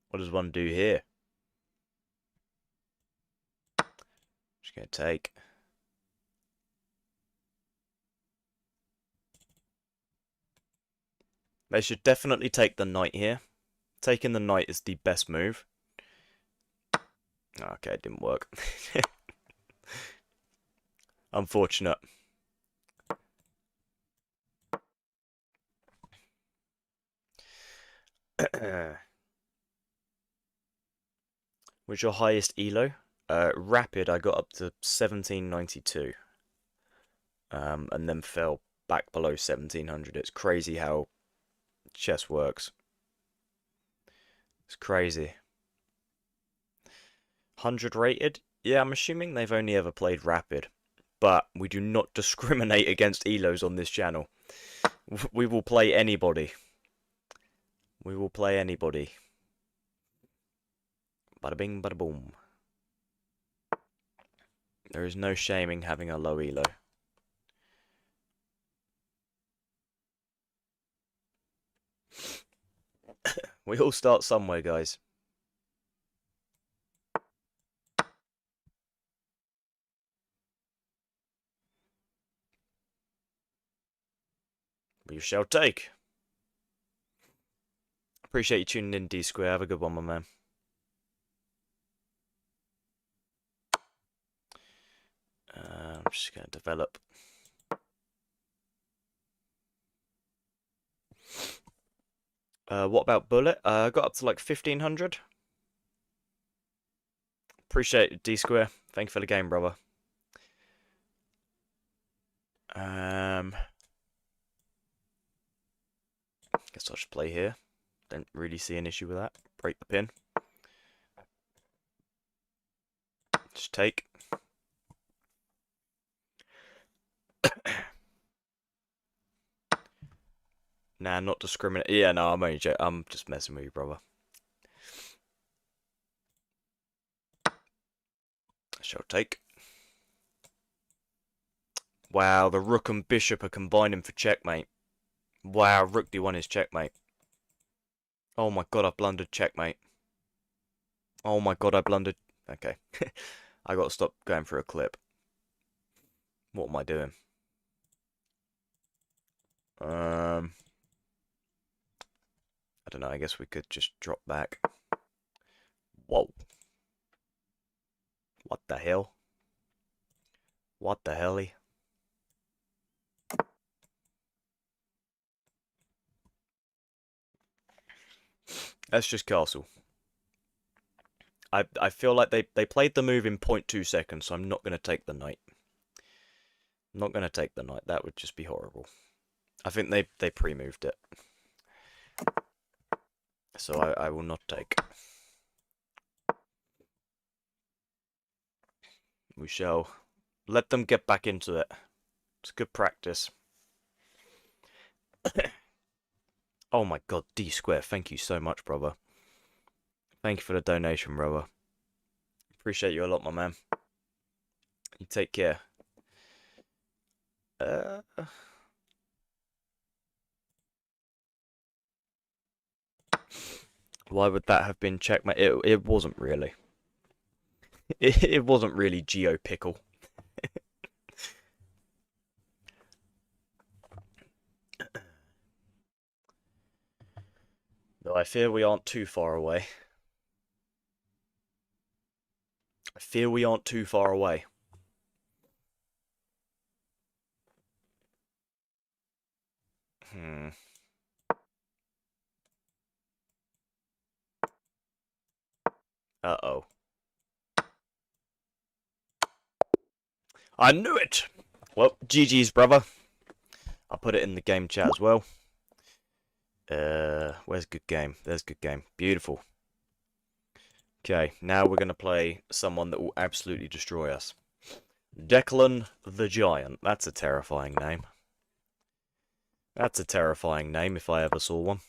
[SPEAKER 1] What does one do here? Just gonna take. They should definitely take the knight here. Taking the knight is the best move. Okay, it didn't work. Unfortunate. What's your highest elo? Rapid, I got up to 1792. And then fell back below 1700. It's crazy how chess works. It's crazy. 100 rated? Yeah, I'm assuming they've only ever played Rapid. But we do not discriminate against elos on this channel. We will play anybody. We will play anybody. Bada bing, bada boom. There is no shaming having a low elo. We all start somewhere, guys. We shall take. Appreciate you tuning in, D Square. Have a good one, my man. I'm just going to develop. What about Bullet? I got up to like 1500. Appreciate it, D Square. Thank you for the game, brother. Guess I'll just play here. Don't really see an issue with that. Break the pin. Just take. Nah, not discriminate. Yeah, no, I'm just messing with you, brother. Shall take. Wow, the rook and bishop are combining for checkmate. Wow, rook d1 is checkmate. Oh my god, I blundered checkmate. Oh my god, I blundered. Okay. I gotta stop going for a clip. What am I doing? I don't know, I guess we could just drop back. Whoa. What the hell? What the helly? Let's just castle. I feel like they played the move in 0.2 seconds, so I'm not going to take the knight. I'm not going to take the knight. That would just be horrible. I think they pre-moved it. So I will not take. We shall let them get back into it. It's good practice. Oh my god, D Square, thank you so much, brother. Thank you for the donation, brother. Appreciate you a lot, my man. You take care. Why would that have been checkmate? It wasn't really. It wasn't really Geo Pickle. Though I fear we aren't too far away. I fear we aren't too far away. Hmm. Uh-oh. I knew it! Well, GG's, brother. I'll put it in the game chat as well. Where's good game? There's good game. Beautiful. Okay, now we're going to play someone that will absolutely destroy us. Declan the Giant. That's a terrifying name. That's a terrifying name if I ever saw one.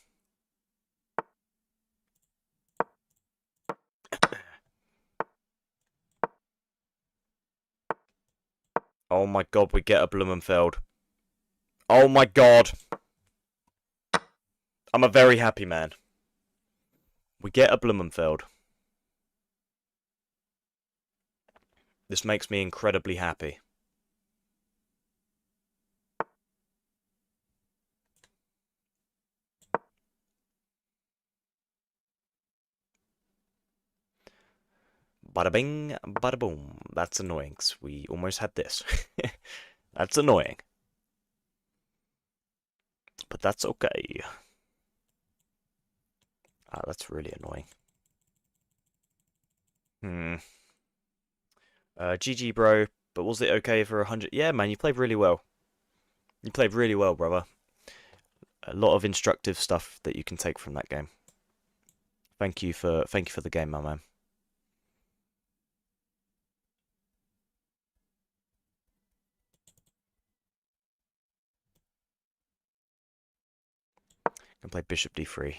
[SPEAKER 1] Oh my god, we get a Blumenfeld. Oh my god. I'm a very happy man. We get a Blumenfeld. This makes me incredibly happy. Bada bing, bada boom. That's annoying, 'cause we almost had this. That's annoying. But that's okay. Ah, that's really annoying. GG, bro. But was it okay for 100? Yeah, man, you played really well. You played really well, brother. A lot of instructive stuff that you can take from that game. Thank you for the game, my man. Can play Bishop D3.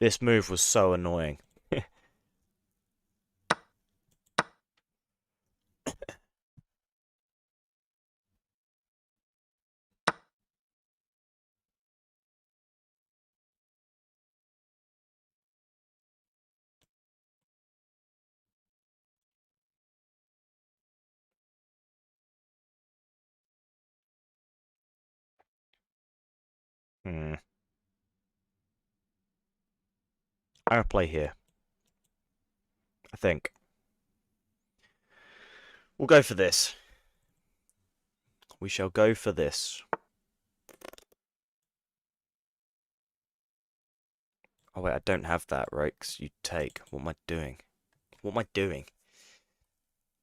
[SPEAKER 1] This move was so annoying. Hmm. I'll play here. I think. We'll go for this. We shall go for this. Oh wait, I don't have that, right? Because you take. What am I doing? What am I doing?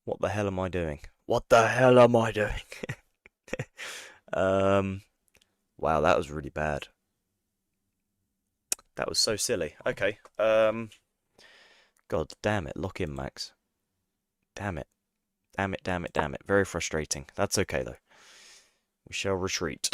[SPEAKER 1] What the hell am I doing? What the hell am I doing? Wow, that was really bad. That was so silly. Okay. God damn it. Lock in, Max. Damn it. Damn it, damn it, damn it. Very frustrating. That's okay, though. We shall retreat.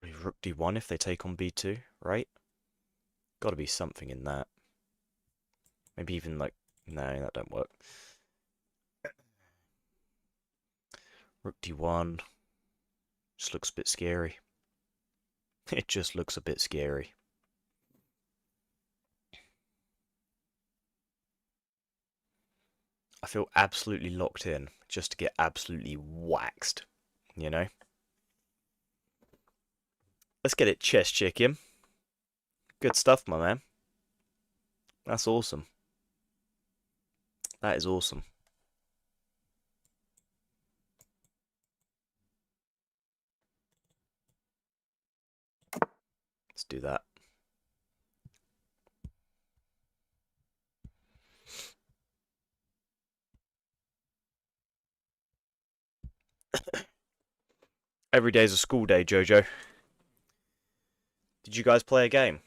[SPEAKER 1] Probably Rook D1 if they take on B2, right? Gotta be something in that. Maybe even like... No, that don't work. Rook D1. Just looks a bit scary. It just looks a bit scary. I feel absolutely locked in just to get absolutely waxed, you know? Let's get it, chess chicken. Good stuff, my man. That's awesome. That is awesome. Let's do that. Every day's a school day, Jojo. Did you guys play a game?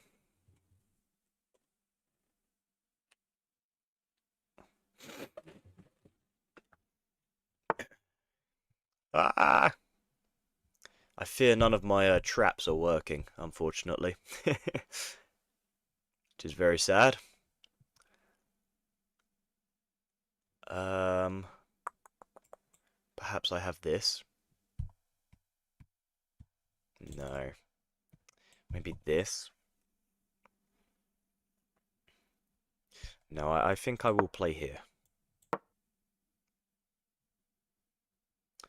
[SPEAKER 1] Ah! I fear none of my traps are working, unfortunately. Which is very sad. Um, Perhaps I have this. No. Maybe this. No, I think I will play here.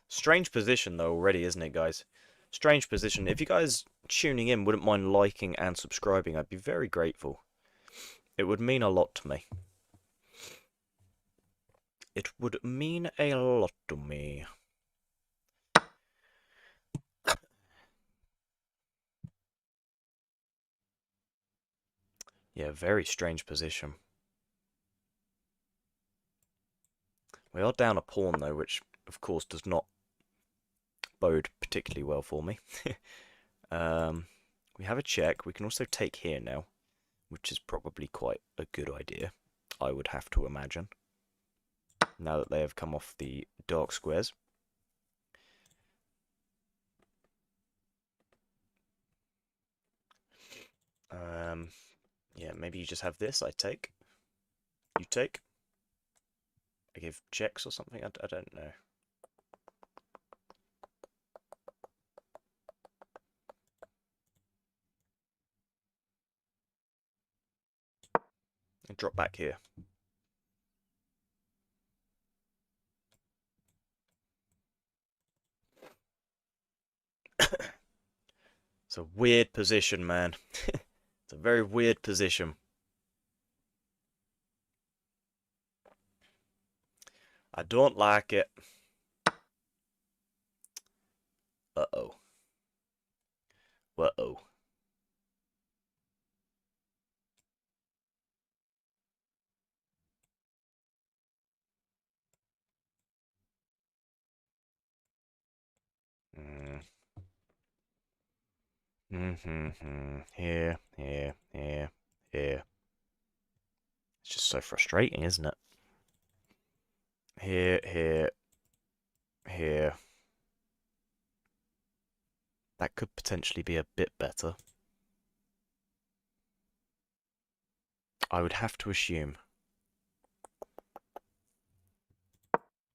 [SPEAKER 1] Strange position, though, already, isn't it, guys? Strange position. If you guys tuning in wouldn't mind liking and subscribing, I'd be very grateful. It would mean a lot to me. It would mean a lot to me. Yeah, very strange position. We are down a pawn, though, which, of course, does not bode particularly well for me. We have a check. We can also take here now, which is probably quite a good idea, I would have to imagine, now that they have come off the dark squares. Yeah, maybe you just have this, I take. You take. I give checks or something, I don't know. And drop back here. It's a weird position, man. It's a very weird position. I don't like it. Uh-oh. Uh-oh. Here, here, here, here. It's just so frustrating, isn't it? Here, here, here. That could potentially be a bit better. I would have to assume.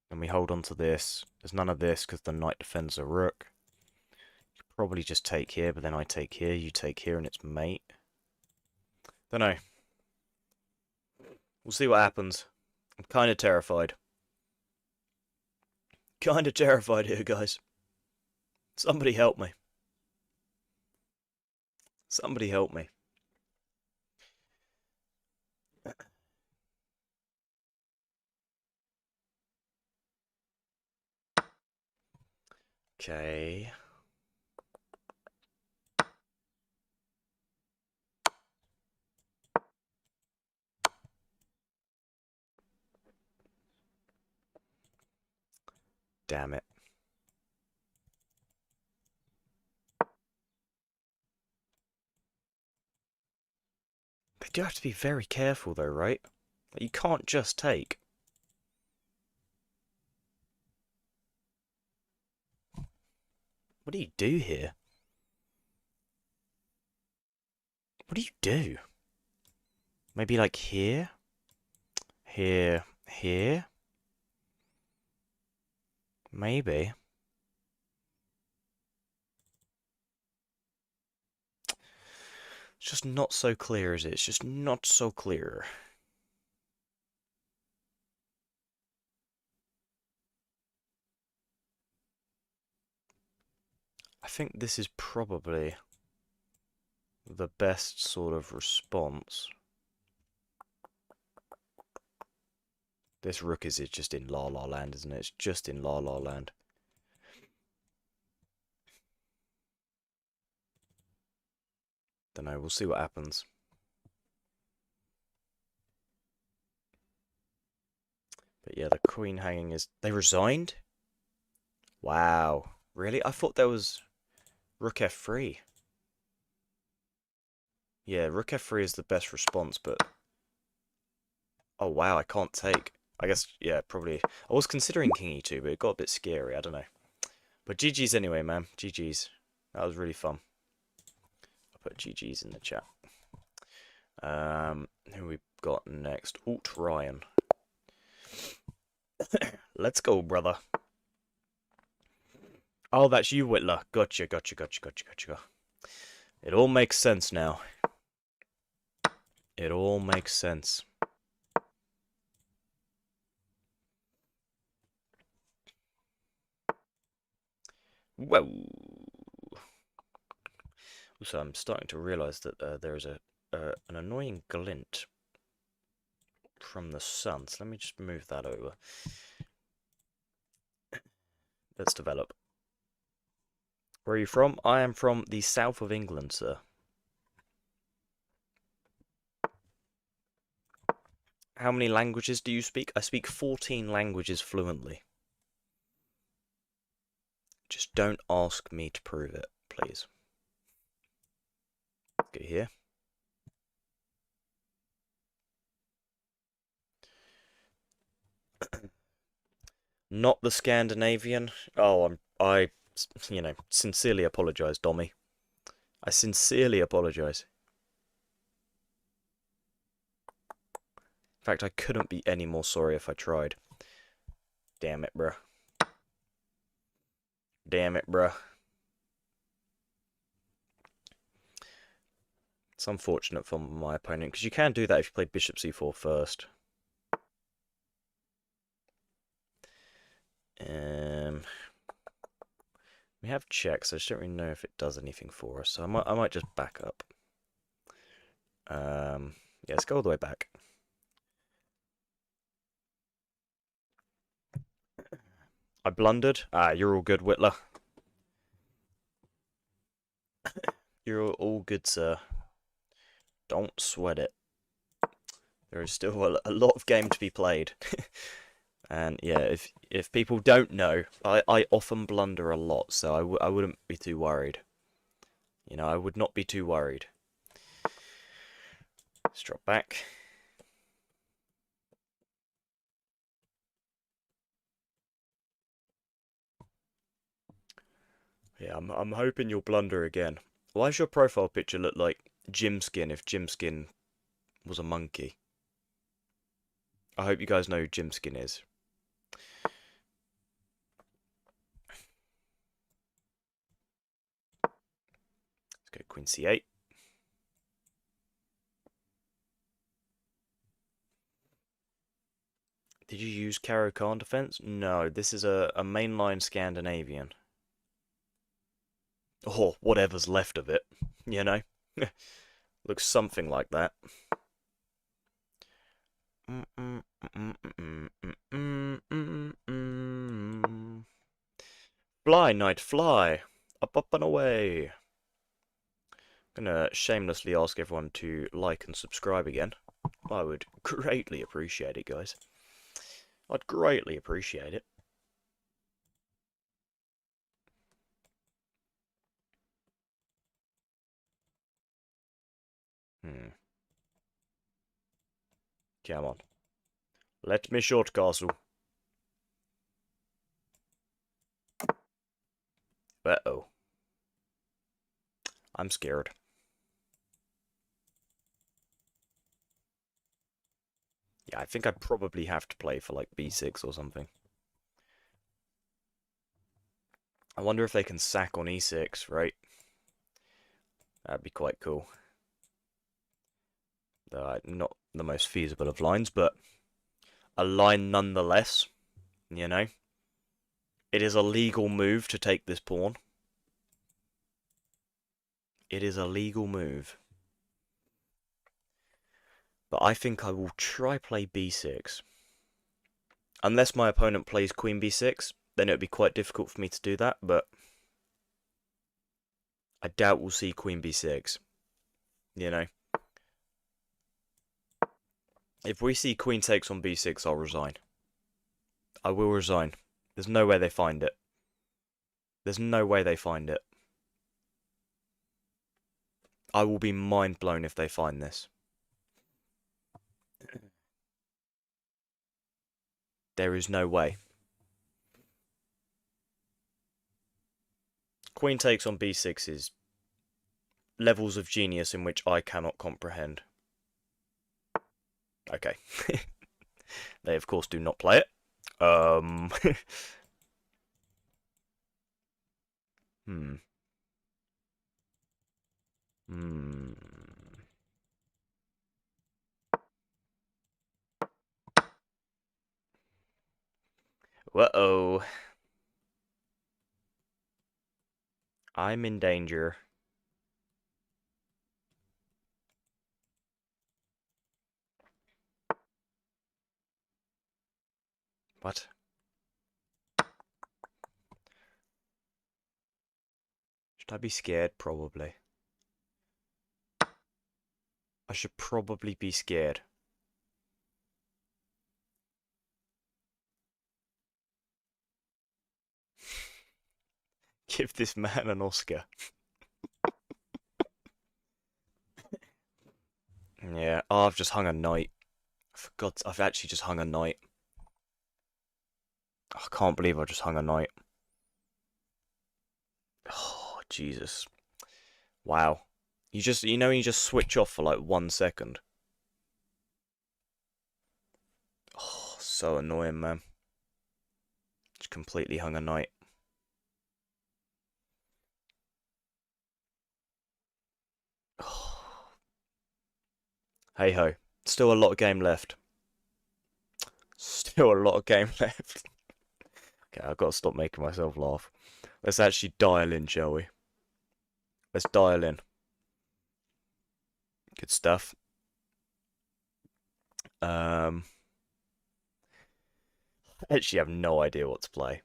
[SPEAKER 1] And we hold on to this. There's none of this because the knight defends a rook. You could probably just take here, but then I take here, you take here, and it's mate. Don't know. We'll see what happens. I'm kind of terrified. Kind of terrified here, guys. Somebody help me. Somebody help me. Okay. Damn it. They do have to be very careful, though, right? Like, you can't just take. What do you do here? What do you do? Maybe like here? Here? Here? Maybe. It's just not so clear, is it? It's just not so clear. I think this is probably the best sort of response. This rook is just in La La Land, isn't it? It's just in La La Land. Don't know, we'll see what happens. But yeah, the queen hanging is... They resigned? Wow. Really? I thought there was rook f3. Yeah, rook f3 is the best response, but... Oh wow, I can't take. I guess, yeah, probably... I was considering king e2, but it got a bit scary, I don't know. But GG's anyway, man. GG's. That was really fun. I'll put GG's in the chat. Who we got next? Alt Ryan. Let's go, brother. Oh, that's you, Whitler. Gotcha. It all makes sense now. It all makes sense. Whoa. Also, I'm starting to realise that there is an annoying glint from the sun. So let me just move that over. Let's develop. Where are you from? I am from the south of England, sir. How many languages do you speak? I speak 14 languages fluently. Just don't ask me to prove it, please. Go here. Not the Scandinavian. Oh, I sincerely apologise, Dommy. I sincerely apologise. In fact, I couldn't be any more sorry if I tried. Damn it, bruh. Damn it, bruh. It's unfortunate for my opponent, because you can do that if you play bishop c4 first. We have checks, I just don't really know if it does anything for us, so I might just back up. Yeah, let's go all the way back. I blundered. Ah, you're all good, Whitler. You're all good, sir. Don't sweat it. There is still a lot of game to be played. And yeah, if people don't know, I often blunder a lot, so I wouldn't be too worried. You know, I would not be too worried. Let's drop back. Yeah, I'm hoping you'll blunder again. Why does your profile picture look like Jim Skin if Jim Skin was a monkey? I hope you guys know who Jim Skin is. Let's go Queen C8. Did you use Caro-Kann defense? No, this is a mainline Scandinavian. Or whatever's left of it, you know? Looks something like that. Fly, knight, fly! Up and away! I'm gonna shamelessly ask everyone to like and subscribe again. I would greatly appreciate it, guys. I'd greatly appreciate it. Come on. Let me short castle. Uh-oh. I'm scared. Yeah, I think I'd probably have to play for like b6 or something. I wonder if they can sack on e6, right? That'd be quite cool. Not the most feasible of lines, but a line nonetheless, you know? It is a legal move to take this pawn. It is a legal move. But I think I will try play b6. Unless my opponent plays queen b6, then it would be quite difficult for me to do that, but I doubt we'll see queen b6. You know? If we see queen takes on b6, I'll resign. I will resign. There's no way they find it. There's no way they find it. I will be mind blown if they find this. There is no way. Queen takes on b6 is levels of genius in which I cannot comprehend. Okay. They, of course, do not play it. Hmm. Hmm. Uh-oh. I'm in danger. What? Should I be scared? Probably. I should probably be scared. Give this man an Oscar. Yeah. Oh, I've just hung a knight. I forgot. I've actually just hung a knight. I can't believe I just hung a knight. Oh, Jesus. Wow. You just switch off for like 1 second. Oh, so annoying, man. Just completely hung a knight. Oh. Hey ho. Still a lot of game left. Still a lot of game left. Okay, I've got to stop making myself laugh. Let's actually dial in, shall we? Let's dial in. Good stuff. I actually have no idea what to play.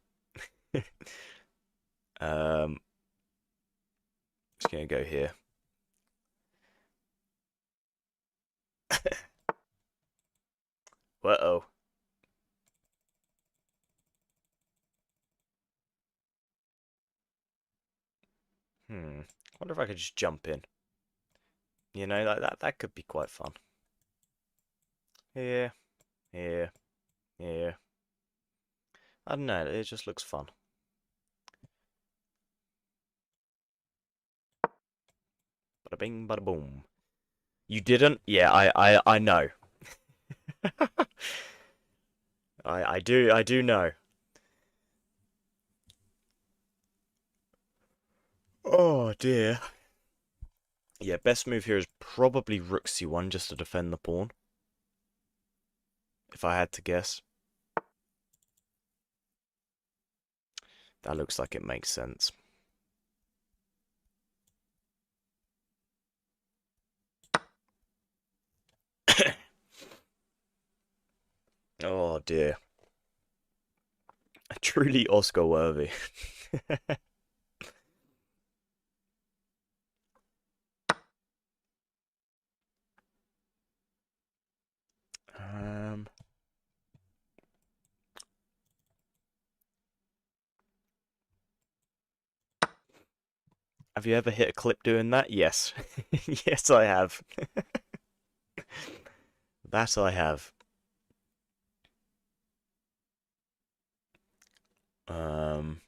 [SPEAKER 1] um, just gonna go here. Uh-oh. Wonder if I could just jump in. You know, that could be quite fun. Here, here, here. I don't know, it just looks fun. Bada bing, bada boom. You didn't? Yeah, I know. I do know. Oh dear. Yeah, best move here is probably rook c1 just to defend the pawn. If I had to guess. That looks like it makes sense. Oh dear. Truly Oscar worthy. um Have you ever hit a clip doing that? Yes. Yes, I have. That I have. Um,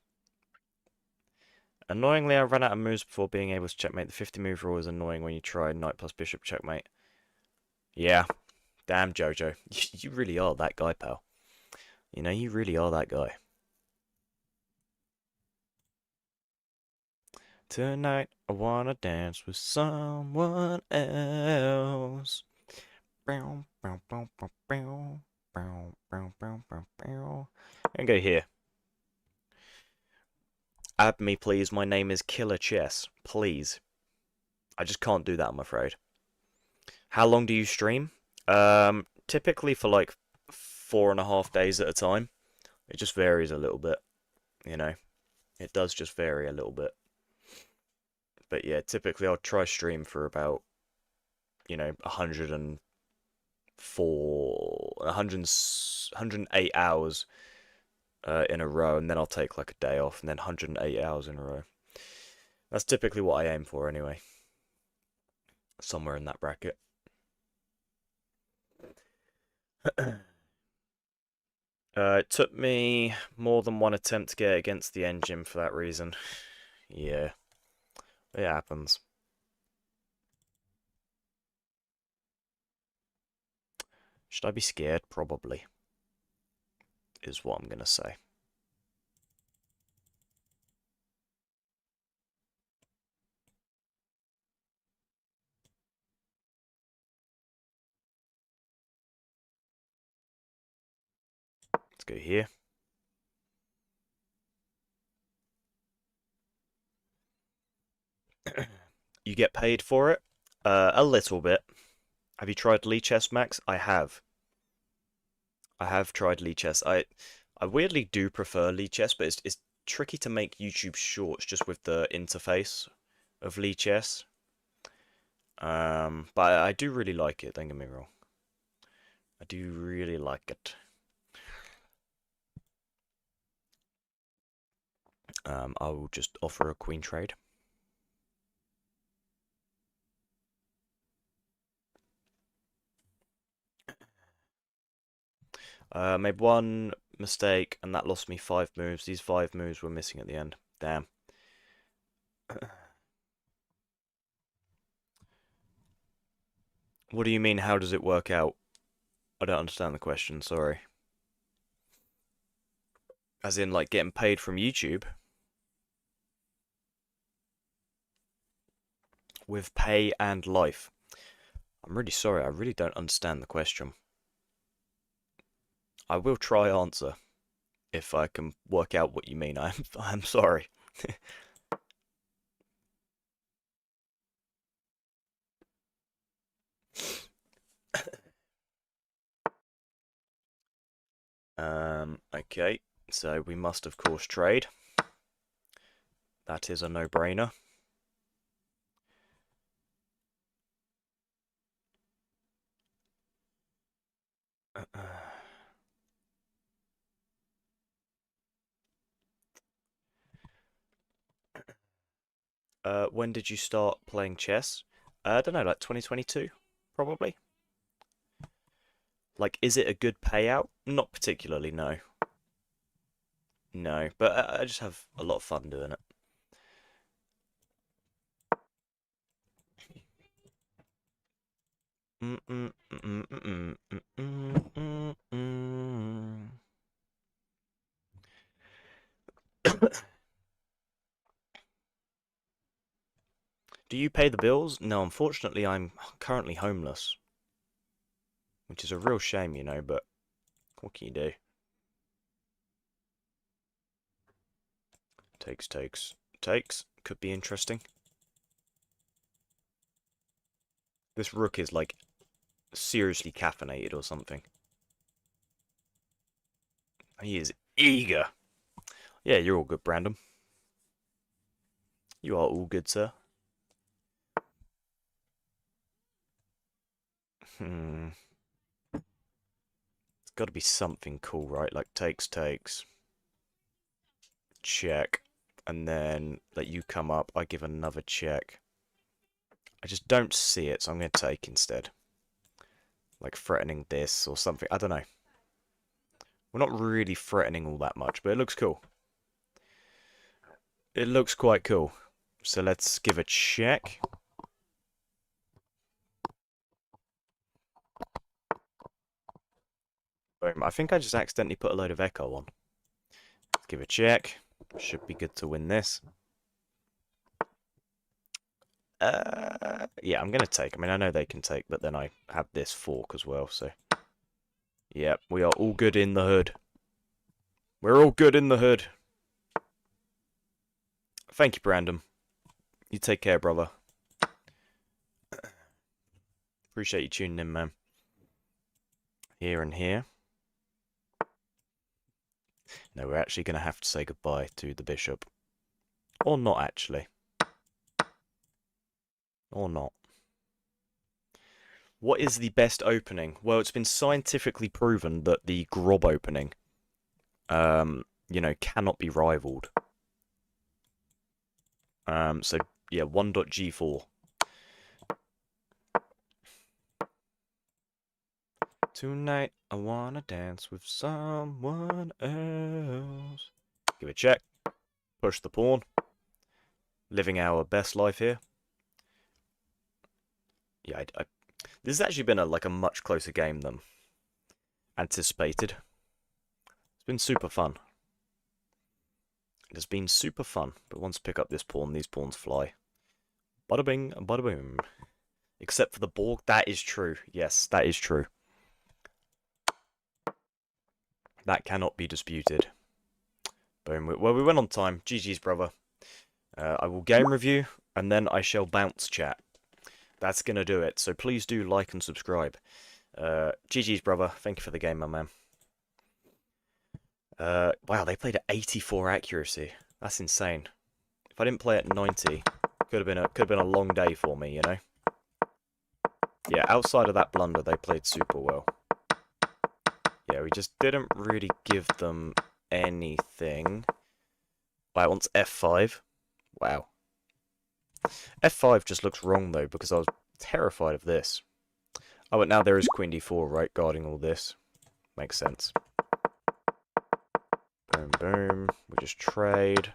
[SPEAKER 1] Annoyingly, I ran out of moves before being able to checkmate. The 50 move rule is annoying when you try knight plus bishop checkmate. Yeah. Damn, Jojo. You really are that guy, pal. You know, you really are that guy. Tonight, I wanna dance with someone else. And go here. Add me, please. My name is Killer Chess. Please. I just can't do that, I'm afraid. How long do you stream? Typically for like 4.5 days at a time. It just varies a little bit, you know. It does just vary a little bit. But yeah, typically I'll try stream for about, 104, 108 hours in a row, and then I'll take like a day off, and then 108 hours in a row. That's typically what I aim for anyway. Somewhere in that bracket. It took me more than one attempt to get against the engine for that reason. Yeah, it happens. Should I be scared? Probably, is what I'm gonna say. Let's go here. You get paid for it? A little bit. Have you tried Lee Chess, Max? I have. I have tried Lee Chess. I weirdly do prefer Lee Chess, but it's tricky to make YouTube shorts just with the interface of Lee Chess. But I do really like it, don't get me wrong. I do really like it. I will just offer a queen trade. Made one mistake, and that lost me 5 moves. These 5 moves were missing at the end. Damn. What do you mean, how does it work out? I don't understand the question, sorry. As in, like, getting paid from YouTube? With pay and life. I'm really sorry, I really don't understand the question. I will try answer if I can work out what you mean. I'm sorry. Okay, so we must of course trade. That is a no-brainer. When did you start playing chess? I don't know, like 2022, probably. Like, is it a good payout? Not particularly, no. No, but I just have a lot of fun doing it. Do you pay the bills? No, unfortunately, I'm currently homeless, which is a real shame, but what can you do? Takes, takes, takes. Could be interesting. This rook is, like, seriously caffeinated or something. He is eager. Yeah, you're all good, Brandon. You are all good, sir. Hmm. It's got to be something cool, right? Like takes, takes. Check. And then let you come up. I give another check. I just don't see it, so I'm going to take instead. Like threatening this or something. I don't know. We're not really threatening all that much, but it looks cool. It looks quite cool. So let's give a check. Boom. I think I just accidentally put a load of echo on. Let's give a check. Should be good to win this. Yeah, I'm going to take. I mean, I know they can take, but then I have this fork as well, so. Yeah, we are all good in the hood. We're all good in the hood. Thank you, Brandon. You take care, brother. Appreciate you tuning in, man. Here and here. No, we're actually going to have to say goodbye to the bishop. Or not, actually. Or not. What is the best opening? Well, it's been scientifically proven that the Grob opening, you know, cannot be rivaled. So, yeah, 1.G4. Tonight, I wanna dance with someone else. Give it a check. Push the pawn. Living our best life here. Yeah, this has actually been like a much closer game than anticipated. It's been super fun. It has been super fun, but once I pick up this pawn, these pawns fly. Bada bing, bada boom. Except for the Borg, that is true. Yes, that is true. That cannot be disputed. Boom. Well, we went on time. GG's, brother. I will game review, and then I shall bounce chat. That's going to do it, so please do like and subscribe. GG's, brother. Thank you for the game, my man. Wow, they played at 84 accuracy. That's insane. If I didn't play at 90, could have been a long day for me, you know? Yeah, outside of that blunder, they played super well. Yeah, we just didn't really give them anything. Wow, it wants F5. Wow. F5 just looks wrong, though, because I was terrified of this. Oh, but now there is Queen D4, right, guarding all this. Makes sense. Boom, boom. We just trade.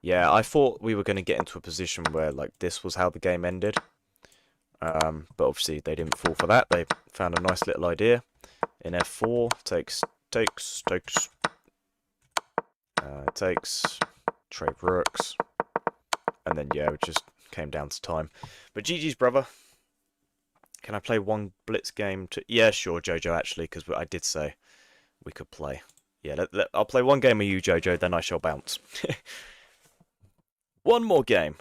[SPEAKER 1] Yeah, I thought we were going to get into a position where, like, this was how the game ended. But obviously they didn't fall for that. They found a nice little idea. In F4, takes, trade rooks. And then, yeah, it just came down to time. But GG's, brother. Can I play one blitz game? Yeah, sure, Jojo, actually, because I did say we could play. Yeah, I'll play one game with you, Jojo, then I shall bounce. One more game.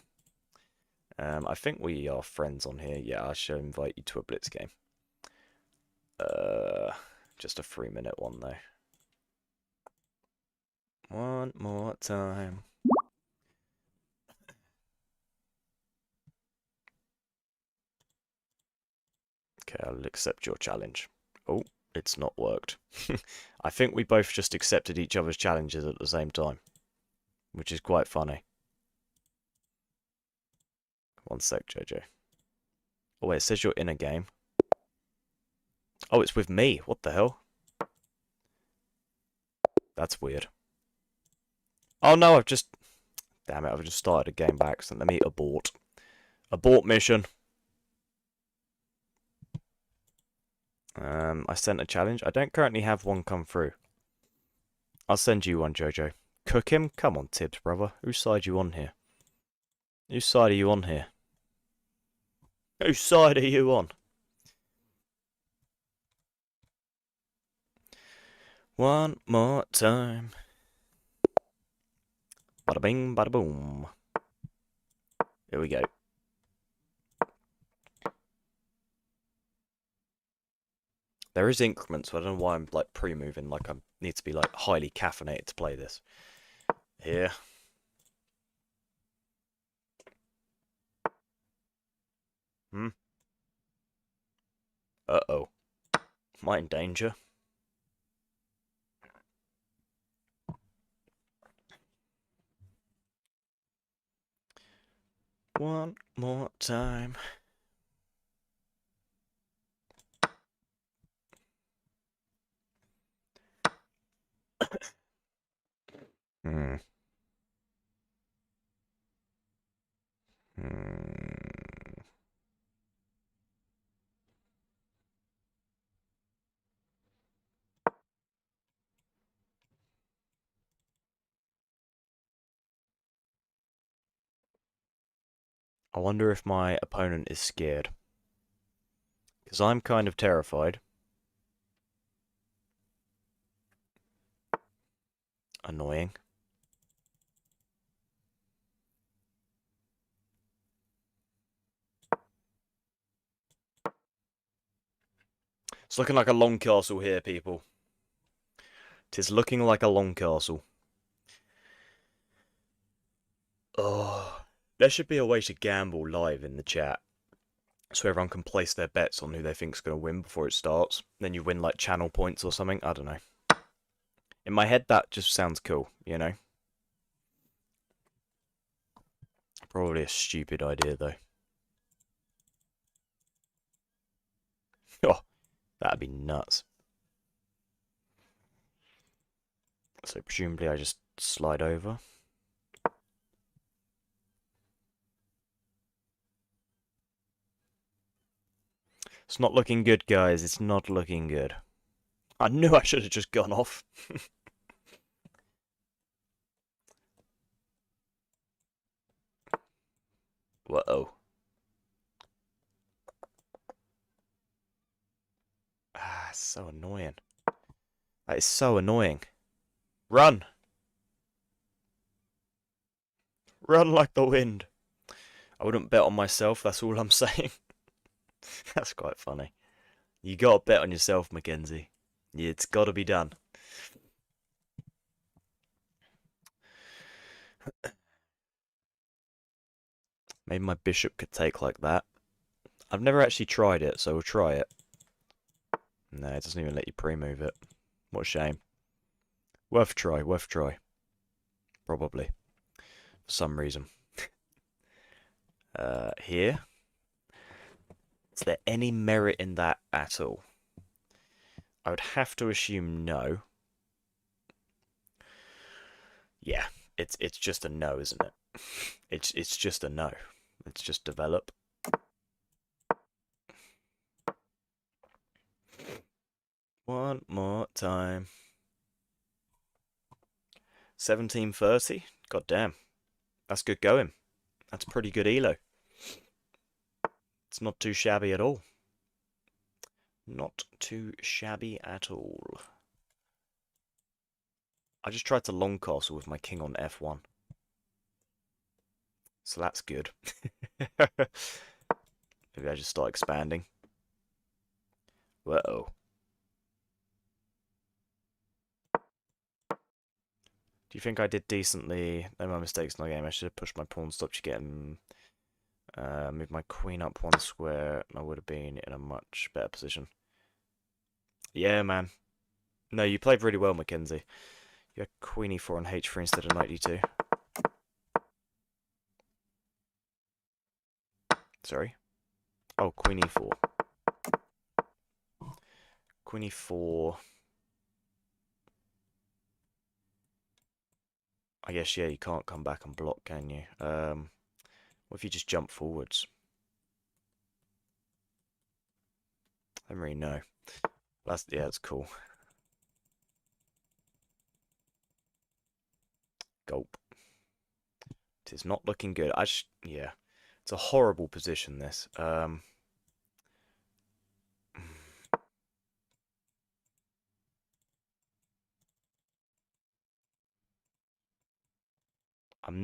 [SPEAKER 1] I think we are friends on here. Yeah, I shall invite you to a blitz game. Just a 3-minute one, though. One more time. Okay, I'll accept your challenge. Oh, it's not worked. I think we both just accepted each other's challenges at the same time, which is quite funny. One sec, Jojo. Oh, wait, it says you're in a game. Oh, it's with me. What the hell? That's weird. Oh, no, I've just... Damn it, I've just started a game by accident. Let me abort. Abort mission. I sent a challenge. I don't currently have one come through. I'll send you one, Jojo. Cook him? Come on, Tibbs, brother. Whose side are you on here? Whose side are you on here? Whose side are you on? One more time. Bada bing, bada boom. Here we go. There is increments, but I don't know why I'm like pre-moving. Like I need to be like highly caffeinated to play this. Here. Uh-oh. Am I in danger? One more time. Hmm. I wonder if my opponent is scared. Because I'm kind of terrified. Annoying. It's looking like a long castle here, people. Tis looking like a long castle. Oh, there should be a way to gamble live in the chat. So everyone can place their bets on who they think's going to win before it starts. Then you win like channel points or something. I don't know. In my head, that just sounds cool, you know? Probably a stupid idea, though. Oh, that'd be nuts. So presumably I just slide over. It's not looking good, guys. It's not looking good. I knew I should have just gone off. Whoa. Ah, so annoying. That is so annoying. Run! Run like the wind. I wouldn't bet on myself, that's all I'm saying. That's quite funny. You gotta bet on yourself, Mackenzie. It's gotta be done. Maybe my bishop could take like that. I've never actually tried it, so we'll try it. No, it doesn't even let you pre-move it. What a shame. Worth a try, worth a try. Probably. For some reason. Here. Is there any merit in that at all? I would have to assume no. Yeah, it's just a no, isn't it? It's just a no. Let's just develop. One more time. 1730? God damn. That's good going. That's pretty good elo. It's not too shabby at all. Not too shabby at all. I just tried to long castle with my king on f1. So that's good. Maybe I just start expanding. Whoa. Do you think I did decently? No, my mistakes in the game. I should have pushed my pawn, stopped you getting... moved my queen up one square. I would have been in a much better position. Yeah, man. No, you played really well, Mackenzie. You had queen e4 on h3 instead of knight d2. Sorry. Oh, queen e4. Queen e4. I guess, yeah, you can't come back and block, can you? What if you just jump forwards? I don't really know. Yeah, that's cool. Gulp. It is not looking good. Yeah. It's a horrible position, this. I'm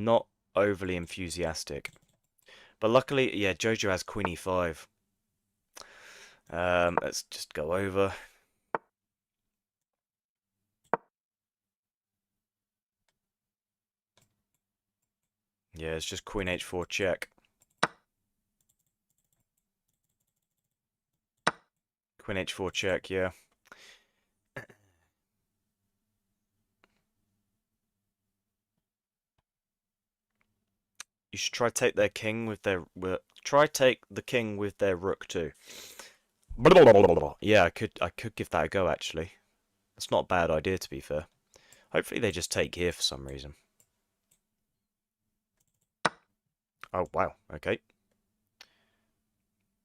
[SPEAKER 1] not overly enthusiastic. But luckily, yeah, Jojo has queen e5. Let's just go over. Yeah, it's just queen h4 check. Queen h4 check, yeah. You should try take their king with their... try take the king with their rook too. Yeah, I could give that a go, actually. That's not a bad idea, to be fair. Hopefully they just take here for some reason. Oh, wow. Okay.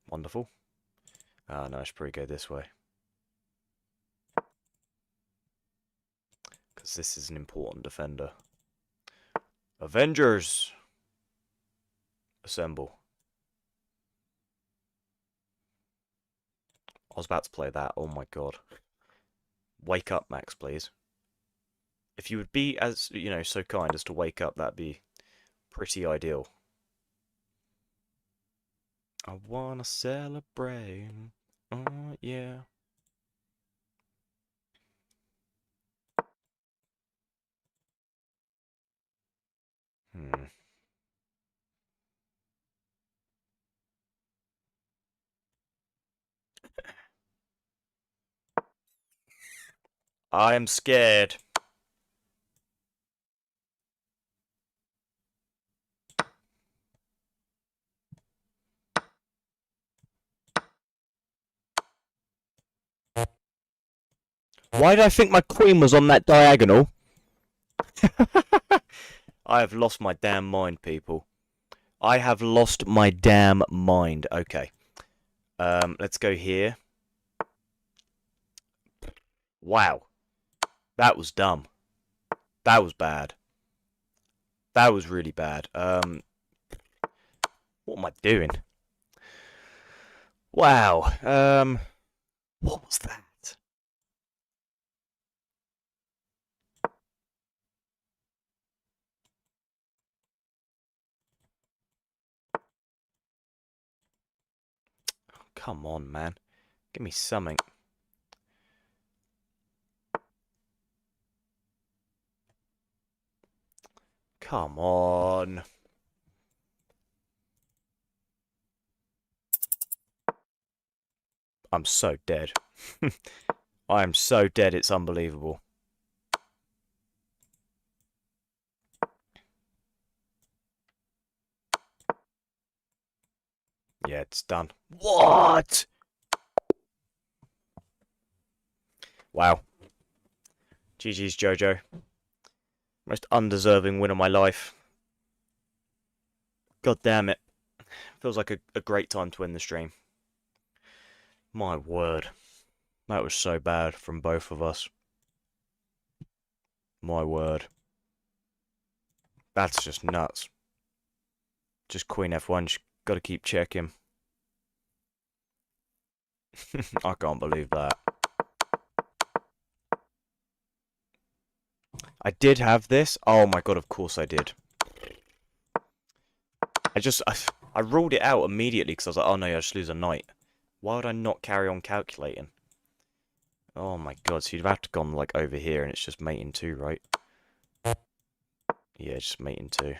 [SPEAKER 1] Wonderful. Ah, no, I should probably go this way. Because this is an important defender. Avengers! Assemble. I was about to play that. Oh my god. Wake up, Max, please. If you would be as, you know, so kind as to wake up, that'd be pretty ideal. I wanna celebrate. Oh, yeah. Hmm. I am scared. Why did I think my queen was on that diagonal? I have lost my damn mind, people. I have lost my damn mind. Okay. Let's go here. Wow. That was dumb. That was bad. That was really bad. What am I doing? Wow. What was that? Come on, man. Give me something. Come on. I'm so dead. I am so dead, it's unbelievable. Yeah, it's done. What? Wow. GG's, Jojo. Most undeserving win of my life. God damn it. Feels like a great time to end the stream. My word. That was so bad from both of us. My word. That's just nuts. Just Queen F1, just gotta keep checking. I can't believe that. I did have this. Oh my god, of course I did. I ruled it out immediately because I was like, oh no, I just lose a knight. Why would I not carry on calculating? Oh my god, so you'd have to gone like over here and it's just mate in 2, right? Yeah, just mate in 2.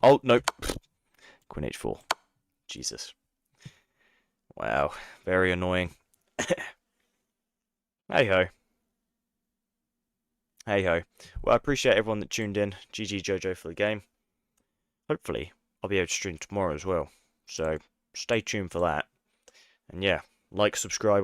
[SPEAKER 1] Oh, no. Queen H4. Jesus. Wow. Very annoying. Hey ho. Hey ho. Well, I appreciate everyone that tuned in. GG Jojo for the game. Hopefully, I'll be able to stream tomorrow as well. So, stay tuned for that. And yeah, like, subscribe.